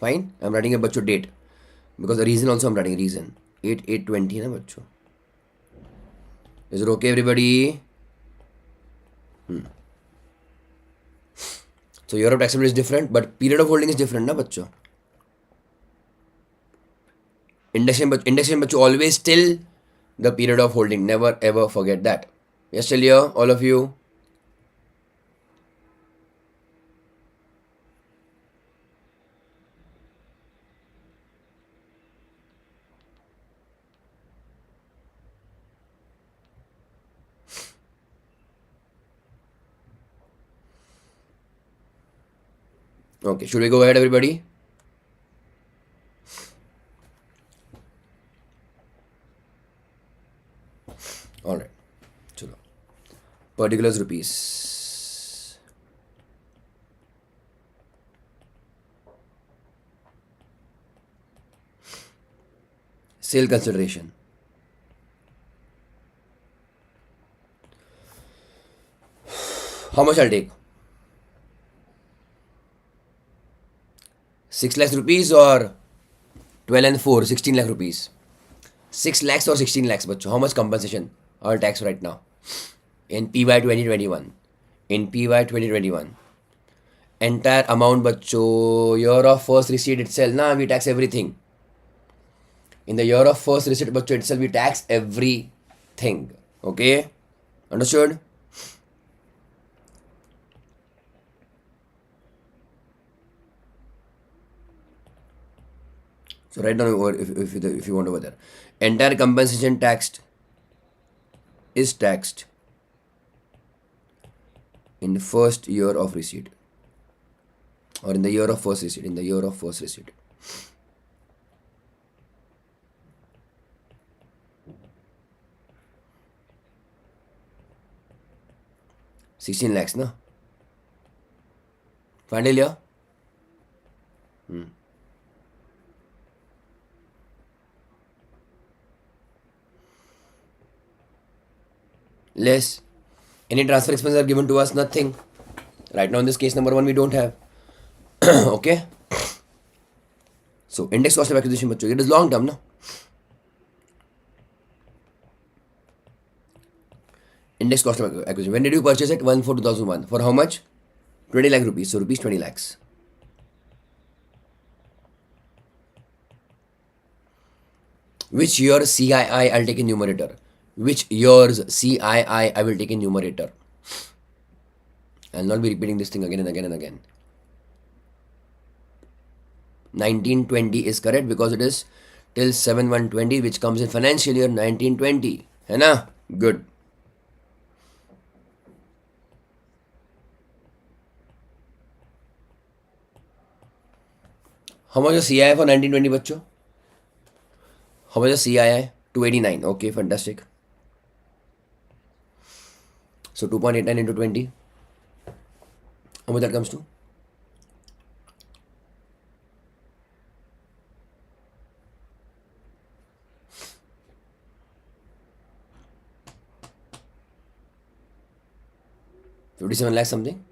Fine. I'm writing a बच्चों date because the reason also I'm writing reason 8/8/20 है ना बच्चों? Is it okay, everybody? So year of taxability is different, but period of holding is different, ना बच्चों? Indexation बच्चों always till the period of holding. Never ever forget that. Yes, चलिए, all of you. Okay, should we go ahead, everybody? All right. चलो. Particulars rupees. Sale consideration. How much I'll take? 6 lakhs rupees or 12 and 4, 16 lakh rupees. 6 lakhs or 16 lakhs, बच्चों. How much compensation or tax right now? In PY 2021. In PY 2021. Entire amount, बच्चों, year of first receipt itself, ना, we tax everything. In the year of first receipt, बच्चों, itself we tax everything. Okay? Understood? So write down if you want over there. Entire compensation is taxed in the first year of receipt or in the year of first receipt. In the year of first receipt. $16 lakhs, na? Final year? Less. Any transfer expenses are given to us? Nothing. Right now in this case number 1 we don't have. Okay. So index cost of acquisition, बच्चों, it is long term, no? Index cost of acquisition. When did you purchase it? 1/4/2001. For how much? 20 lakh rupees. So rupees 20 lakhs. Which year CII I'll take in numerator? Which year's CII I will take in numerator? I'll not be repeating this thing again and again and again. 1920 is correct because it is till 7/1/20, which comes in financial year 1920. है ना? Good. How much is CII for 1920, बच्चों? How much is CII? 289. Okay, fantastic. So 2.89 into 20. How much that comes to? $57 lakh something?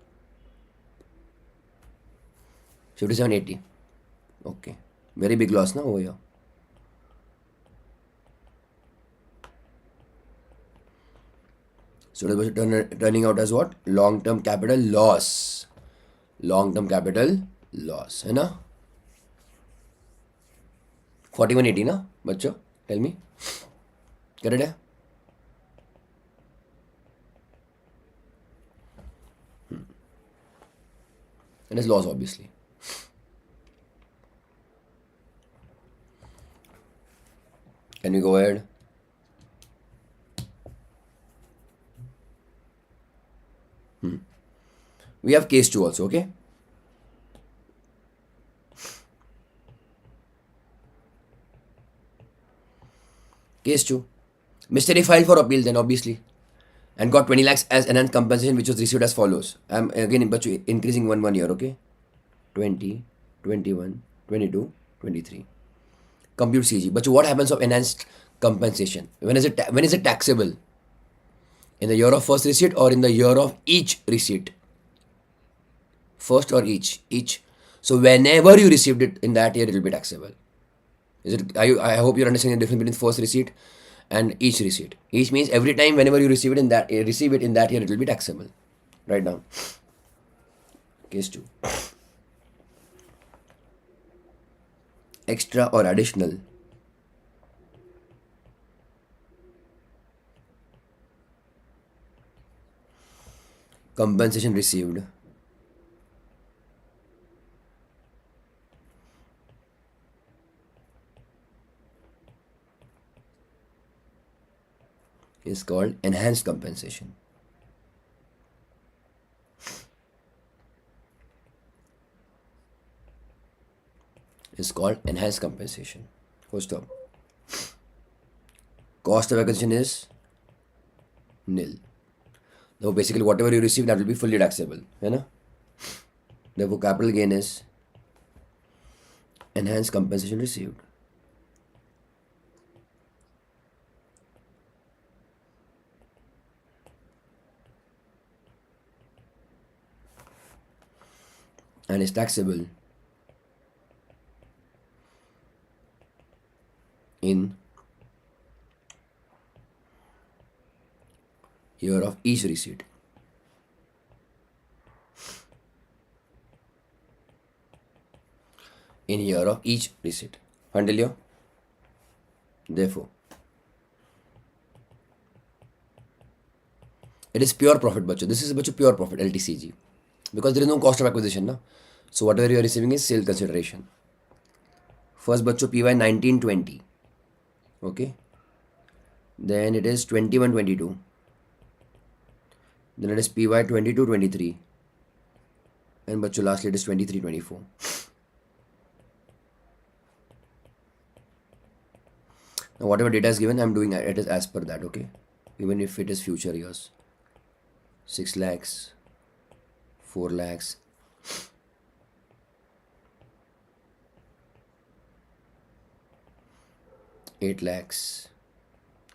5780. Okay. Very big loss now over here. So it was turning out as what? Long-term capital loss. Long-term capital loss. है ना? 4180 ना बच्चों? Tell me. Correct है? And it's loss obviously. Can we go ahead? We have case 2 also, okay? Case 2. Mr. A filed for appeal then obviously and got 20 lakhs as enhanced compensation which was received as follows. I'm again increasing one year, okay? 20, 21, 22, 23. Compute CG. But what happens of enhanced compensation? When is it taxable? In the year of first receipt or in the year of each receipt? First or each? Each. So whenever you received it in that year, it will be taxable. Is it? I hope you're understanding the difference between first receipt and each receipt. Each means every time whenever you receive it in that year, it will be taxable. Write down. Case 2. Extra or additional compensation received is called enhanced compensation. Is called enhanced compensation. Full stop. Cost of acquisition is nil. Now basically whatever you receive that will be fully taxable. है ना? Therefore capital gain is enhanced compensation received. And is taxable in year of each receipt. In year of each receipt. Until you. Therefore, it is pure profit, bacho. This is bacho pure profit, LTCG. Because there is no cost of acquisition, na? So whatever you are receiving is sale consideration. First bacho PY 1920. Okay. Then it is 2122. Then it is PY 2223. And bacho lastly it is 2324. Now whatever data is given, I am doing it is as per that, okay? Even if it is future years. 6 lakhs, 4 lakhs, 8 lakhs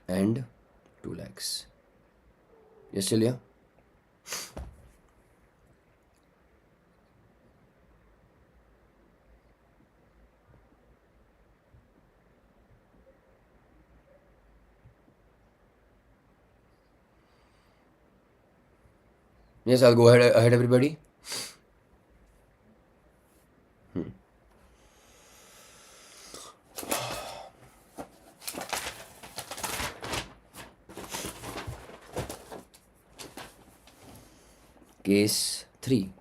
and 2 lakhs. Yes, Celia? Yes, I'll go ahead everybody. Case 3.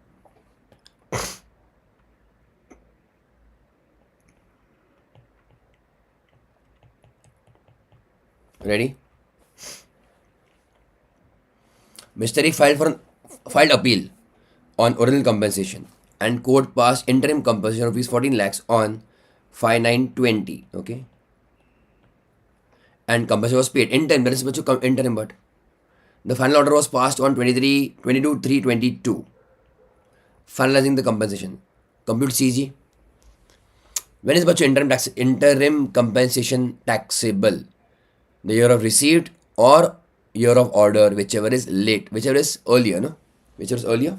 Ready? Mr. E filed appeal on original compensation and court passed interim compensation of rupees 14 lakhs on 5920. Okay. and compensation was paid in time. That is बच्चों interim, but the final order was passed on 22/3/22, finalizing the compensation. Compute CG. When is बच्चों interim compensation taxable? The year of receipt or year of order, whichever is late, whichever is earlier, no? Whichever is earlier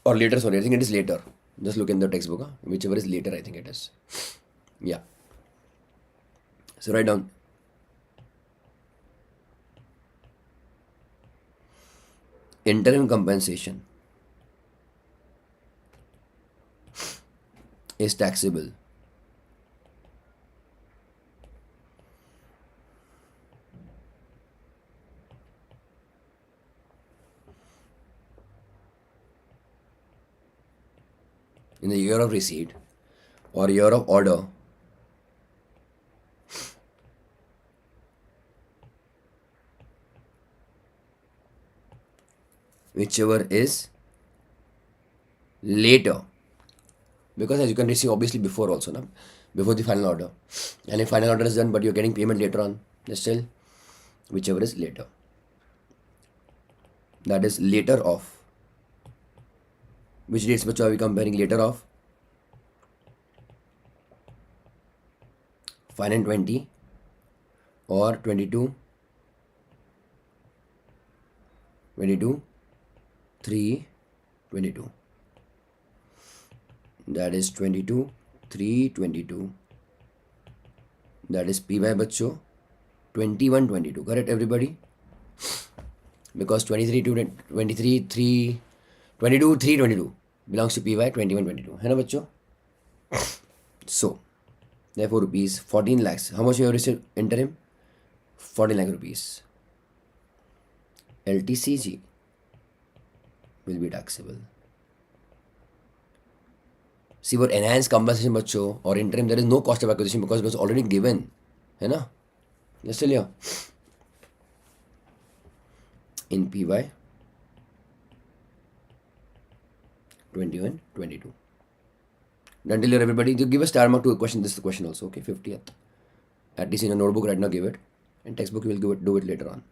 or later, sorry, I think it is later. Just look in the textbook, huh? Whichever is later, I think it is. Yeah. So write down interim compensation is taxable in the year of receipt or year of order whichever is later, because as you can receive obviously before also, no? Before the final order, and if final order is done but you're getting payment later on, then still whichever is later, that is later of. Which dates which are we comparing? Later of 5 and 20 or 22, 22, 3, 22. That is 22, 3, 22. That is P by बच्चों 21, 22. Correct everybody? Because 23 to 23, 3, 22, 3, 22 belongs to PY 21, 22. है ना बच्चों? So, therefore rupees 14 lakhs. How much you have received interim? 14 lakh rupees. LTCG will be taxable. See, for enhanced compensation बच्चों or interim, there is no cost of acquisition because it was already given. है ना? Just tell you. In PY 21, 22. Done till here, everybody. You give a star mark to a question. This is the question also. Okay, 50th. At least in your notebook right now, give it. In textbook, you will do it later on.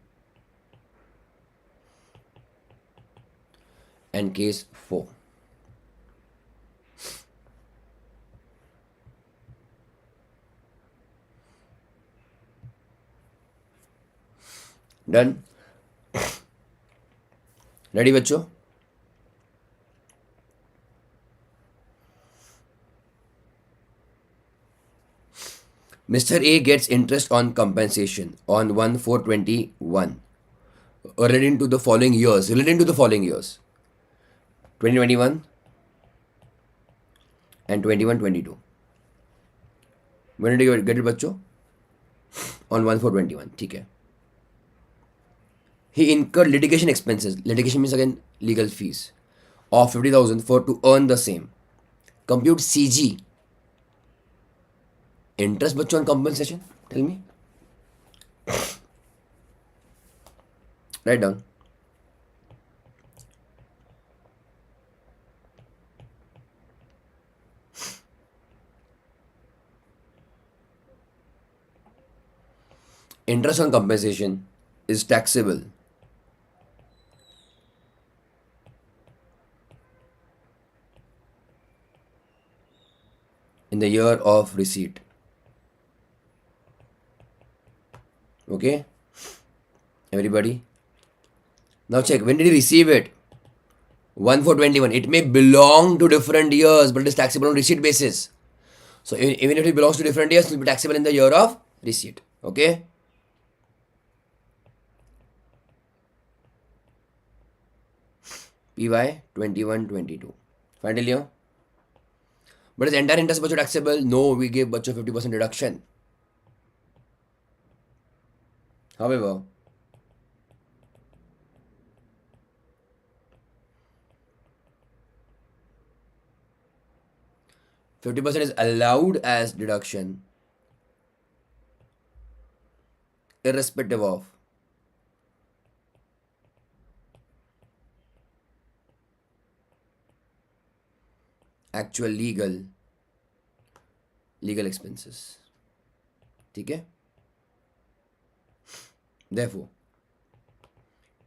And case 4. Done. Ready बच्चों? Mr. A gets interest on compensation on 1/4/21 relating to the following years. 2021 and 21/22. When did you get it बच्चों? On 1/4/21. ठीक है. He incurred litigation expenses. Litigation means again legal fees of 50,000 for to earn the same. Compute CG. Interest बच्चों on compensation. Tell me. Write down. Interest on compensation is taxable in the year of receipt. Okay? Everybody? Now check. When did he receive it? 1/4/21. It may belong to different years, but it is taxable on receipt basis. So even if it belongs to different years, it will be taxable in the year of receipt. Okay? PY 21/22. Fine till here? But is entire interest budget taxable? No, we give budget 50% deduction. However, %50 is allowed as deduction irrespective of actual legal expenses. ठीक है? Therefore,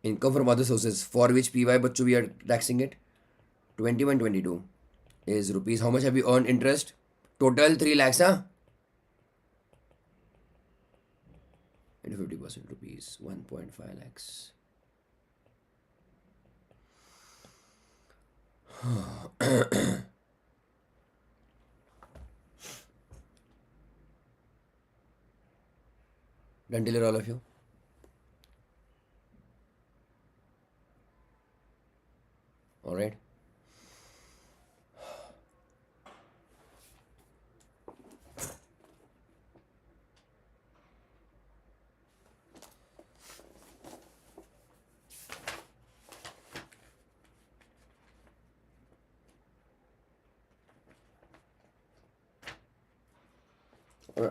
income from other sources for which PY बच्चों we are taxing it 2122 is rupees. How much have you earned interest? Total 3 lakhs, huh? Into 50% rupees 1.5 lakhs. Done till all of you? All right.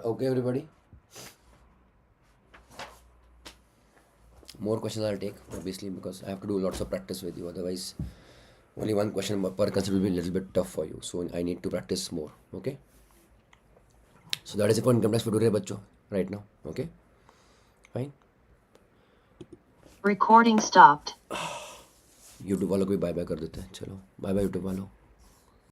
Okay, everybody. More questions I'll take, obviously, because I have to do lots of practice with you. Otherwise, only one question per concept will be a little bit tough for you. So I need to practice more. Okay. So that is it for income tax for today, बच्चों. Right now. Okay. Fine. Recording stopped. YouTube वालों को भी bye bye कर देते हैं. चलो bye bye YouTube वालों.